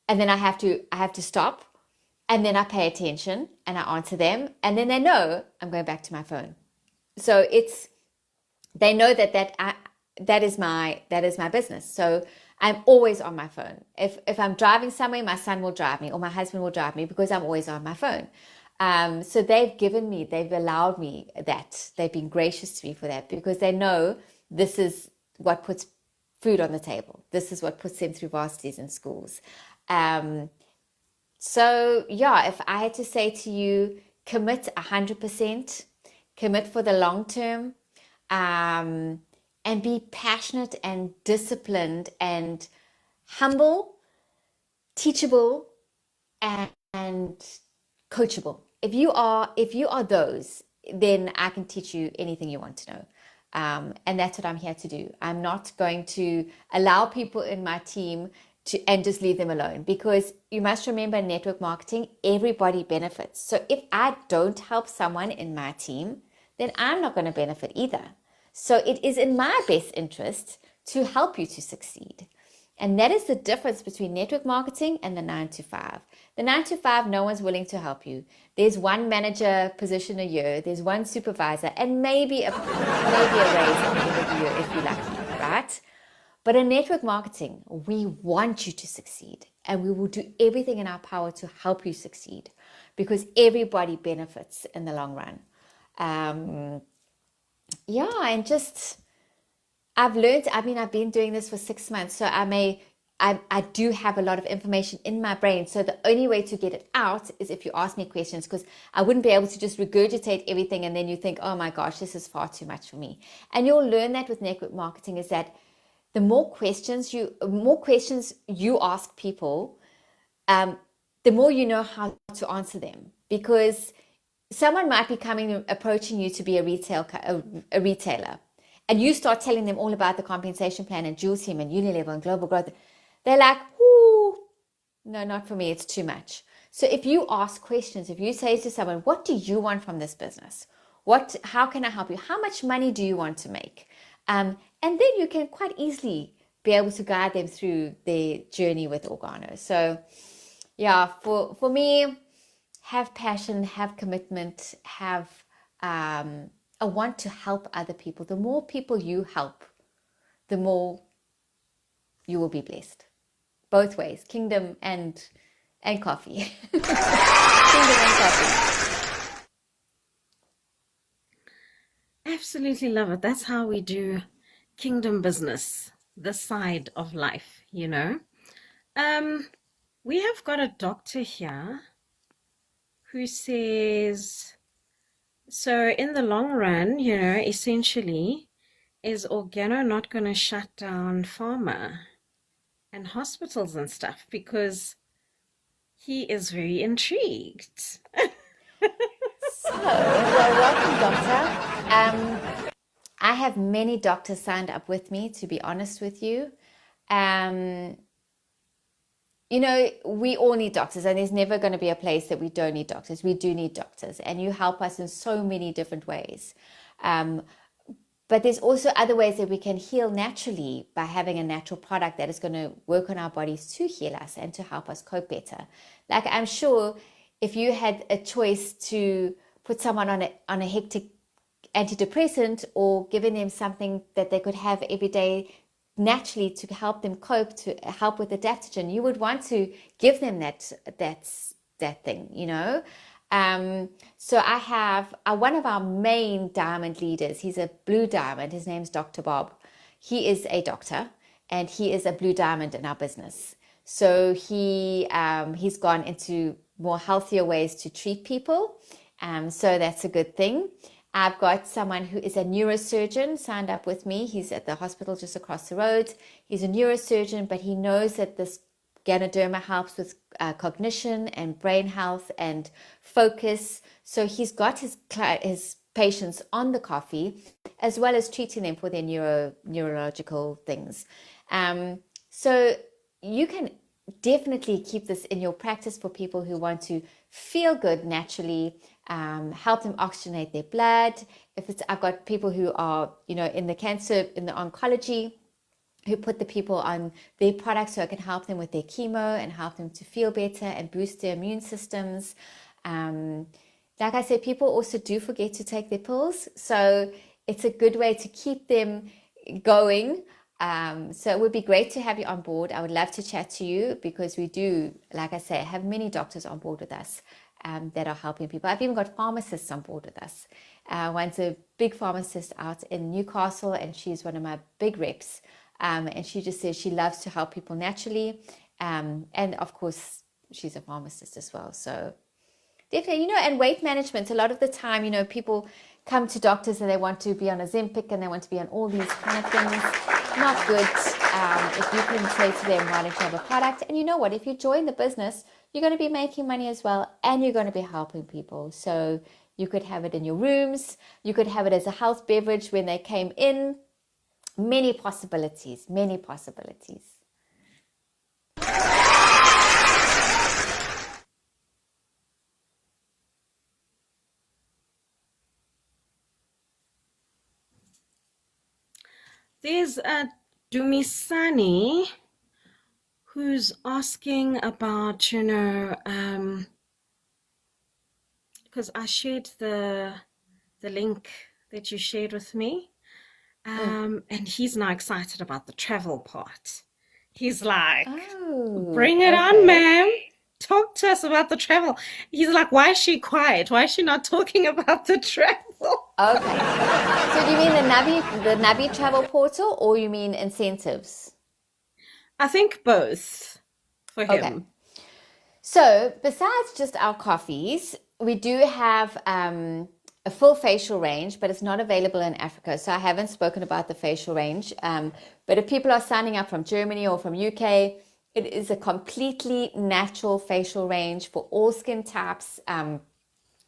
Speaker 2: and then I have to stop. And then I pay attention and I answer them. And then they know I'm going back to my phone. So they know that is my business. So I'm always on my phone. If I'm driving somewhere, my son will drive me or my husband will drive me because I'm always on my phone. So they've allowed me that. They've been gracious to me for that because they know this is what puts food on the table. This is what puts them through varsities in schools. So yeah, if I had to say to you, commit 100%, commit for the long term, and be passionate and disciplined and humble, teachable, and coachable. If you are those, then I can teach you anything you want to know. And that's what I'm here to do. I'm not going to allow people in my team and just leave them alone, because you must remember in network marketing, everybody benefits. So if I don't help someone in my team, then I'm not going to benefit either. So it is in my best interest to help you to succeed. And that is the difference between network marketing and the 9 to 5. The 9 to 5, no one's willing to help you. There's one manager position a year, there's one supervisor, and maybe a raise at the end of the year if you're lucky, right? But in network marketing, we want you to succeed, and we will do everything in our power to help you succeed, because everybody benefits in the long run. And just I've been doing this for 6 months, so I do have a lot of information in my brain. So the only way to get it out is if you ask me questions, because I wouldn't be able to just regurgitate everything and then you think, oh my gosh, this is far too much for me. And you'll learn that with network marketing, is that the more questions you ask people, the more you know how to answer them. Because someone might be approaching you to be a retailer, and you start telling them all about the compensation plan and dual team and Unilever and global growth. They're like, ooh, no, not for me. It's too much. So if you ask questions, if you say to someone, what do you want from this business? How can I help you? How much money do you want to make? And then you can quite easily be able to guide them through their journey with Organo. So yeah, for me, have passion, have commitment, have a want to help other people. The more people you help, the more you will be blessed. Both ways, kingdom and coffee. Kingdom and coffee.
Speaker 1: Absolutely love it. That's how we do kingdom business, this side of life, you know. We have got a doctor here who says, so in the long run, you know, essentially, is Organo not going to shut down pharma and hospitals and stuff? Because he is very intrigued.
Speaker 2: So, well, welcome, doctor. I have many doctors signed up with me, to be honest with you. You know, we all need doctors, and there's never going to be a place that we don't need doctors. We do need doctors, and you help us in so many different ways. But there's also other ways that we can heal naturally by having a natural product that is going to work on our bodies to heal us and to help us cope better. Like, I'm sure if you had a choice to put someone on a hectic antidepressant, or giving them something that they could have every day naturally to help them cope, to help with adaptogen, you would want to give them that thing, you know. So I have one of our main diamond leaders. He's a blue diamond. His name's Dr. Bob. He is a doctor, and he is a blue diamond in our business. So he's gone into more healthier ways to treat people. So that's a good thing. I've got someone who is a neurosurgeon signed up with me. He's at the hospital just across the road. He's a neurosurgeon, but he knows that this Ganoderma helps with cognition and brain health and focus. So he's got his patients on the coffee, as well as treating them for their neurological things. So you can definitely keep this in your practice for people who want to feel good naturally, help them oxygenate their blood. I've got people who are, in the cancer, in the oncology, who put the people on their products so it can help them with their chemo and help them to feel better and boost their immune systems. Like I said, people also do forget to take their pills, so it's a good way to keep them going. So it would be great to have you on board. I would love to chat to you, because we do, like I say, have many doctors on board with us that are helping people. I've even got pharmacists on board with us. One's a big pharmacist out in Newcastle, and she's one of my big reps. And she just says she loves to help people naturally. And of course, she's a pharmacist as well. So definitely, and weight management. A lot of the time, people come to doctors and they want to be on Ozempic and they want to be on all these kind of things. Not good. If you can say to them, why don't you have a product? And you know what? If you join the business, you're going to be making money as well, and you're going to be helping people. So you could have it in your rooms. You could have it as a health beverage when they came in. Many possibilities, many possibilities.
Speaker 1: There's a Dumisani who's asking about, because I shared the link that you shared with me. And he's now excited about the travel part. He's like, bring it on, ma'am. Talk to us about the travel. He's like, why is she quiet? Why is she not talking about the travel?
Speaker 2: Okay. So do you mean the Navi travel portal, or you mean incentives?
Speaker 1: I think both for him.
Speaker 2: Okay. So besides just our coffees, we do have a full facial range, but it's not available in Africa. So I haven't spoken about the facial range. But if people are signing up from Germany or from UK, it is a completely natural facial range for all skin types.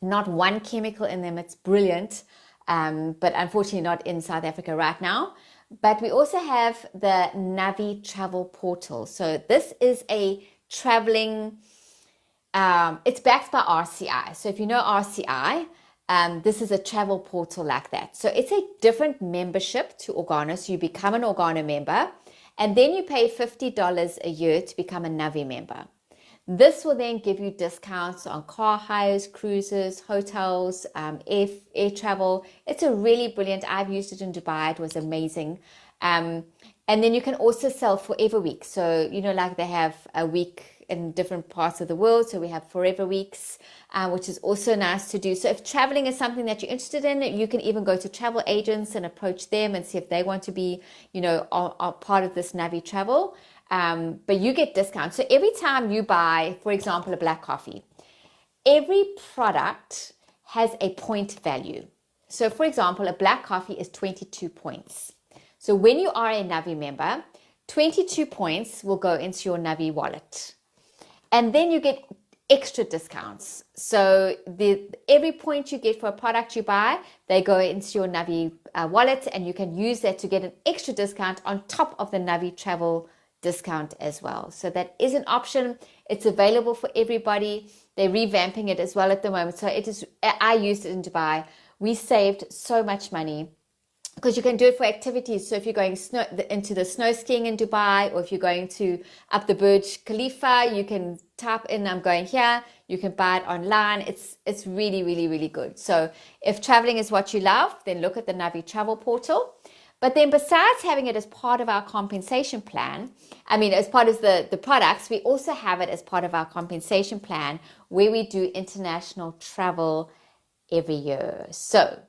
Speaker 2: Not one chemical in them. It's brilliant. But unfortunately not in South Africa right now. But we also have the Navi Travel Portal. So this is a traveling, it's backed by RCI. So if you know RCI, this is a travel portal like that. So it's a different membership to Organo. So you become an Organo member, and then you pay $50 a year to become a Navi member. This will then give you discounts on car hires, cruises, hotels, air travel. It's a really brilliant. I've used it in Dubai. It was amazing. And then you can also sell forever weeks. So, like they have a week in different parts of the world. So we have forever weeks, which is also nice to do. So if traveling is something that you're interested in, you can even go to travel agents and approach them and see if they want to be, are part of this Navi travel. But you get discounts. So every time you buy, for example, a black coffee, every product has a point value. So for example, a black coffee is 22 points. So when you are a Navi member, 22 points will go into your Navi wallet. And then you get extra discounts. So every point you get for a product you buy, they go into your Navi wallet, and you can use that to get an extra discount on top of the Navi travel discount as well. So that is an option. It's available for everybody. They're revamping it as well at the moment. So I used it in Dubai. We saved so much money, because you can do it for activities. So if you're going into the snow skiing in Dubai, or if you're going to up the Burj Khalifa, you can type in, I'm going here. You can buy it online. It's really, really, really good. So if traveling is what you love, then look at the Navi Travel Portal. But then besides having it as part of our compensation plan, as part of the products, we also have it as part of our compensation plan, where we do international travel every year. So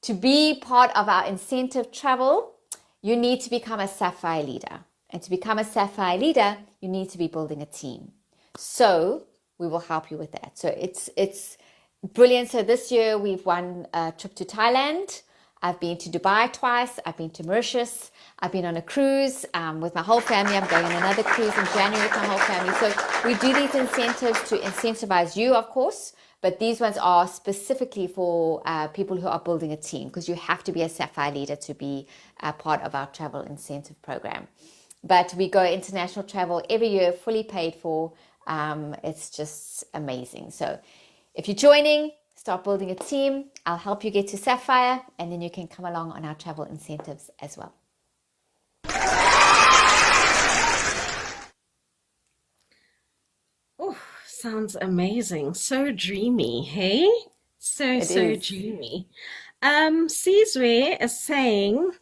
Speaker 2: to be part of our incentive travel, you need to become a Sapphire leader. And to become a Sapphire leader, you need to be building a team. So we will help you with that. So it's brilliant. So this year we've won a trip to Thailand. I've been to Dubai twice. I've been to Mauritius. I've been on a cruise with my whole family. I'm going on another cruise in January with my whole family. So we do these incentives to incentivize you, of course, but these ones are specifically for people who are building a team, because you have to be a Sapphire leader to be a part of our travel incentive program. But we go international travel every year, fully paid for. It's just amazing. So if you're joining, start building a team. I'll help you get to Sapphire, and then you can come along on our travel incentives as well.
Speaker 1: Oh, sounds amazing. So dreamy, hey? So dreamy. Sizwe is saying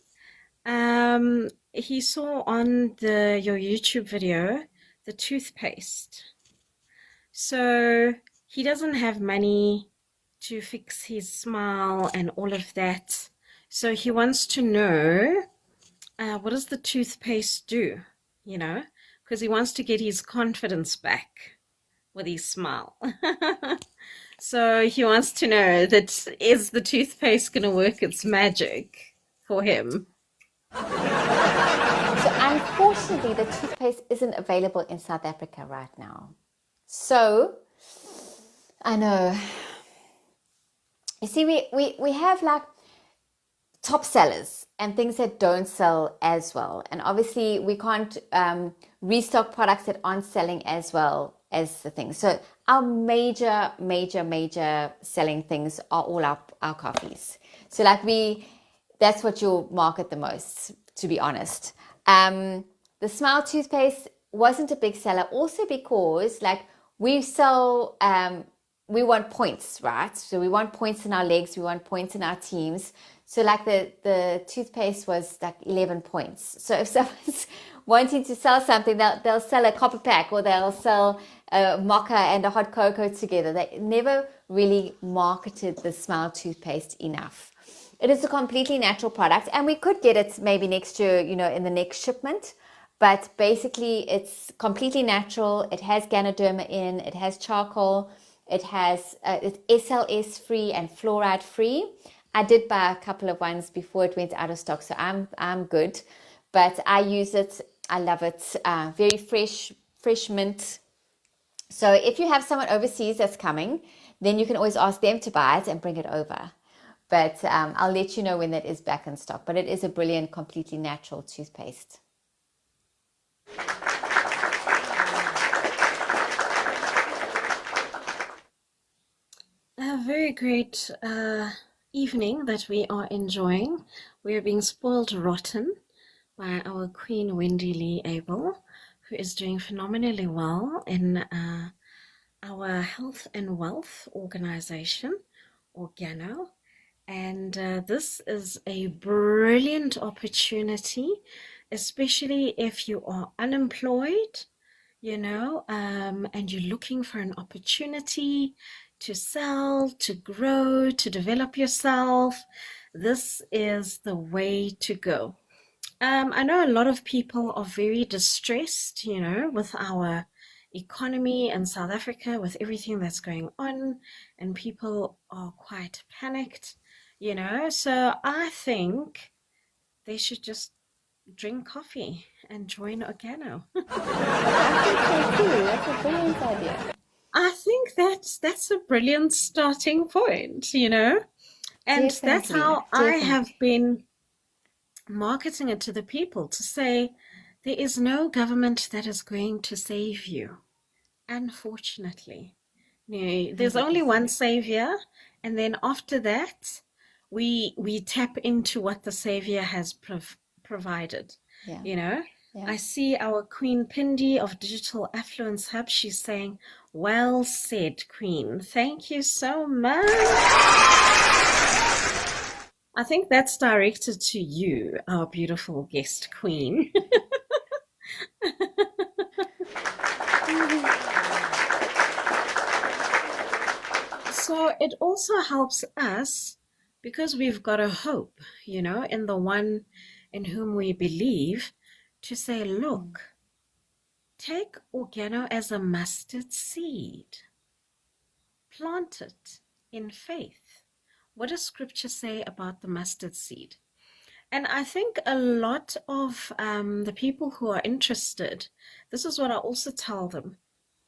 Speaker 1: he saw on your YouTube video the toothpaste. So he doesn't have money to fix his smile and all of that. So he wants to know, what does the toothpaste do? You know, because he wants to get his confidence back with his smile. So he wants to know that, is the toothpaste going to work its magic for him?
Speaker 2: So unfortunately, the toothpaste isn't available in South Africa right now. So I know. You see, we have like top sellers and things that don't sell as well. And obviously we can't restock products that aren't selling as well as the things. So our major selling things are all our coffees. So like that's what you'll market the most, to be honest. The Smile toothpaste wasn't a big seller also because like we sell, we want points, right? So we want points in our legs, we want points in our teams. So like the toothpaste was like 11 points. So if someone's wanting to sell something, they'll sell a copper pack, or they'll sell a mocha and a hot cocoa together. They never really marketed the Smile toothpaste enough. It is a completely natural product, and we could get it maybe next year, you know, in the next shipment. But basically it's completely natural. It has Ganoderma in, it has charcoal, it has it's SLS free and fluoride free. I did buy a couple of ones before it went out of stock, so I'm good. But I use it, I love it. Very fresh mint. So if you have someone overseas that's coming, then you can always ask them to buy it and bring it over. But I'll let you know when that is back in stock. But it is a brilliant, completely natural toothpaste.
Speaker 1: A very great evening that we are enjoying. We are being spoiled rotten by our Queen Wendy-Lee Abel, who is doing phenomenally well in our health and wealth organization, Organo. And this is a brilliant opportunity, especially if you are unemployed, you know, and you're looking for an opportunity to sell, to grow, to develop yourself. This is the way to go. I know a lot of people are very distressed, you know, with our economy in South Africa, with everything that's going on, and people are quite panicked, you know. So I think they should just drink coffee and join Organo.
Speaker 2: I think so too. That's a brilliant idea.
Speaker 1: I think that's a brilliant starting point, you know, and that's
Speaker 2: Definitely.
Speaker 1: how I have been marketing it to the people, to say there is no government that is going to save you, unfortunately. No, there's only one savior, and then after that we tap into what the savior has provided.
Speaker 2: Yeah.
Speaker 1: You know,
Speaker 2: Yeah.
Speaker 1: I see our Queen Pindi of Digital Affluence Hub. She's saying, well said, Queen. Thank you so much. I think that's directed to you, our beautiful guest queen. So it also helps us because we've got a hope, you know, in the one in whom we believe, to say, look, take Organo as a mustard seed. Plant it. in faith. What does scripture say about the mustard seed? And I think a lot of the people who are interested, this is what I also tell them.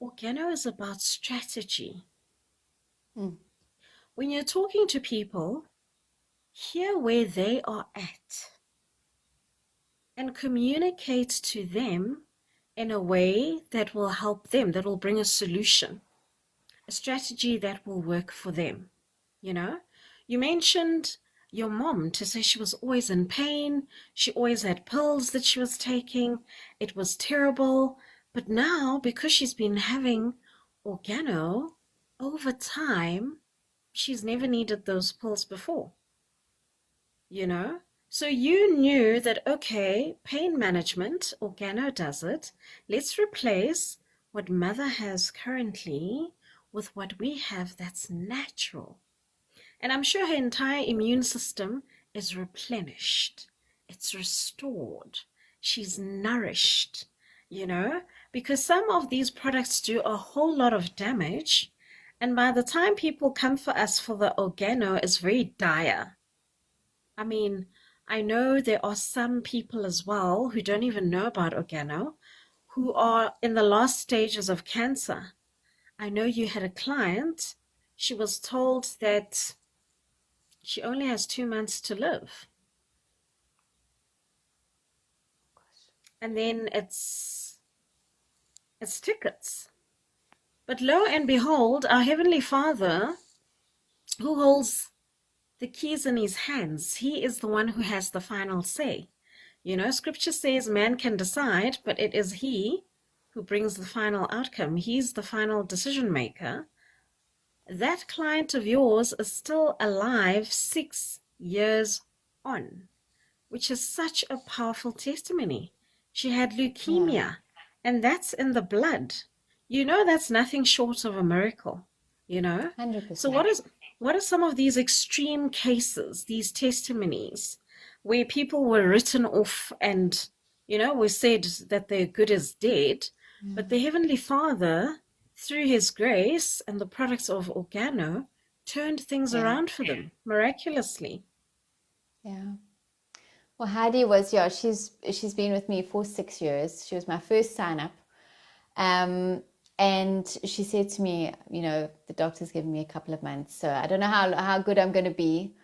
Speaker 1: Organo is about strategy. When you're talking to people, hear where they are at and communicate to them in a way that will help them, that will bring a solution, a strategy that will work for them. You know, you mentioned your mom to say she was always in pain. She always had pills that she was taking. It was terrible. But now, because she's been having organo, over time, she's never needed those pills before. You know? So you knew that, okay, pain management, organo does it. Let's replace what mother has currently with what we have that's natural. And I'm sure her entire immune system is replenished. It's restored. She's nourished, you know, because some of these products do a whole lot of damage. And by the time people come for us for the organo, it's very dire. I mean, I know there are some people as well who don't even know about organo, who are in the last stages of cancer. I know you had a client, she was told that she only has 2 months to live. And then it's tickets. But lo and behold, our Heavenly Father, who holds the keys in his hands, he is the one who has the final say. You know, scripture says man can decide, but it is he who brings the final outcome. He's the final decision maker. That client of yours is still alive 6 years on, which is such a powerful testimony. She had leukemia, and that's in the blood. You know, that's nothing short of a miracle, you know?
Speaker 2: 100%.
Speaker 1: So what are some of these extreme cases, these testimonies, where people were written off and, you know, were said that they're good as dead, but the Heavenly Father, through his grace and the products of organo, turned things around for them miraculously.
Speaker 2: Yeah. Well, Heidi was, she's been with me for 6 years. She was my first sign up. And she said to me, you know, the doctor's given me a couple of months, so I don't know how good I'm going to be,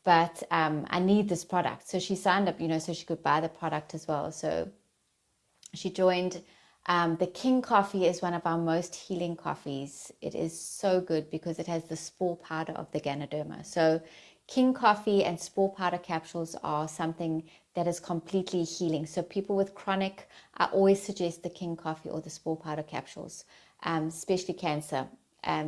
Speaker 2: but I need this product. So she signed up, you know, so she could buy the product as well. So she joined. The King coffee is one of our most healing coffees. It is so good because it has the spore powder of the Ganoderma. So King coffee and spore powder capsules are something that is completely healing. So people with chronic, I always suggest the King coffee or the spore powder capsules, especially cancer.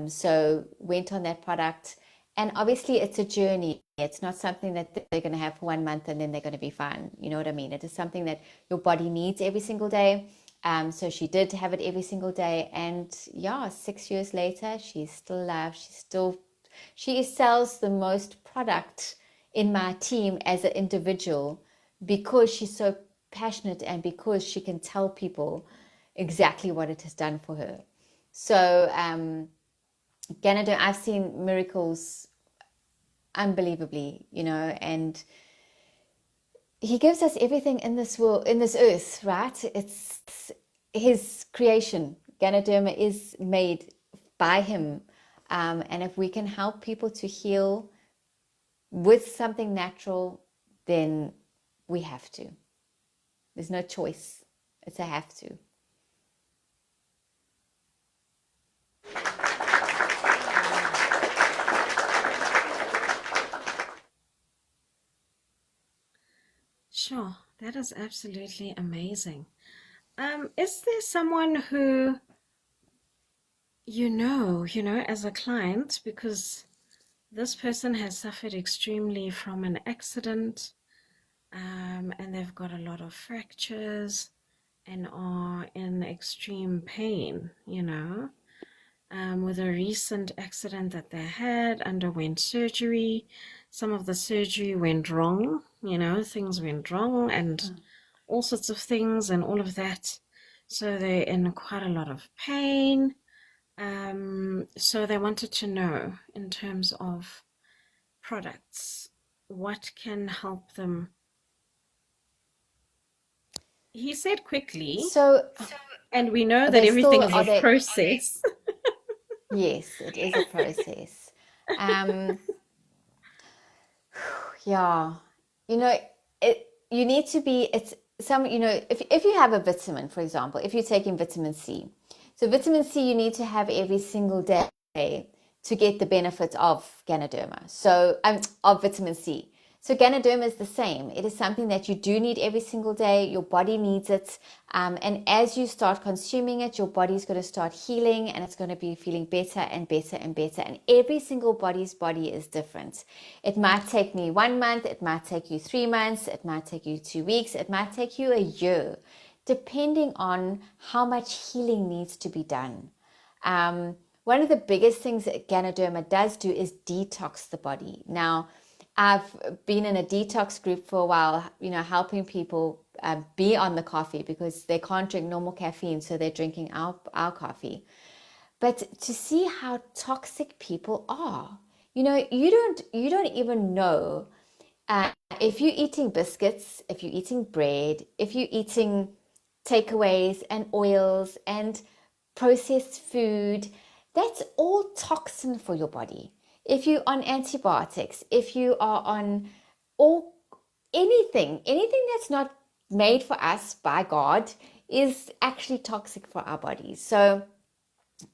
Speaker 2: So went on that product, and obviously it's a journey. It's not something that they're going to have for 1 month and then they're going to be fine. You know what I mean? It is something that your body needs every single day. So she did have it every single day, and yeah, 6 years later, she's still alive. She sells the most product in my team as an individual because she's so passionate and because she can tell people exactly what it has done for her. So, Ganoderma, I've seen miracles unbelievably, you know, and he gives us everything in this world, in this earth, right? It's his creation. Ganoderma is made by him. And if we can help people to heal with something natural, then we have to. There's no choice. It's a have to.
Speaker 1: Sure, that is absolutely amazing. Is there someone who you know, as a client, because this person has suffered extremely from an accident, and they've got a lot of fractures and are in extreme pain, with a recent accident that they had, underwent surgery. Some of the surgery went wrong, things went wrong and all sorts of things and all of that. So they're in quite a lot of pain. So they wanted to know, in terms of products, what can help them. He said quickly,
Speaker 2: So
Speaker 1: and we know that
Speaker 2: they
Speaker 1: everything
Speaker 2: still
Speaker 1: is
Speaker 2: are
Speaker 1: a
Speaker 2: they
Speaker 1: process.
Speaker 2: yes, it is a process. Um, yeah, you know, you need to be, it's some, if you have a vitamin, for example, if you're taking vitamin C, so vitamin C you need to have every single day to get the benefits of Ganoderma, so of vitamin C. So Ganoderma is the same. It is something that you do need every single day. Your body needs it. And as you start consuming it, your body's going to start healing and it's going to be feeling better and better and better. And every single body's body is different. It might take me 1 month. It might take you 3 months. It might take you 2 weeks. It might take you a year, depending on how much healing needs to be done. One of the biggest things that Ganoderma does do is detox the body. Now, I've been in a detox group for a while, helping people be on the coffee because they can't drink normal caffeine, so they're drinking our coffee. But to see how toxic people are, you don't even know uh, if you're eating biscuits, if you're eating bread, if you're eating takeaways and oils and processed food, that's all toxin for your body. If you're on antibiotics, if you are on all anything that's not made for us by God is actually toxic for our bodies. So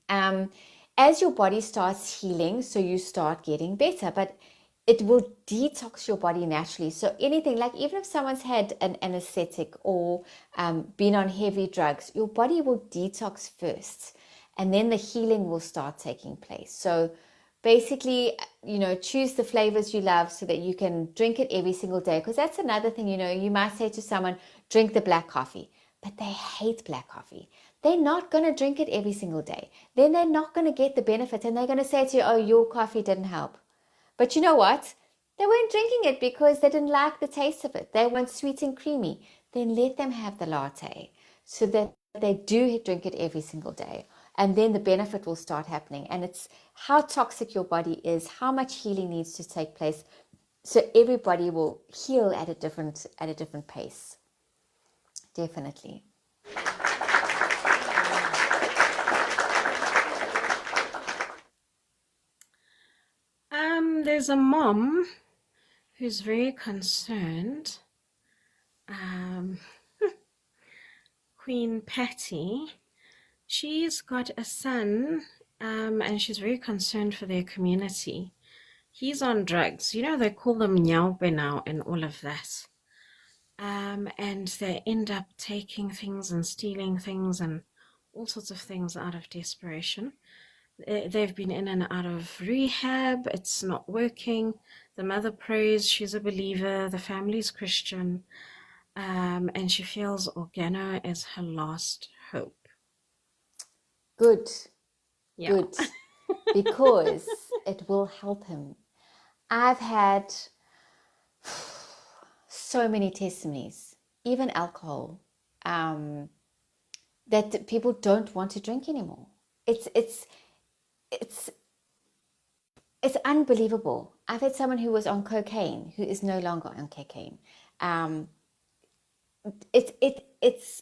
Speaker 2: as your body starts healing, so you start getting better, but it will detox your body naturally. So anything, like even if someone's had an anesthetic or been on heavy drugs, your body will detox first and then the healing will start taking place. So basically, choose the flavors you love so that you can drink it every single day. Because that's another thing, you might say to someone, drink the black coffee, but they hate black coffee. They're not going to drink it every single day. Then they're not going to get the benefit and they're going to say to you, oh, your coffee didn't help. But you know what? They weren't drinking it because they didn't like the taste of it. They want sweet and creamy. Then let them have the latte so that they do drink it every single day. And then the benefit will start happening. And it's how toxic your body is, how much healing needs to take place. So everybody will heal at a different pace. Definitely.
Speaker 1: There's a mom who's very concerned. Queen Patty, she's got a son, and she's very concerned for their community. He's on drugs. They call them nyaupe now and all of that. And they end up taking things and stealing things and all sorts of things out of desperation. They've been in and out of rehab. It's not working. The mother prays. She's a believer. The family's Christian. And she feels Organo is her last hope.
Speaker 2: Good.
Speaker 1: Yeah.
Speaker 2: Good. Because it will help him. I've had so many testimonies, even alcohol, that people don't want to drink anymore. It's unbelievable. I've had someone who was on cocaine who is no longer on cocaine. Um, it's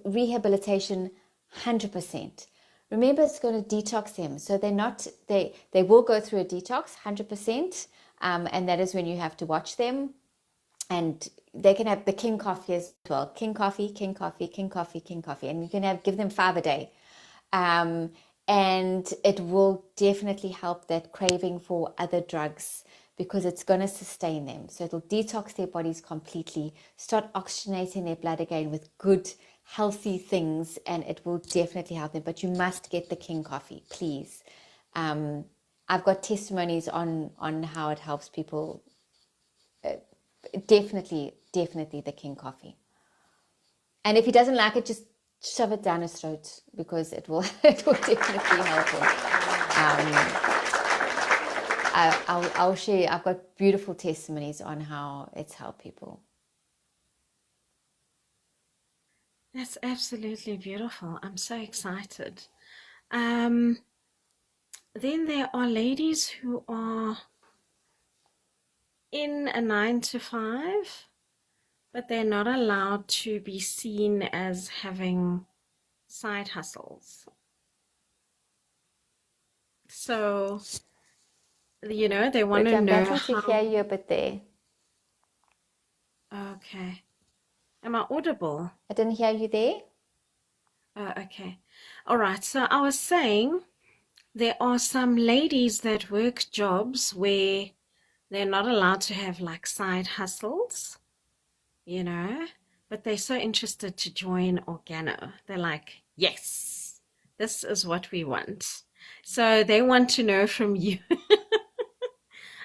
Speaker 2: rehabilitation 100%. Remember, it's going to detox them, so they will go through a detox 100%, and that is when you have to watch them. And they can have the king coffee as well. King coffee, king coffee, king coffee, king coffee. And you can give them 5 a day. And it will definitely help that craving for other drugs because it's going to sustain them. So it'll detox their bodies completely, start oxygenating their blood again with good, healthy things, and it will definitely help them. But you must get the king coffee, please. I've got testimonies on how it helps people. Definitely the king coffee. And if he doesn't like it, just shove it down his throat because it will definitely help him. I'll share. I've got beautiful testimonies on how it's helped people.
Speaker 1: That's absolutely beautiful. I'm so excited. Um, then there are ladies who are in a 9 to 5, but they're not allowed to be seen as having side hustles. So, they want to
Speaker 2: Bridget, I'm
Speaker 1: know
Speaker 2: battling to
Speaker 1: how.
Speaker 2: hear you a bit there.
Speaker 1: Okay. Am I audible?
Speaker 2: I didn't hear you there.
Speaker 1: Okay. All right. So I was saying there are some ladies that work jobs where they're not allowed to have like side hustles, but they're so interested to join Organo. They're like, yes, this is what we want. So they want to know from you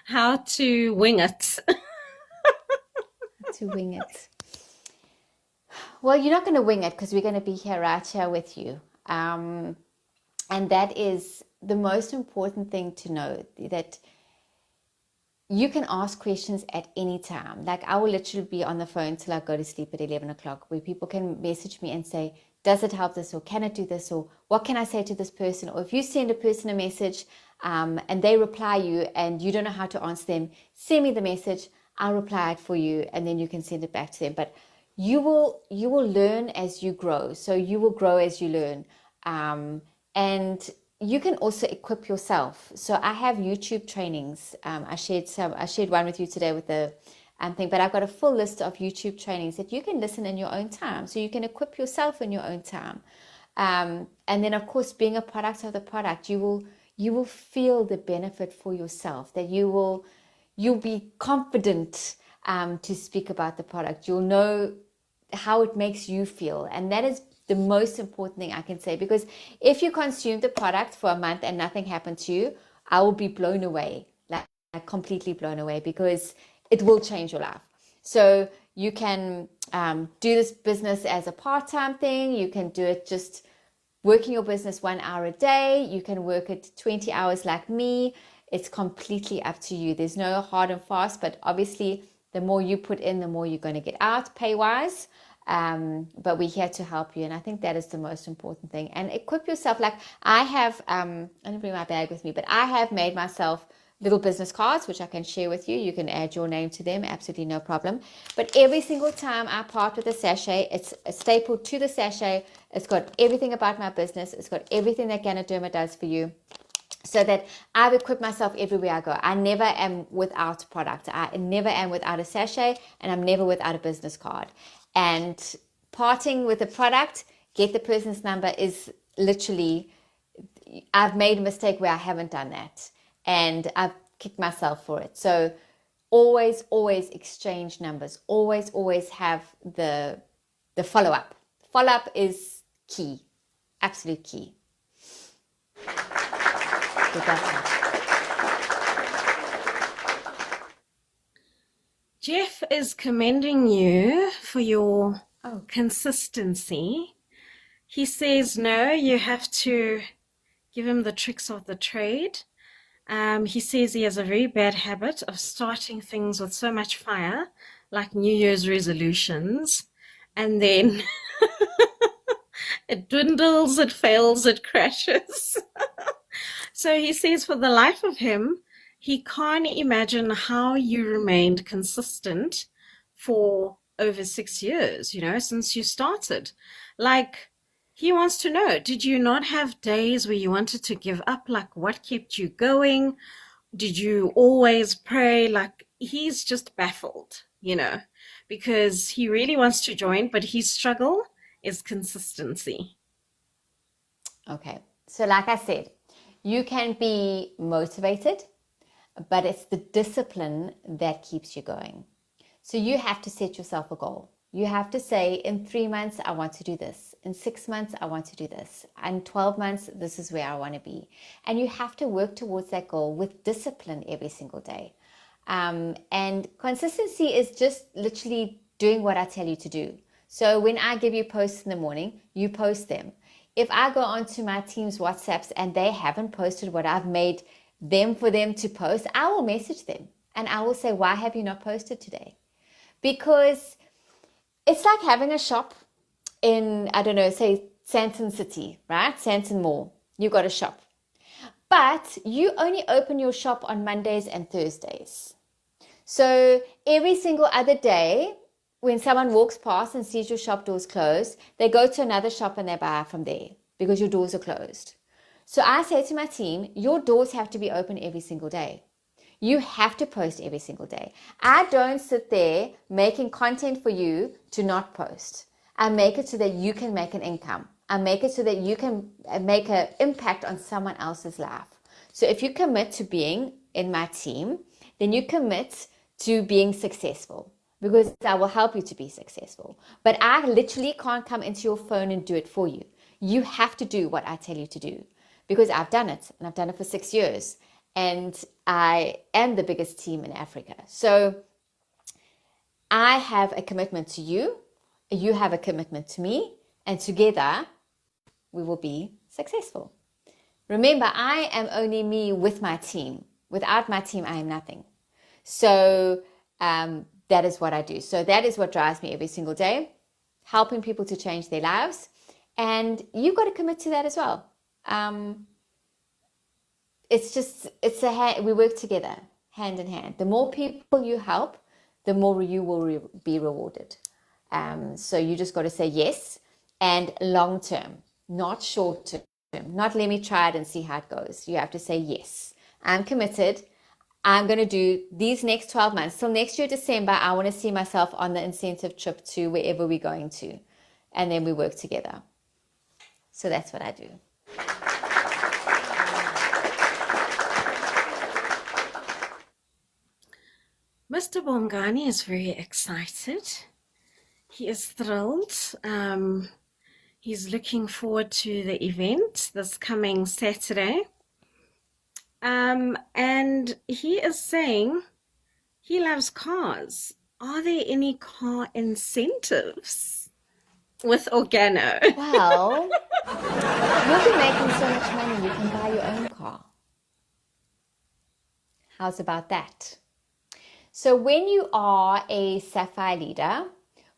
Speaker 1: how to wing it.
Speaker 2: To wing it. Well, you're not going to wing it because we're going to be here right here with you. And that is the most important thing to know, that you can ask questions at any time. Like I will literally be on the phone till I go to sleep at 11 o'clock, where people can message me and say, does it help this, or can it do this, or what can I say to this person? Or if you send a person a message and they reply you and you don't know how to answer them, send me the message, I'll reply it for you, and then you can send it back to them. But you will learn as you grow. So you will grow as you learn. And you can also equip yourself. So I have YouTube trainings. I shared one with you today with the thing, but I've got a full list of YouTube trainings that you can listen in your own time. So you can equip yourself in your own time. And then of course, being a product of the product, you will feel the benefit for yourself, that you'll be confident to speak about the product. You'll know how it makes you feel. And that is the most important thing I can say, because if you consume the product for a month and nothing happened to you, I will be blown away, like completely blown away, because it will change your life. So you can do this business as a part-time thing. You can do it just working your business 1 hour a day. You can work it 20 hours like me. It's completely up to you. There's no hard and fast, but obviously the more you put in, the more you're going to get out pay-wise. But we're here to help you. And I think that is the most important thing. And equip yourself. Like I have, I didn't bring my bag with me, but I have made myself little business cards, which I can share with you. You can add your name to them. Absolutely no problem. But every single time I part with a sachet, it's stapled to the sachet. It's got everything about my business. It's got everything that Ganoderma does for you, so that I've equipped myself everywhere I go. I never am without product. I never am without a sachet, and I'm never without a business card. And parting with a product, get the person's number, is literally, I've made a mistake where I haven't done that, and I've kicked myself for it. So always exchange numbers. Always have the follow-up. Follow-up is key, absolute key.
Speaker 1: Jeff is commending you for your consistency. He says, no, you have to give him the tricks of the trade. He says he has a very bad habit of starting things with so much fire, like New Year's resolutions, and then it dwindles, it fails, it crashes. So he says for the life of him, he can't imagine how you remained consistent for over 6 years, since you started. Like, he wants to know, did you not have days where you wanted to give up? Like, what kept you going? Did you always pray? Like, he's just baffled, because he really wants to join, but his struggle is consistency.
Speaker 2: Okay. So like I said, you can be motivated, but it's the discipline that keeps you going. So you have to set yourself a goal. You have to say, in 3 months, I want to do this. In 6 months, I want to do this. In 12 months, this is where I want to be. And you have to work towards that goal with discipline every single day. And consistency is just literally doing what I tell you to do. So when I give you posts in the morning, you post them. If I go onto my team's WhatsApps and they haven't posted what I've made for them to post, I will message them and I will say, why have you not posted today? Because it's like having a shop in, I don't know, say Sandton City, right? Sandton Mall. You got a shop. but you only open your shop on Mondays and Thursdays. So every single other day, when someone walks past and sees your shop doors closed, they go to another shop and they buy from there because your doors are closed. So I say to my team, your doors have to be open every single day. You have to post every single day. I don't sit there making content for you to not post. I make it so that you can make an income. I make it so that you can make an impact on someone else's life. So if you commit to being in my team, then you commit to being successful, because I will help you to be successful. But I literally can't come into your phone and do it for you. You have to do what I tell you to do, because I've done it, and I've done it for 6 years, and I am the biggest team in Africa. So I have a commitment to you, you have a commitment to me, and together we will be successful. Remember, I am only me with my team. Without my team, I am nothing. So that is what I do. So that is what drives me every single day, helping people to change their lives. And you've got to commit to that as well. We work together, hand in hand. The more people you help, the more you will be rewarded. So you just got to say yes, and long term, not short term. Not let me try it and see how it goes. You have to say yes. I'm committed. I'm going to do these next 12 months. Till next year, December, I want to see myself on the incentive trip to wherever we're going to. And then we work together. So that's what I do.
Speaker 1: Mr. Bongani is very excited. He is thrilled. He's looking forward to the event this coming Saturday. And he is saying he loves cars. Are there any car incentives with Organo?
Speaker 2: Well, you'll be making so much money you can buy your own car. How's about that? So when you are a Sapphire leader,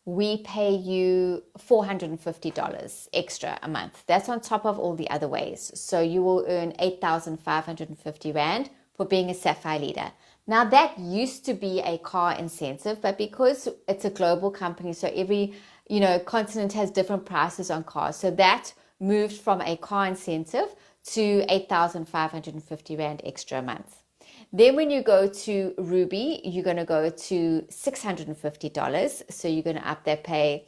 Speaker 2: we pay you $450 extra a month. That's on top of all the other ways. So you will earn 8,550 Rand for being a Sapphire leader. Now that used to be a car incentive, but because it's a global company, so every continent has different prices on cars. So that moved from a car incentive to 8,550 Rand extra a month. Then when you go to Ruby, you're going to go to $650. So you're going to up that pay,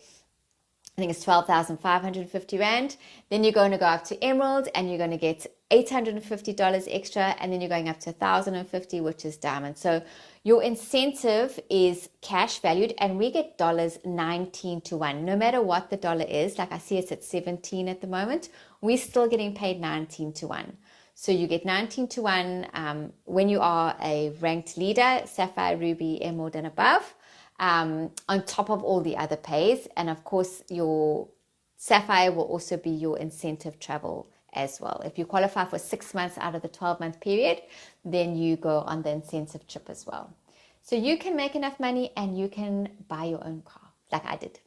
Speaker 2: I think it's 12,550 Rand. Then you're going to go up to Emerald and you're going to get $850 extra. And then you're going up to 1,050, which is Diamond. So your incentive is cash valued, and we get dollars 19 to 1. No matter what the dollar is, like I see it's at 17 at the moment, we're still getting paid 19 to 1. So you get 19 to 1 when you are a ranked leader, Sapphire, Ruby, Emerald, and above, on top of all the other pays. And of course, your Sapphire will also be your incentive travel as well. If you qualify for 6 months out of the 12-month period, then you go on the incentive trip as well. So you can make enough money and you can buy your own car, like I did.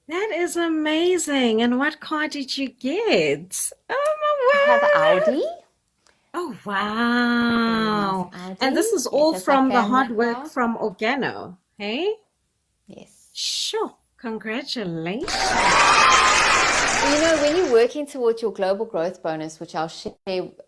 Speaker 1: That is amazing. And what car did you get? Oh my
Speaker 2: I have
Speaker 1: word.
Speaker 2: Audi.
Speaker 1: Oh wow.
Speaker 2: Audi.
Speaker 1: And this is
Speaker 2: Yes,
Speaker 1: all
Speaker 2: that's
Speaker 1: from
Speaker 2: my
Speaker 1: the
Speaker 2: family
Speaker 1: hard work
Speaker 2: car.
Speaker 1: from Organo, hey?
Speaker 2: Yes.
Speaker 1: Sure. Congratulations.
Speaker 2: When you're working towards your global growth bonus, which I'll share,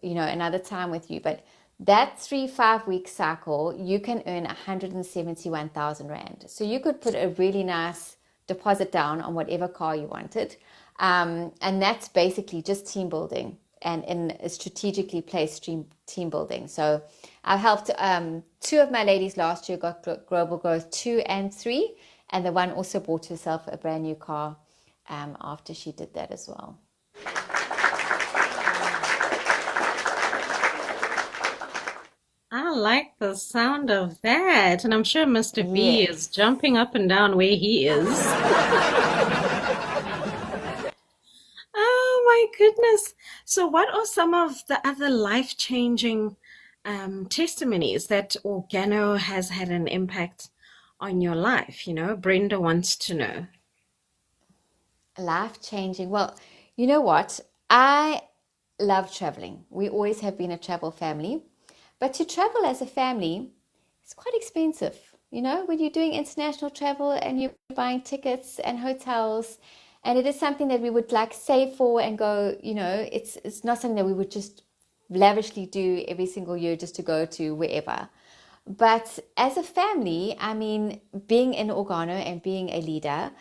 Speaker 2: another time with you, but that 3-5 week cycle, you can earn 171,000 Rand. So you could put a really nice deposit down on whatever car you wanted. And that's basically just team building and in a strategically placed team building. So I helped 2 of my ladies last year got global growth 2 and 3. And the one also bought herself a brand new car after she did that as well.
Speaker 1: I like the sound of that. And I'm sure Mr. B
Speaker 2: Yes.
Speaker 1: is jumping up and down where he is. Oh my goodness. So what are some of the other life-changing testimonies that Organo has had an impact on your life? Brenda wants to know.
Speaker 2: Life changing. Well, you know what? I love traveling. We always have been a travel family. But to travel as a family, it's quite expensive. When you're doing international travel and you're buying tickets and hotels, and it is something that we would like save for and go, it's not something that we would just lavishly do every single year just to go to wherever. But as a family, I mean, being in Organo and being a leader,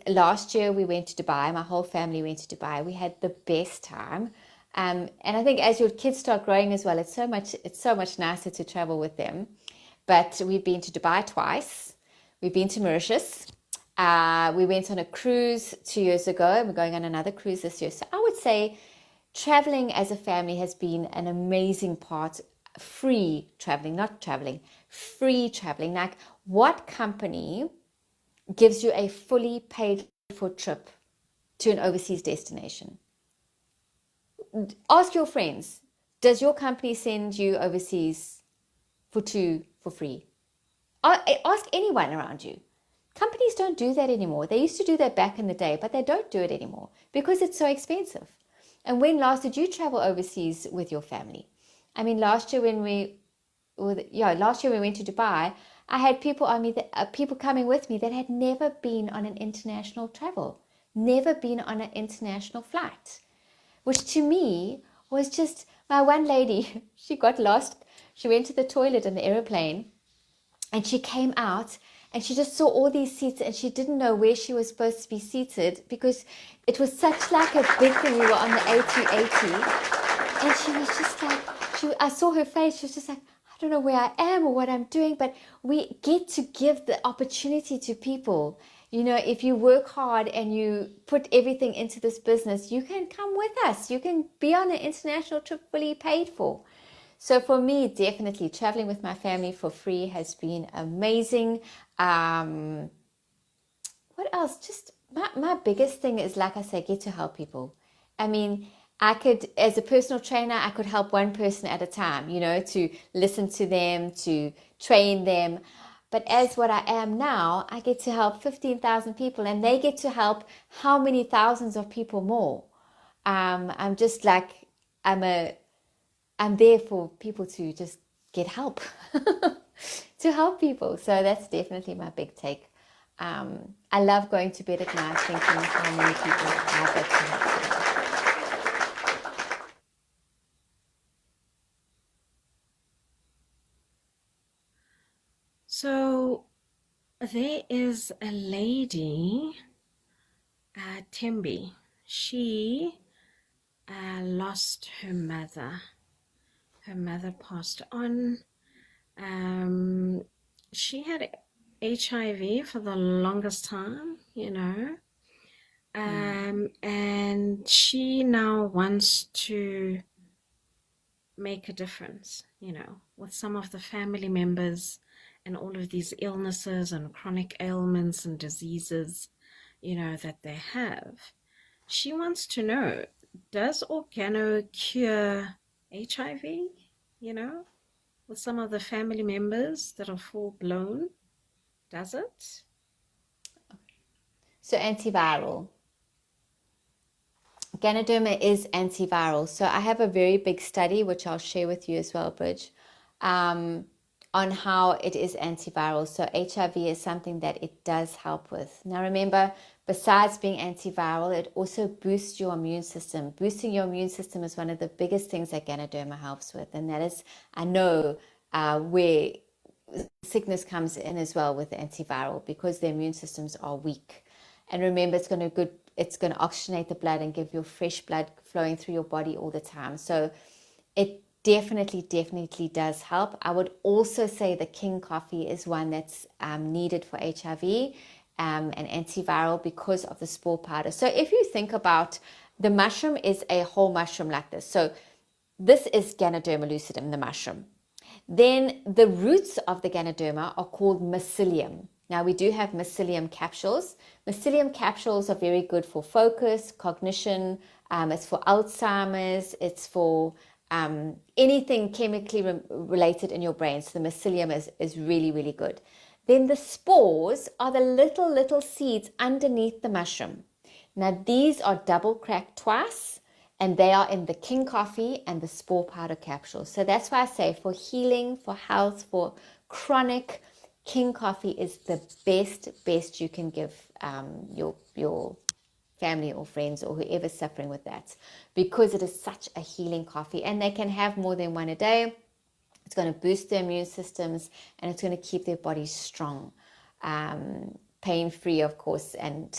Speaker 2: last year we went to Dubai. My whole family went to Dubai. We had the best time. And I think as your kids start growing as well, it's so much nicer to travel with them. But we've been to Dubai twice. We've been to Mauritius. We went on a cruise 2 years ago, and we're going on another cruise this year. So I would say traveling as a family has been an amazing part. Free traveling, not traveling, free traveling. Like, what company gives you a fully paid for trip to an overseas destination? Ask your friends, does your company send you overseas for free? Ask anyone around you. Companies don't do that anymore. They used to do that back in the day, but they don't do it anymore because it's so expensive. And when last did you travel overseas with your family? I mean, last year when we went to Dubai, I had people people coming with me that had never been on an international travel, never been on an international flight, which to me was just, my one lady, she got lost. She went to the toilet in the airplane and she came out and she just saw all these seats and she didn't know where she was supposed to be seated because it was such like a big thing. We were on the A380 and she was just like, I saw her face. She was just like, I don't know where I am or what I'm doing, but we get to give the opportunity to people. If you work hard and you put everything into this business, you can come with us. You can be on an international trip fully paid for. So for me, definitely traveling with my family for free has been amazing. What else? Just my biggest thing is, like I say, get to help people. I mean, I could, as a personal trainer, I could help one person at a time, to listen to them, to train them. But as what I am now, I get to help 15,000 people and they get to help how many thousands of people more. I'm just like, I'm there for people to just get help, to help people. So that's definitely my big take. I love going to bed at night thinking how many people I get to help today.
Speaker 1: So there is a lady, Tembi. She lost her mother. Her mother passed on. She had HIV for the longest time, and she now wants to make a difference, with some of the family members and all of these illnesses and chronic ailments and diseases, that they have. She wants to know, does Organo cure HIV, with some of the family members that are full blown? Does it?
Speaker 2: So antiviral. Ganoderma is antiviral. So I have a very big study, which I'll share with you as well, Bridge, on how it is antiviral. So HIV is something that it does help with. Now remember, besides being antiviral, it also boosts your immune system. Boosting your immune system is one of the biggest things that Ganoderma helps with. And that is, I know, where sickness comes in as well with antiviral, because the immune systems are weak. And remember, it's going to oxygenate the blood and give you fresh blood flowing through your body all the time. So it definitely does help. I would also say the King coffee is one that's needed for HIV and antiviral because of the spore powder. So if you think about, the mushroom is a whole mushroom like this. So this is Ganoderma lucidum, the mushroom. Then the roots of the Ganoderma are called mycelium. Now we do have mycelium capsules. Mycelium capsules are very good for focus, cognition. It's for Alzheimer's. It's for anything chemically related in your brain. So the mycelium is really, really good. Then the spores are the little seeds underneath the mushroom. Now these are double cracked twice, and they are in the king coffee and the spore powder capsules. So that's why I say for healing, for health, for chronic, king coffee is the best you can give your family or friends or whoever's suffering with that, because it is such a healing coffee, and they can have more than one a day. It's going to boost their immune systems, and it's going to keep their bodies strong, pain-free, of course, and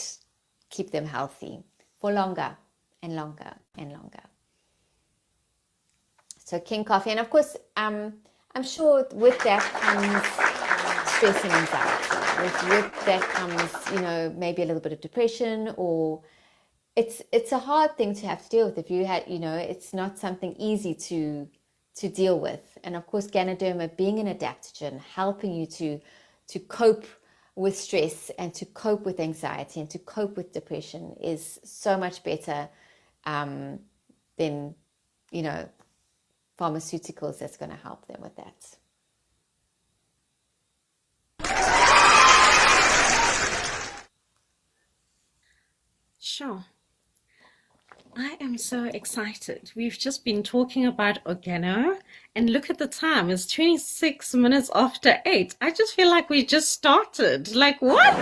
Speaker 2: keep them healthy for longer and longer and longer. So king coffee, and of course, I'm sure with that comes stress and anxiety. With that comes, maybe a little bit of depression, or it's a hard thing to have to deal with. If you had, it's not something easy to deal with. And of course, Ganoderma being an adaptogen, helping you to cope with stress and to cope with anxiety and to cope with depression is so much better than, pharmaceuticals that's going to help them with that.
Speaker 1: Sure. I am so excited. We've just been talking about Organo, and look at the time. It's 26 minutes after 8. I just feel like we just started. Like, what?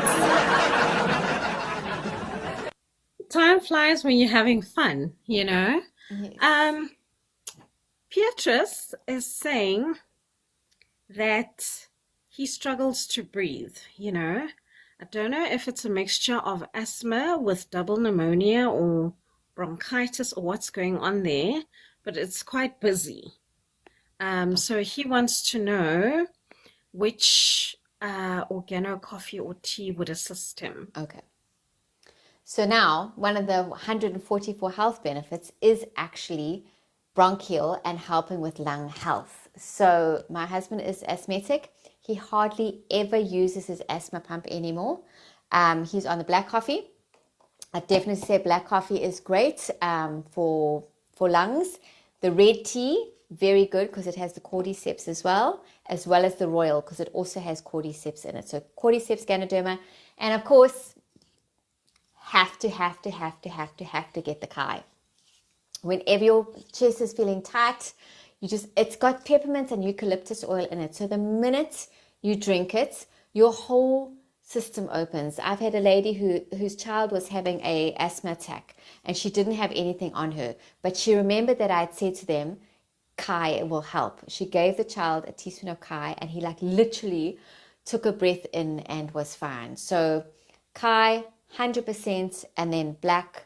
Speaker 1: Time flies when you're having fun,
Speaker 2: Yes.
Speaker 1: Beatrice is saying that he struggles to breathe, I don't know if it's a mixture of asthma with double pneumonia or bronchitis or what's going on there, but it's quite busy. So he wants to know which organo coffee or tea would assist him.
Speaker 2: Okay. So now one of the 144 health benefits is actually bronchial and helping with lung health. So my husband is asthmatic. He hardly ever uses his asthma pump anymore. He's on the black coffee. I definitely say black coffee is great for lungs. The red tea, very good because it has the cordyceps as well as the royal, because it also has cordyceps in it. So cordyceps, Ganoderma, and of course, have to get the kai. Whenever your chest is feeling tight, it's got peppermint and eucalyptus oil in it. So the minute you drink it, your whole system opens. I've had a lady whose child was having a asthma attack, and she didn't have anything on her, but she remembered that I had said to them, kai will help. She gave the child a teaspoon of kai, and he literally took a breath in and was fine. So kai 100%, and then black,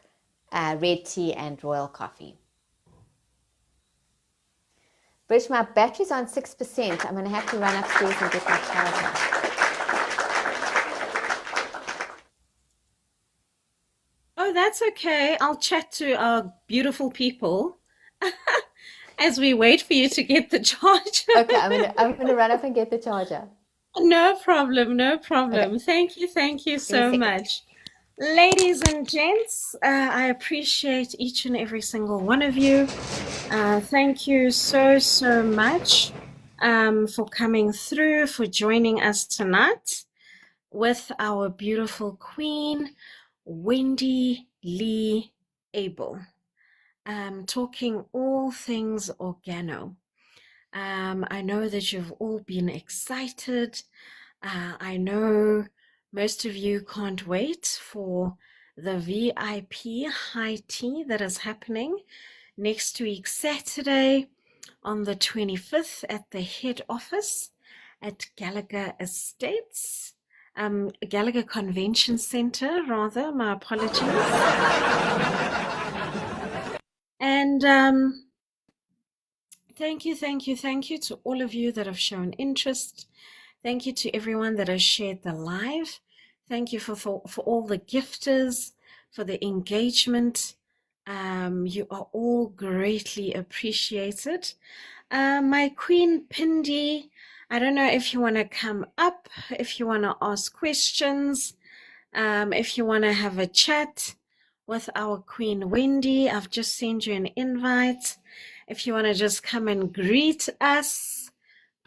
Speaker 2: red tea and royal coffee. Bridge, my battery's on 6%. I'm going to have to run upstairs and get my charger.
Speaker 1: Oh, that's okay. I'll chat to our beautiful people as we wait for you to get the charger.
Speaker 2: Okay, I'm gonna run up and get the charger.
Speaker 1: No problem, no problem.
Speaker 2: Okay.
Speaker 1: Thank you so much. Ladies and gents, I appreciate each and every single one of you. Thank you so much for coming through, for joining us tonight with our beautiful queen, Wendy-Lee Abel, talking all things organo. I know that you've all been excited. I know most of you can't wait for the VIP high tea that is happening next week, Saturday, on the 25th at the head office at Gallagher Estates. Gallagher Convention Center, rather, my apologies. And thank you to all of you that have shown interest. Thank you to everyone that has shared the live. Thank you for all the gifters, for the engagement. You are all greatly appreciated. My Queen Pindi, I don't know if you want to come up, if you want to ask questions, if you want to have a chat with our Queen Wendy. I've just sent you an invite. If you want to just come and greet us,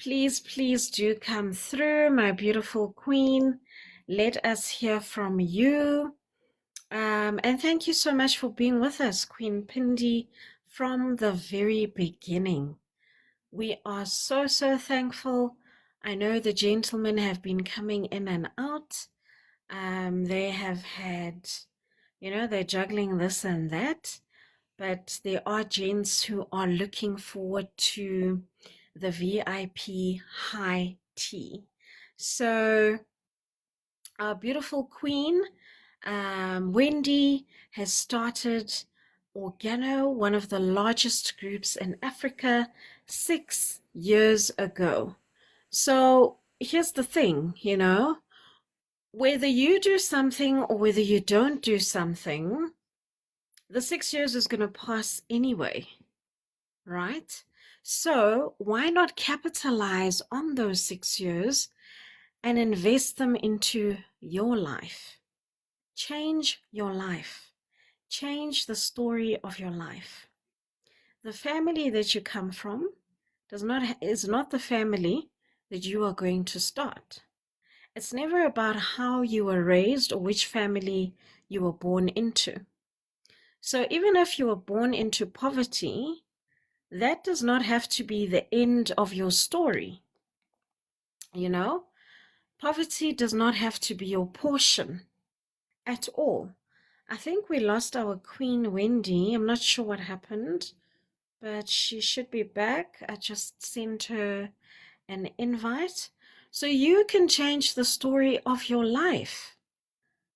Speaker 1: Please do come through, my beautiful queen. Let us hear from you. And thank you so much for being with us, Queen Pindi, from the very beginning. We are so thankful. I know the gentlemen have been coming in and out. They have had, they're juggling this and that, but there are gents who are looking forward to the VIP high tea. So our beautiful queen, Wendy, has started Organo, one of the largest groups in Africa, 6 years ago. So here's the thing, whether you do something or whether you don't do something, the 6 years is going to pass anyway, right? So why not capitalize on those 6 years and invest them into your life? Change your life. Change the story of your life. The family that you come from is not the family that you are going to start. It's never about how you were raised or which family you were born into. So even if you were born into poverty, that does not have to be the end of your story. Poverty does not have to be your portion at all. I think we lost our Queen Wendy. I'm not sure what happened, but she should be back. I just sent her an invite. So you can change the story of your life.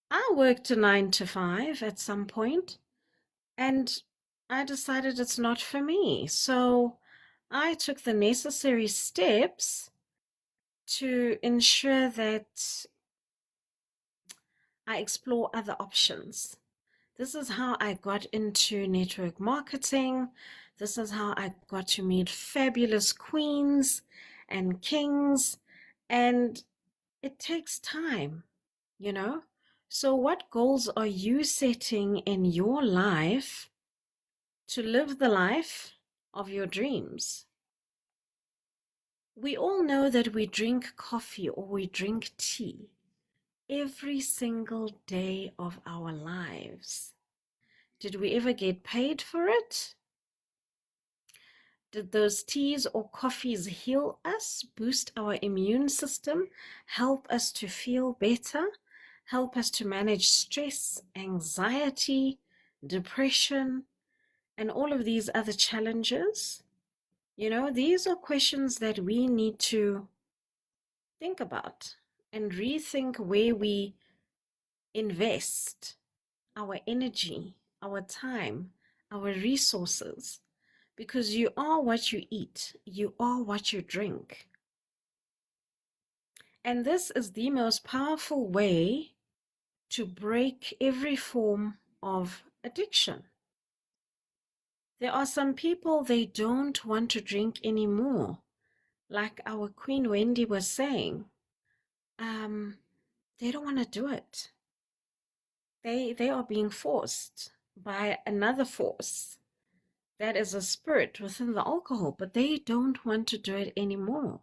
Speaker 1: I worked a 9 to 5 at some point, and I decided it's not for me. So I took the necessary steps to ensure that I explore other options. This is how I got into network marketing. This is how I got to meet fabulous queens and kings. And it takes time, So what goals are you setting in your life to live the life of your dreams? We all know that we drink coffee or we drink tea every single day of our lives. Did we ever get paid for it? Did those teas or coffees heal us, boost our immune system, help us to feel better, help us to manage stress, anxiety, depression, and all of these other challenges? These are questions that we need to think about and rethink where we invest our energy, our time, our resources, because you are what you eat, you are what you drink. And this is the most powerful way to break every form of addiction. There are some people, they don't want to drink anymore. Like our Queen Wendy was saying, they don't want to do it. They are being forced by another force that is a spirit within the alcohol, but they don't want to do it anymore.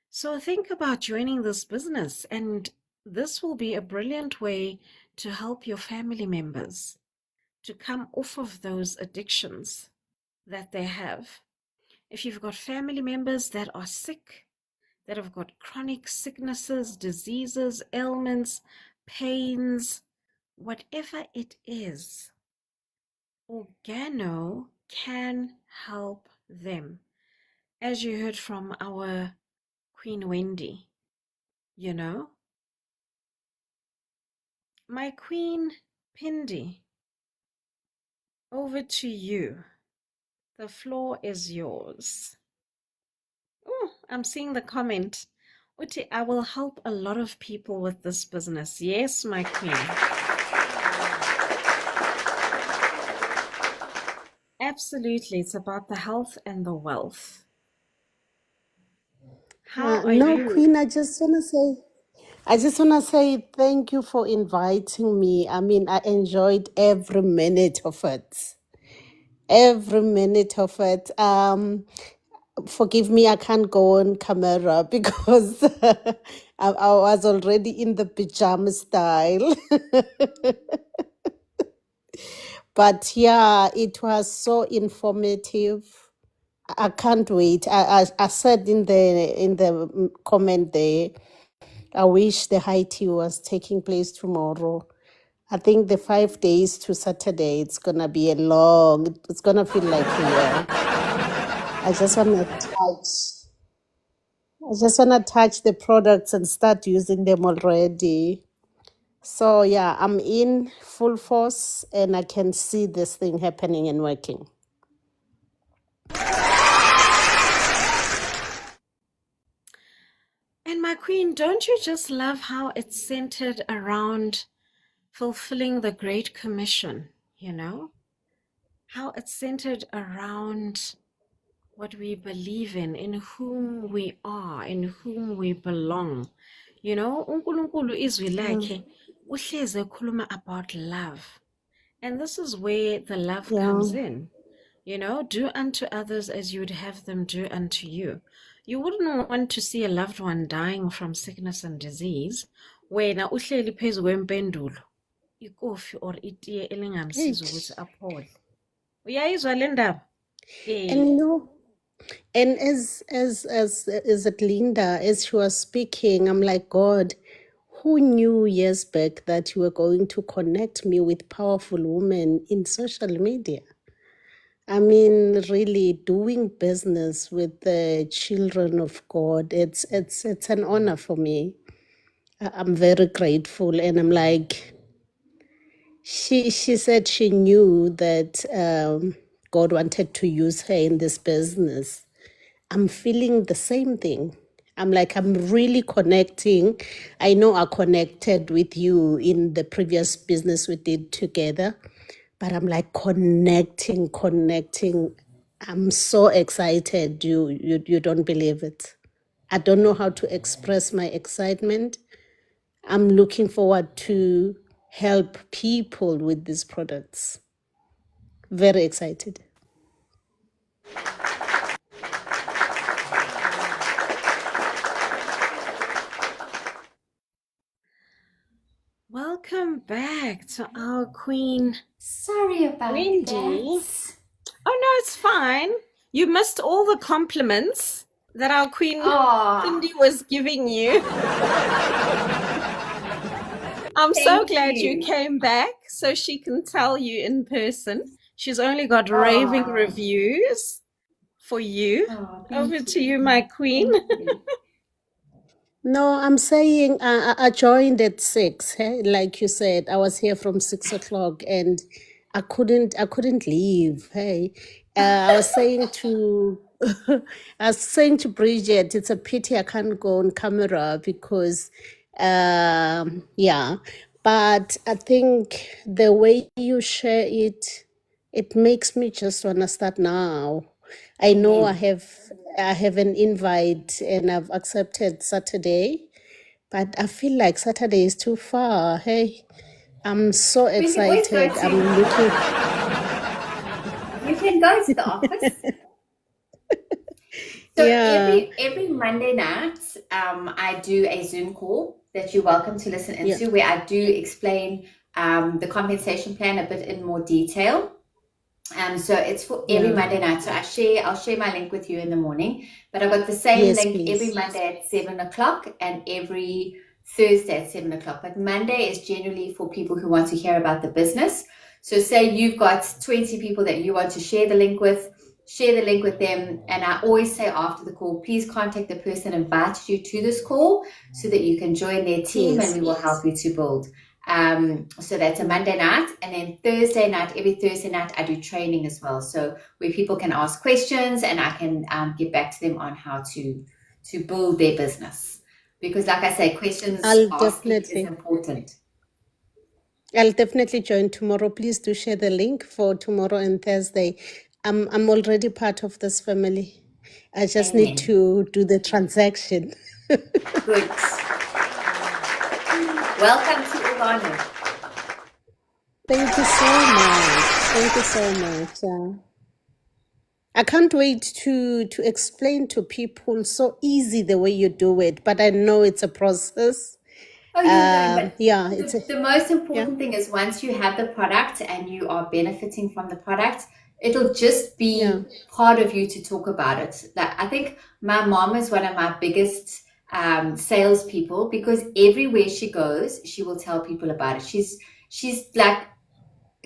Speaker 1: So think about joining this business, and this will be a brilliant way to help your family members to come off of those addictions that they have. If you've got family members that are sick, that have got chronic sicknesses, diseases, ailments, pains, whatever it is, Organo can help them. As you heard from our Queen Wendy, My Queen Pindi, over to you. The floor is yours. Oh, I'm seeing the comment. Uti, I will help a lot of people with this business. Yes, my queen. Absolutely. It's about the health and the wealth. How are
Speaker 3: No,
Speaker 1: you?
Speaker 3: Queen, I just want to say thank you for inviting me. I mean, I enjoyed every minute of it. Every minute of it. forgive me, I can't go on camera because I was already in the pajama style. But yeah, it was so informative. I can't wait. I said in the comment there, I wish the high tea was taking place tomorrow. I think the 5 days to Saturday, it's gonna be it's gonna feel like a year. I just wanna touch the products and start using them already. So yeah, I'm in full force and I can see this thing happening and working.
Speaker 1: And my queen, don't you just love how it's centered around fulfilling the Great Commission, you know? How it's centered around what we believe in whom we are, in whom we belong. You know, uNkulunkulu izwi lakhe uhleze ekhuluma about love. And this is where the love
Speaker 3: Yeah.
Speaker 1: comes in. You know, do unto others as you would have them do unto you. You wouldn't want to see a loved one dying from sickness and disease wena uhleli phezu kwempendulo ikofi or itiye elingamsiza ukuthi aphole. Uyayizwa le ndaba?
Speaker 3: And you know, and as it Linda, as she was speaking, I'm like, God, who knew years back that you were going to connect me with powerful women in social media? I mean, really doing business with the children of God, it's an honor for me. I'm very grateful, and I'm like, she said she knew that God wanted to use her in this business. I'm feeling the same thing. I'm like, I'm really connecting. I know I connected with you in the previous business we did together, but I'm like connecting. I'm so excited. You don't believe it. I don't know how to express my excitement. I'm looking forward to help people with these products. Very excited.
Speaker 1: Welcome back to our queen,
Speaker 2: Sorry about
Speaker 1: Wendy.
Speaker 2: that.
Speaker 1: Oh no, it's fine. You missed all the compliments that our queen
Speaker 2: Oh,
Speaker 1: Cindy was giving you. I'm so
Speaker 2: Thank
Speaker 1: glad you
Speaker 2: you.
Speaker 1: came back so she can tell you in person. She's only got raving
Speaker 2: Oh,
Speaker 1: reviews for you.
Speaker 2: oh,
Speaker 1: Over
Speaker 2: thank
Speaker 1: to
Speaker 2: you.
Speaker 1: you, my queen.
Speaker 2: Thank you.
Speaker 3: No, I'm saying I joined at 6. Like you said, I was here from 6 o'clock, and I couldn't leave. Hey, I was saying to Bridgette, it's a pity I can't go on camera because, yeah. But I think the way you share it, it makes me just wanna start now. I know I have an invite and I've accepted Saturday, but I feel like Saturday is too far. Hey, I'm so
Speaker 2: We can always go
Speaker 3: excited. I'm
Speaker 2: to,
Speaker 3: looking.
Speaker 2: you can go to the office. So
Speaker 3: Yeah,
Speaker 2: every Monday night, I do a Zoom call that you're welcome to listen
Speaker 3: yeah,
Speaker 2: into, where I do explain the compensation plan a bit in more detail. So it's for every
Speaker 3: yeah.
Speaker 2: Monday night. So I'll share my link with you in the morning. But I've got the same
Speaker 3: Yes,
Speaker 2: link every
Speaker 3: please.
Speaker 2: Monday at 7 o'clock and every Thursday at 7 o'clock. But Monday is generally for people who want to hear about the business. So say you've got 20 people that you want to share the link with them. And I always say after the call, please contact the person who invited you to this call so that you can join their team and
Speaker 3: Yes.
Speaker 2: we will help you to build. So that's a Monday night, and then every Thursday night, I do training as well. So where people can ask questions and I can get back to them on how to build their business. Because like I say, questions
Speaker 3: I'll
Speaker 2: asking is
Speaker 3: definitely
Speaker 2: important.
Speaker 3: join tomorrow. Please do share the link for tomorrow and Thursday. I'm already part of this family. I just need
Speaker 2: Amen.
Speaker 3: to do the transaction.
Speaker 2: Good. Welcome to Organo.
Speaker 3: Thank you so much. Thank you so much. I can't wait to explain to people. So easy the way you do it, but I know it's a process.
Speaker 2: Oh, you'll learn. But
Speaker 3: Yeah, it's
Speaker 2: the most
Speaker 3: yeah,
Speaker 2: important thing is once you have the product and you are benefiting from the product, it'll just
Speaker 3: yeah,
Speaker 2: be part of you to talk about it. Like, I think my mom is one of my biggest salespeople, because everywhere she goes, she will tell people about it. She's like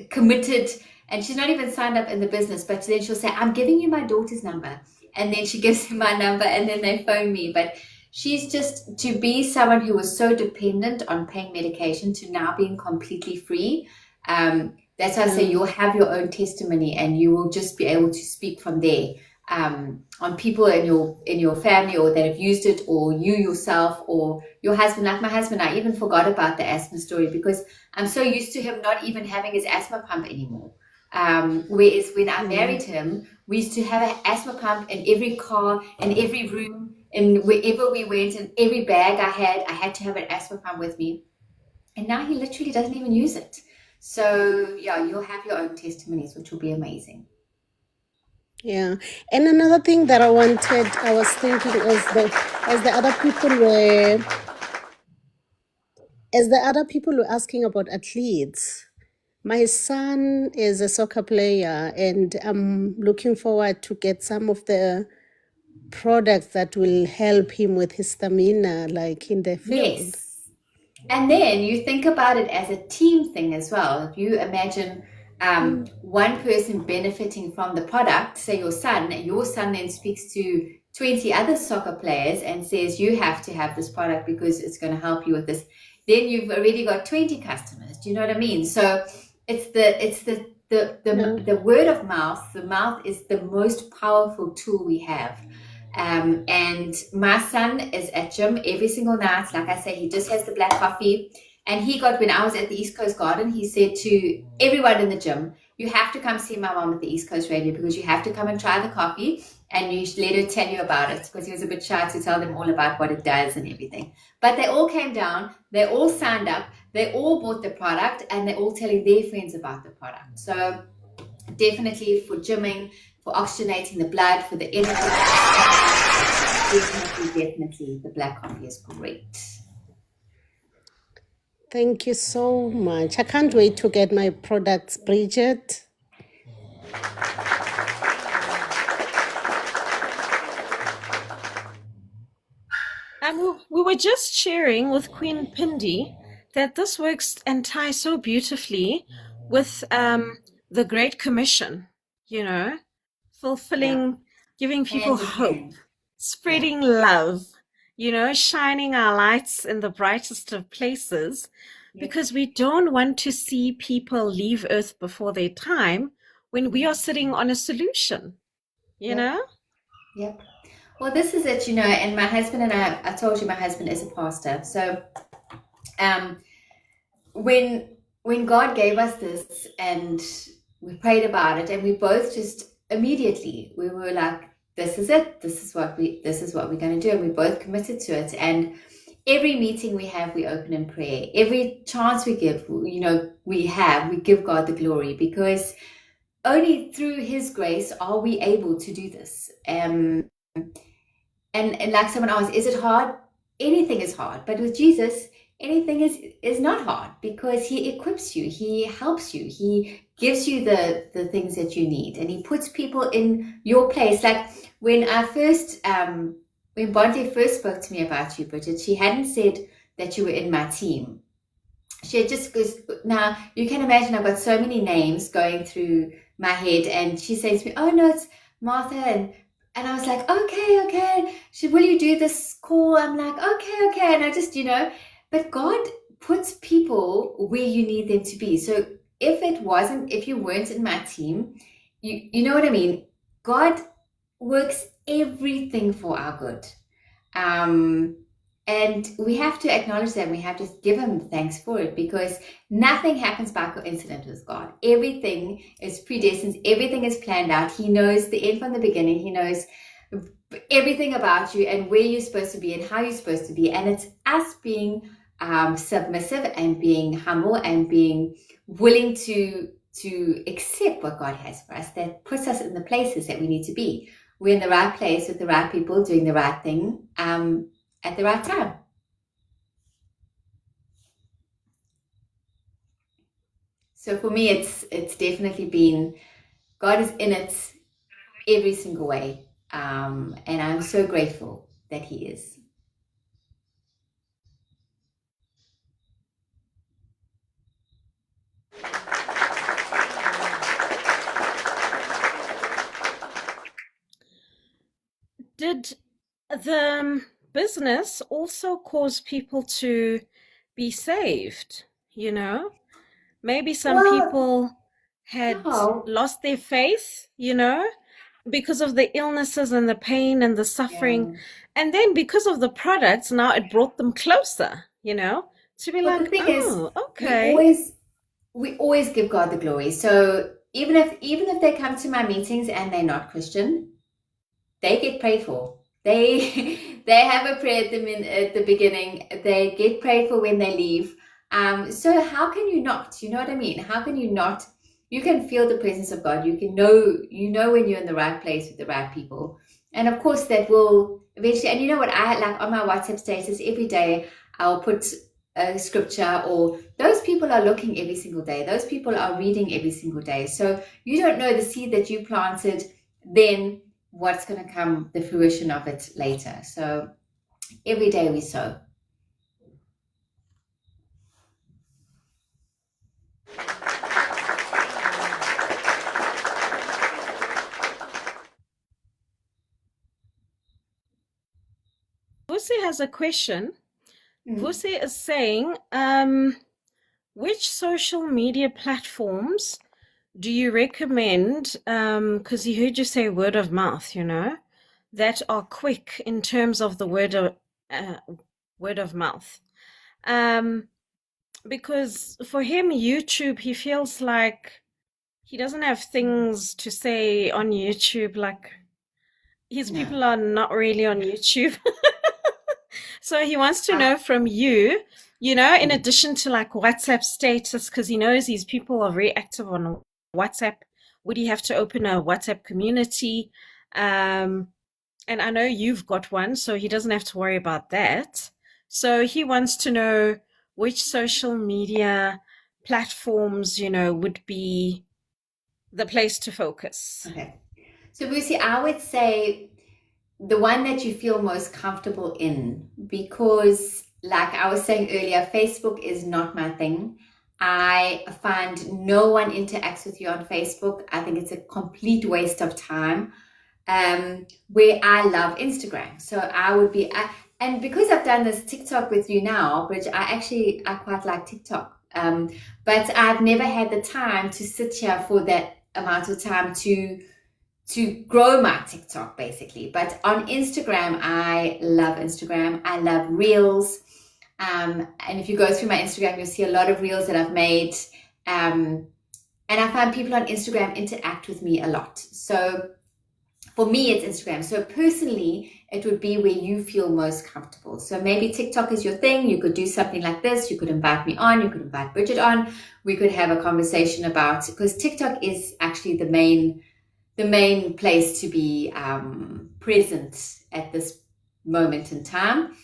Speaker 2: committed, and she's not even signed up in the business, but then she'll say, I'm giving you my daughter's number, and then she gives him my number, and then they phone me. But she's just, to be someone who was so dependent on paying medication to now being completely free. That's why I say you'll have your own testimony, and you will just be able to speak from there, on people in your family, or that have used it, or you yourself, or your husband. Like my husband, I even forgot about the asthma story, because I'm so used to him not even having his asthma pump anymore. Whereas when I married him, we used to have an asthma pump in every car, in every room, and wherever we went, in every bag I had to have an asthma pump with me. And now he literally doesn't even use it. So yeah, you'll have your own testimonies, which will be amazing.
Speaker 3: yeah. And another thing that I was thinking, as the other people were asking about athletes. My son is a soccer player, and I'm looking forward to get some of the products that will help him with his stamina, like in the field.
Speaker 2: Yes. And then you think about it as a team thing as well. If you imagine one person benefiting from the product, say your son then speaks to 20 other soccer players and says, you have to have this product because it's going to help you with this. Then you've already got 20 customers. Do you know what I mean? So it's the word of mouth. The mouth is the most powerful tool we have. And my son is at gym every single night. Like I say, he just has the black coffee. And when I was at the East Coast Garden, he said to everyone in the gym, you have to come see my mom at the East Coast Radio, because you have to come and try the coffee, and you should let her tell you about it, because he was a bit shy to tell them all about what it does and everything. But they all came down, they all signed up, they all bought the product, and they're all telling their friends about the product. So definitely for gymming, for oxygenating the blood, for the energy, definitely the black coffee is great.
Speaker 3: Thank you so much. I can't wait to get my products, Bridgette.
Speaker 1: And we were just sharing with Queen Pindi that this works and ties so beautifully with the Great Commission, fulfilling, giving people hope, spreading love, shining our lights in the brightest of places, because we don't want to see people leave Earth before their time when we are sitting on a solution, you know?
Speaker 2: Yep. Well, this is it, and my husband and I told you my husband is a pastor. So when God gave us this and we prayed about it, and we both just immediately, we were like, this is it. This is what we're going to do. And we both committed to it. And every meeting we have, we open in prayer. Every chance we give, we give God the glory, because only through his grace are we able to do this. And like someone asked, is it hard? Anything is hard, but with Jesus, anything is not hard, because he equips you, he helps you, he gives you the things that you need, and he puts people in your place. Like when Bonte first spoke to me about you, Bridgette, she hadn't said that you were in my team. She had just, because now you can imagine I've got so many names going through my head, and she says to me, oh no, it's Martha, and I was like, okay. Will you do this call? I'm like, okay. And I just, but God puts people where you need them to be. So if you weren't in my team, you know what I mean? God works everything for our good. And we have to acknowledge that. We have to give him thanks for it, because nothing happens by coincidence with God. Everything is predestined. Everything is planned out. He knows the end from the beginning. He knows everything about you and where you're supposed to be and how you're supposed to be. And it's us being submissive and being humble and being willing to to accept what God has for us, that puts us in the places that we need to be. We're in the right place with the right people, doing the right thing at the right time. So for me, it's definitely been, God is in it every single way. And I'm so grateful that He is.
Speaker 1: Did the business also cause people to be saved? You know, maybe some
Speaker 2: Well,
Speaker 1: people had
Speaker 2: no.
Speaker 1: lost their faith, you know, because of the illnesses and the pain and the suffering.
Speaker 2: Yeah.
Speaker 1: And then because of the products, now it brought them closer, you know, to be
Speaker 2: Well, the
Speaker 1: like,
Speaker 2: thing is,
Speaker 1: oh,
Speaker 2: we
Speaker 1: okay.
Speaker 2: always give God the glory. So even if they come to my meetings and they're not Christian, they get prayed for. They they have a prayer at the beginning. They get prayed for when they leave. So how can you not? You know what I mean? How can you not? You can feel the presence of God. You know when you're in the right place with the right people. And of course that will eventually, and you know what, I like on my WhatsApp status every day, I'll put a scripture, or those people are looking every single day. Those people are reading every single day. So you don't know the seed that you planted, then what's going to come, the fruition of it later. So every day we sow.
Speaker 1: Vusi has a question.
Speaker 2: Mm.
Speaker 1: Vusi is saying, which social media platforms do you recommend? Because he heard you say word of mouth, you know, that are quick in terms of the word of mouth. Because for him, YouTube, he feels like he doesn't have things to say on YouTube. Like his
Speaker 2: No.
Speaker 1: people are not really on YouTube. So he wants to know from you, you know, in addition to like WhatsApp status, because he knows his people are very active on WhatsApp. Would he have to open a WhatsApp community? And I know you've got one, so he doesn't have to worry about that. So he wants to know which social media platforms, you know, would be the place to focus.
Speaker 2: Okay. So Lucy, I would say the one that you feel most comfortable in, because like I was saying earlier, Facebook is not my thing. I find no one interacts with you on Facebook. I think it's a complete waste of time. Where I love Instagram. So I would be, and because I've done this TikTok with you now, which I quite like TikTok. But I've never had the time to sit here for that amount of time to grow my TikTok basically. But on Instagram, I love Instagram. I love Reels. And if you go through my Instagram, you'll see a lot of Reels that I've made. And I find people on Instagram interact with me a lot. So for me, it's Instagram. So personally, it would be where you feel most comfortable. So maybe TikTok is your thing. You could do something like this. You could invite me on. You could invite Bridgette on. We could have a conversation about, because TikTok is actually the main place to be present at this moment in time.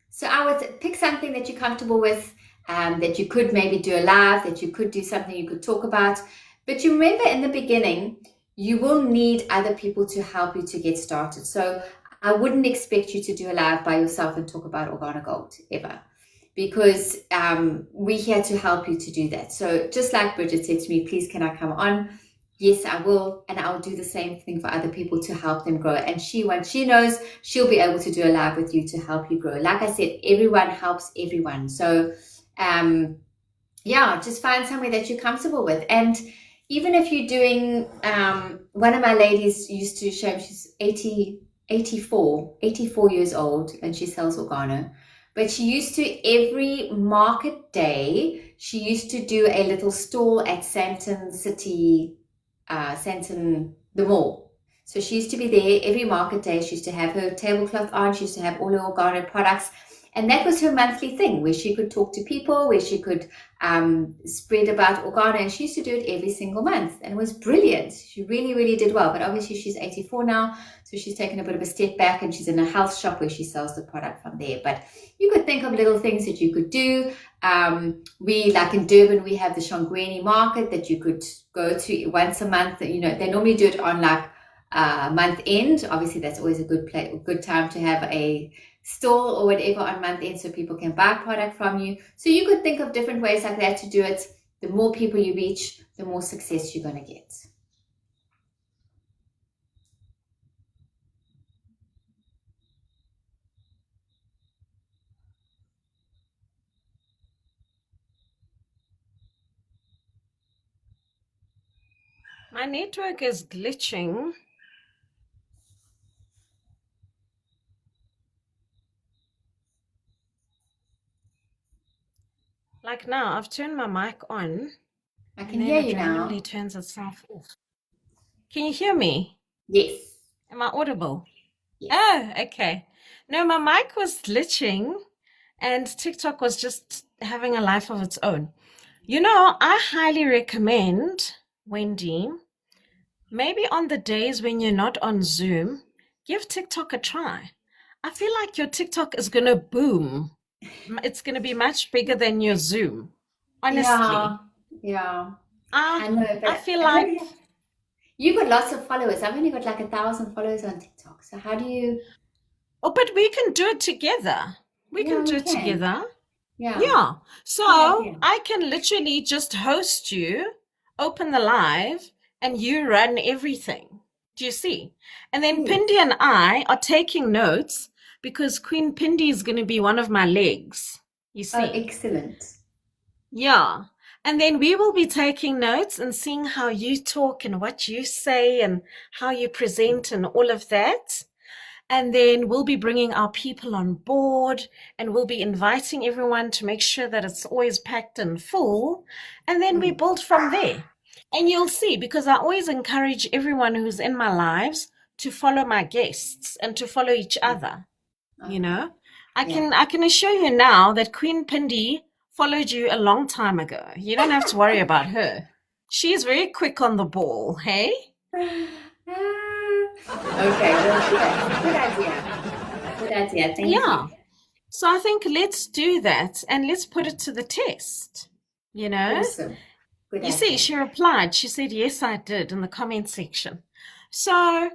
Speaker 2: So I would pick something that you're comfortable with, that you could maybe do a live, that you could do something you could talk about. But you remember in the beginning, you will need other people to help you to get started. So I wouldn't expect you to do a live by yourself and talk about Organo Gold ever, because we're here to help you to do that. So just like Bridgette said to me, please, can I come on? Yes, I will. And I'll do the same thing for other people to help them grow. And once she knows, she'll be able to do a live with you to help you grow. Like I said, everyone helps everyone. So just find somewhere that you're comfortable with. And even if you're doing, one of my ladies used to show, she's 84 years old, and she sells Organo. But she used to, every market day, she used to do a little stall at Sandton City, the mall. So she used to be there every market day. She used to have her tablecloth on. She used to have all her Organo products. And that was her monthly thing, where she could talk to people, where she could spread about Organo, and she used to do it every single month, and it was brilliant. She really, really did well. But obviously she's 84 now, so she's taken a bit of a step back, and she's in a health shop where she sells the product from there. But you could think of little things that you could do. We, like in Durban, we have the Shongweni market that you could go to once a month. You know, they normally do it on like month end. Obviously that's always a good time to have a stall or whatever on month end, so people can buy product from you. So you could think of different ways like that to do it. The more people you reach, the more success you're going to get.
Speaker 1: My network is glitching. Like now, I've turned my mic on.
Speaker 2: I can hear you now.
Speaker 1: Randomly turns itself off. Can you hear me?
Speaker 2: Yes.
Speaker 1: Am I audible?
Speaker 2: Yes.
Speaker 1: Oh, okay. No, my mic was glitching and TikTok was just having a life of its own. You know, I highly recommend, Wendy, maybe on the days when you're not on Zoom, give TikTok a try. I feel like your TikTok is going to boom. It's going to be much bigger than your Zoom, honestly.
Speaker 2: Yeah.
Speaker 1: I
Speaker 2: know, but
Speaker 1: I feel like,
Speaker 2: you've got lots of followers. I've only got like 1,000 followers on TikTok. So how do you?
Speaker 1: oh, but we can do it together. We
Speaker 2: Yeah,
Speaker 1: can do
Speaker 2: we
Speaker 1: it
Speaker 2: can.
Speaker 1: together.
Speaker 2: Yeah.
Speaker 1: Yeah.
Speaker 2: Good
Speaker 1: So
Speaker 2: idea.
Speaker 1: I can literally just host you, open the live, and you run everything. Do you see? And then
Speaker 2: Yes.
Speaker 1: Pindi and I are taking notes because Queen Pindi is going to be one of my legs. You
Speaker 2: Oh,
Speaker 1: see?
Speaker 2: excellent.
Speaker 1: Yeah. And then we will be taking notes and seeing how you talk and what you say and how you present and all of that. And then we'll be bringing our people on board and we'll be inviting everyone to make sure that it's always packed and full. And then we build from there. And you'll see, because I always encourage everyone who's in my lives to follow my guests and to follow each other. You know, I can assure you now that Queen Pindi followed you a long time ago. You don't have to worry about her. She's very quick on the ball, hey?
Speaker 2: Okay, well, good idea. Good idea. Thank
Speaker 1: Yeah.
Speaker 2: you.
Speaker 1: So I think let's do that and let's put it to the test, you know?
Speaker 2: Awesome. Good
Speaker 1: You see,
Speaker 2: idea.
Speaker 1: she replied, she said, yes, I did in the comment section. So,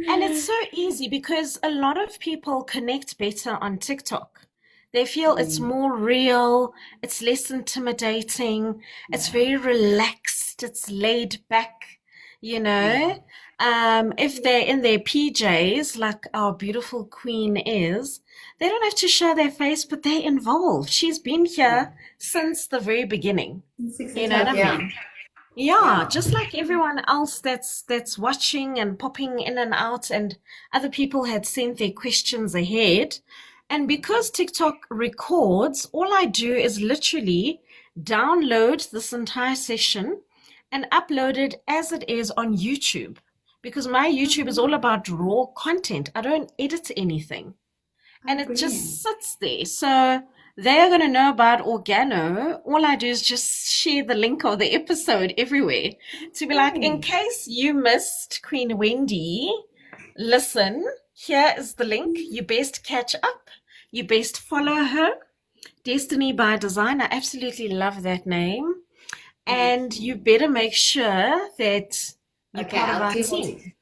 Speaker 1: and it's so easy because a lot of people connect better on TikTok. They feel it's more real, it's less intimidating, it's very relaxed, it's laid back, you know. If they're in their PJs, like our beautiful queen is, they don't have to show their face, but they're involved. She's been here since the very beginning. You know what I mean? Yeah, just like everyone else that's watching and popping in and out, and other people had sent their questions ahead. And because TikTok records, all I do is literally download this entire session and upload it as it is on YouTube. Because my YouTube is all about raw content. I don't edit anything. And it just sits there. So they're going to know about Organo. All I do is just share the link of the episode everywhere to be like, in case you missed Queen Wendy, listen, here is the link. You best catch up. You best follow her. Destiny by Design. I absolutely love that name. And you better make sure that you're part of our team.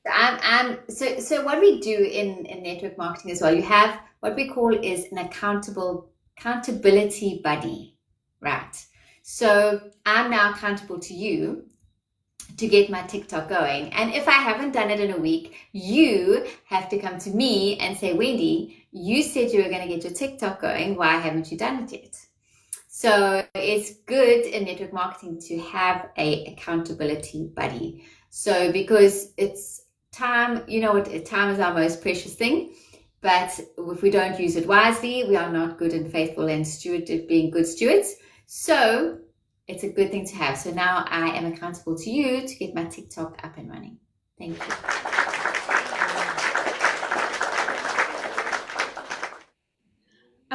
Speaker 2: So what we do in network marketing as well, you have what we call is an accountability buddy, right? So I'm now accountable to you to get my TikTok going. And if I haven't done it in a week, you have to come to me and say, Wendy, you said you were going to get your TikTok going. Why haven't you done it yet? So it's good in network marketing to have a accountability buddy. So because it's time, you know what, time is our most precious thing. But if we don't use it wisely, we are not good and faithful and being good stewards. So it's a good thing to have. So now I am accountable to you to get my TikTok up and running. Thank you.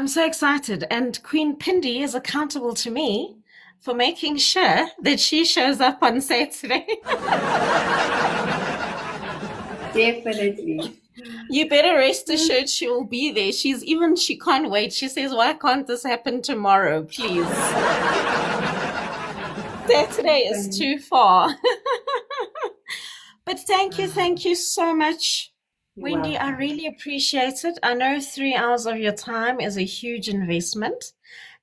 Speaker 1: I'm so excited. And Queen Pindi is accountable to me for making sure that she shows up on Saturday.
Speaker 2: Definitely.
Speaker 1: You better rest assured she will be there. She can't wait. She says, why can't this happen tomorrow, please? Saturday is too far. But thank you so much, Wendy. I really appreciate it. I know 3 hours of your time is a huge investment,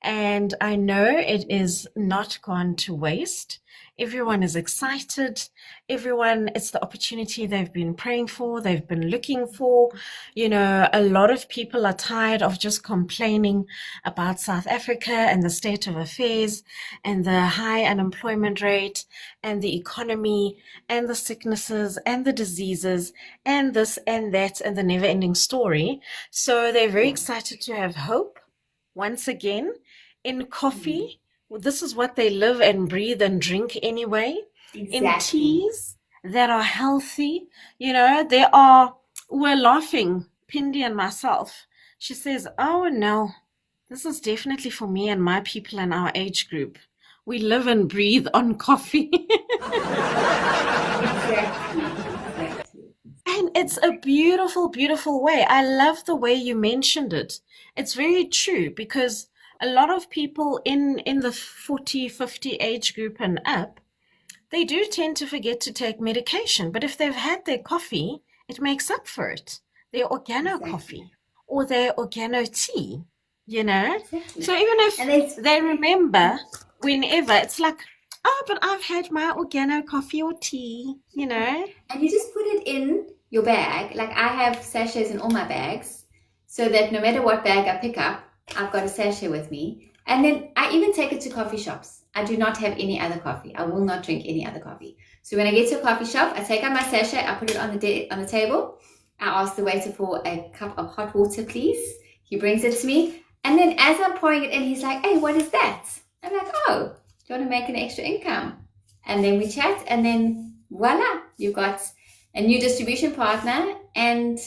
Speaker 1: and I know it is not gone to waste. Everyone is excited. It's the opportunity they've been praying for, they've been looking for. A lot of people are tired of just complaining about South Africa and the state of affairs and the high unemployment rate and the economy and the sicknesses and the diseases and this and that and the never-ending story. So they're very excited to have hope once again in coffee. This is what they live and breathe and drink anyway.
Speaker 2: Exactly.
Speaker 1: In teas that are healthy. We're laughing, Pindi and myself. She says, oh no, this is definitely for me and my people in our age group. We live and breathe on coffee.
Speaker 2: Exactly.
Speaker 1: And it's a beautiful, beautiful way. I love the way you mentioned it. It's very true, because a lot of people in the 40, 50 age group and up, they do tend to forget to take medication. But if they've had their coffee, it makes up for it. Their organo coffee or their organo tea,
Speaker 2: Exactly.
Speaker 1: So even if they remember whenever, it's like, oh, but I've had my organo coffee or tea,
Speaker 2: And you just put it in your bag. Like, I have sachets in all my bags, so that no matter what bag I pick up, I've got a sachet with me. And then I even take it to coffee shops. I do not have any other coffee. I will not drink any other coffee. So when I get to a coffee shop, I take out my sachet, I put it on the table. I ask the waiter for a cup of hot water, please. He brings it to me. And then as I'm pouring it in, he's like, hey, what is that? I'm like, oh, do you want to make an extra income? And then we chat, and then voila, you've got a new distribution partner and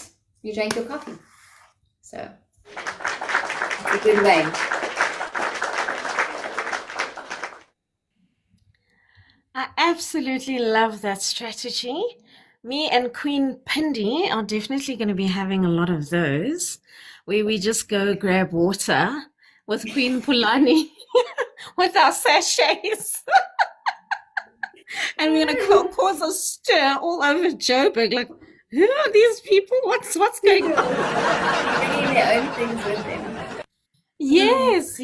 Speaker 2: you drank your coffee. So it's a good way.
Speaker 1: I absolutely love that strategy. Me and Queen Pindi are definitely going to be having a lot of those, where we just go grab water with Queen Pulani with our sachets. And we're going to cause a stir all over Joburg. Like, who are these people? What's going on?
Speaker 2: Bringing their own things with them.
Speaker 1: Yes.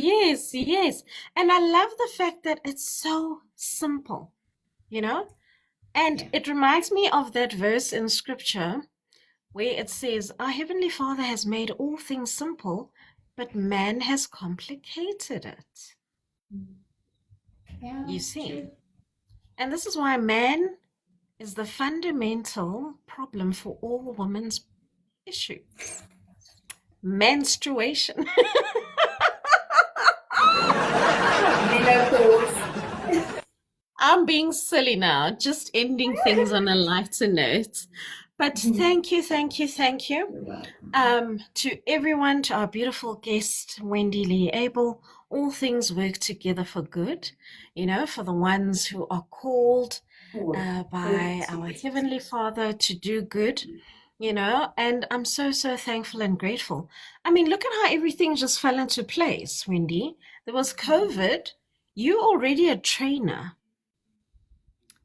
Speaker 1: And I love the fact that it's so simple, And it reminds me of that verse in scripture where it says, our Heavenly Father has made all things simple, but man has complicated it.
Speaker 2: Yeah,
Speaker 1: You see?
Speaker 2: true.
Speaker 1: And this is why man is the fundamental problem for all women's issues. Menstruation.
Speaker 2: Menopause.
Speaker 1: I'm being silly now, just ending things on a lighter note. But thank you.
Speaker 2: You're welcome.
Speaker 1: To everyone, to our beautiful guest, Wendy-Lee Abel. All things work together for good, for the ones who are called by our Heavenly Father to do good, and I'm so, so thankful and grateful. I mean, look at how everything just fell into place, Wendy. There was COVID. You're already a trainer,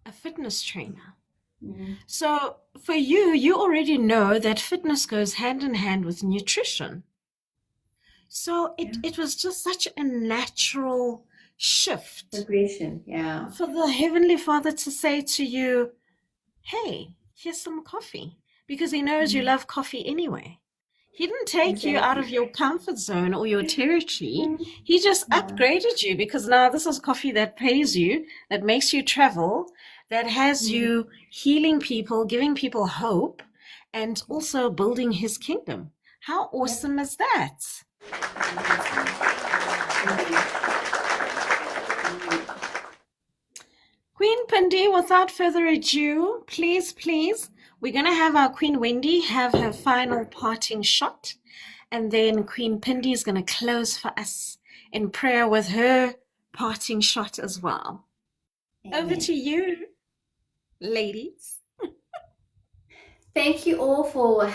Speaker 1: a fitness trainer. So for you already know that fitness goes hand in hand with nutrition. So it was just such a natural shift
Speaker 2: Progression, yeah.
Speaker 1: for the Heavenly Father to say to you, hey, here's some coffee, because he knows you love coffee anyway. He didn't take you out of your comfort zone or your territory. He just upgraded you, because now this is coffee that pays you, that makes you travel, that has you healing people, giving people hope, and also building his kingdom. How awesome is that? Queen Pindi, without further ado, please, we're going to have our Queen Wendy have her final parting shot. And then Queen Pindi is going to close for us in prayer with her parting shot as well. Over
Speaker 2: Amen.
Speaker 1: to you, ladies.
Speaker 2: Thank you all for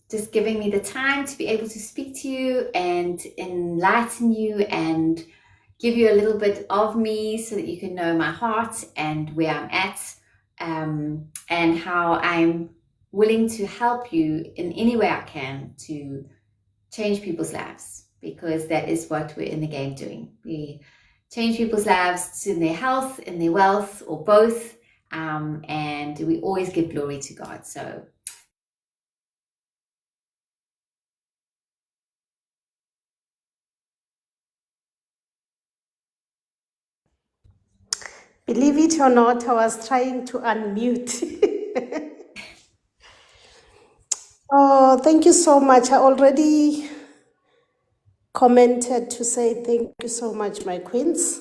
Speaker 2: just giving me the time to be able to speak to you and enlighten you and give you a little bit of me so that you can know my heart and where I'm at, and how I'm willing to help you in any way I can to change people's lives, because that is what we're in the game doing. We change people's lives in their health, in their wealth, or both. And we always give glory to God. So
Speaker 3: Believe it or not, I was trying to unmute. Oh, thank you so much. I already commented to say thank you so much, my queens.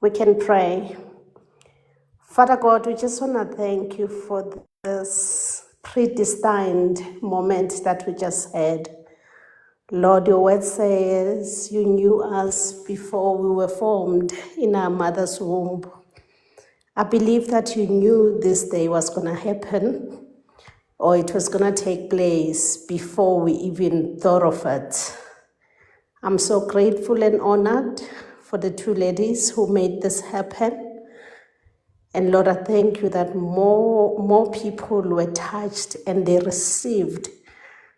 Speaker 3: We can pray. Father God, we just want to thank you for this predestined moment that we just had. Lord, your word says you knew us before we were formed in our mother's womb. I believe that you knew this day was going to happen, or it was going to take place before we even thought of it. I'm so grateful and honored for the two ladies who made this happen. And Lord, I thank you that more people were touched and they received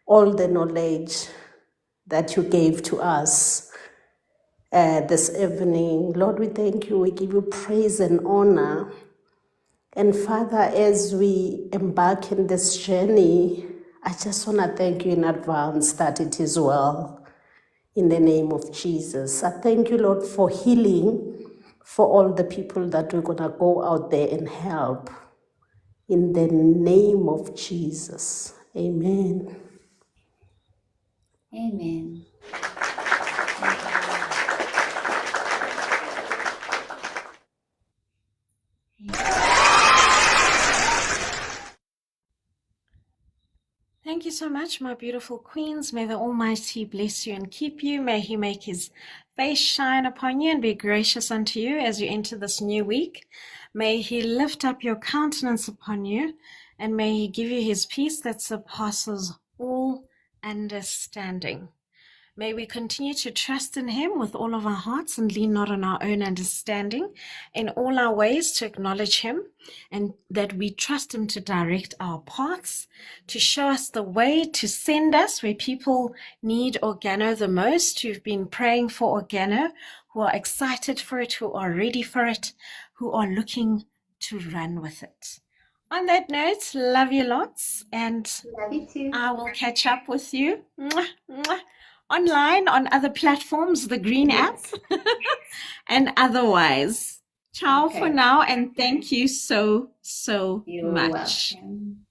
Speaker 3: all the knowledge that you gave to us this evening. Lord, we thank you. We give you praise and honor. And Father, as we embark in this journey, I just want to thank you in advance that it is well. In the name of Jesus. I thank you, Lord, for healing for all the people that we're going to go out there and help. In the name of Jesus. Amen.
Speaker 2: amen.
Speaker 1: Thank you so much, my beautiful queens. May the Almighty bless you and keep you. May He make His face shine upon you and be gracious unto you as you enter this new week. May He lift up your countenance upon you, and may He give you His peace that surpasses all understanding. May we continue to trust in Him with all of our hearts and lean not on our own understanding, in all our ways to acknowledge Him, and that we trust Him to direct our paths, to show us the way, to send us where people need Organo the most, who've been praying for Organo, who are excited for it, who are ready for it, who are looking to run with it. On that note, love you lots, and
Speaker 2: Love you too.
Speaker 1: I will catch up with you. Mwah, mwah. Online on other platforms, the green app, and otherwise. Ciao for now, and thank you so
Speaker 2: You're
Speaker 1: much.
Speaker 2: welcome.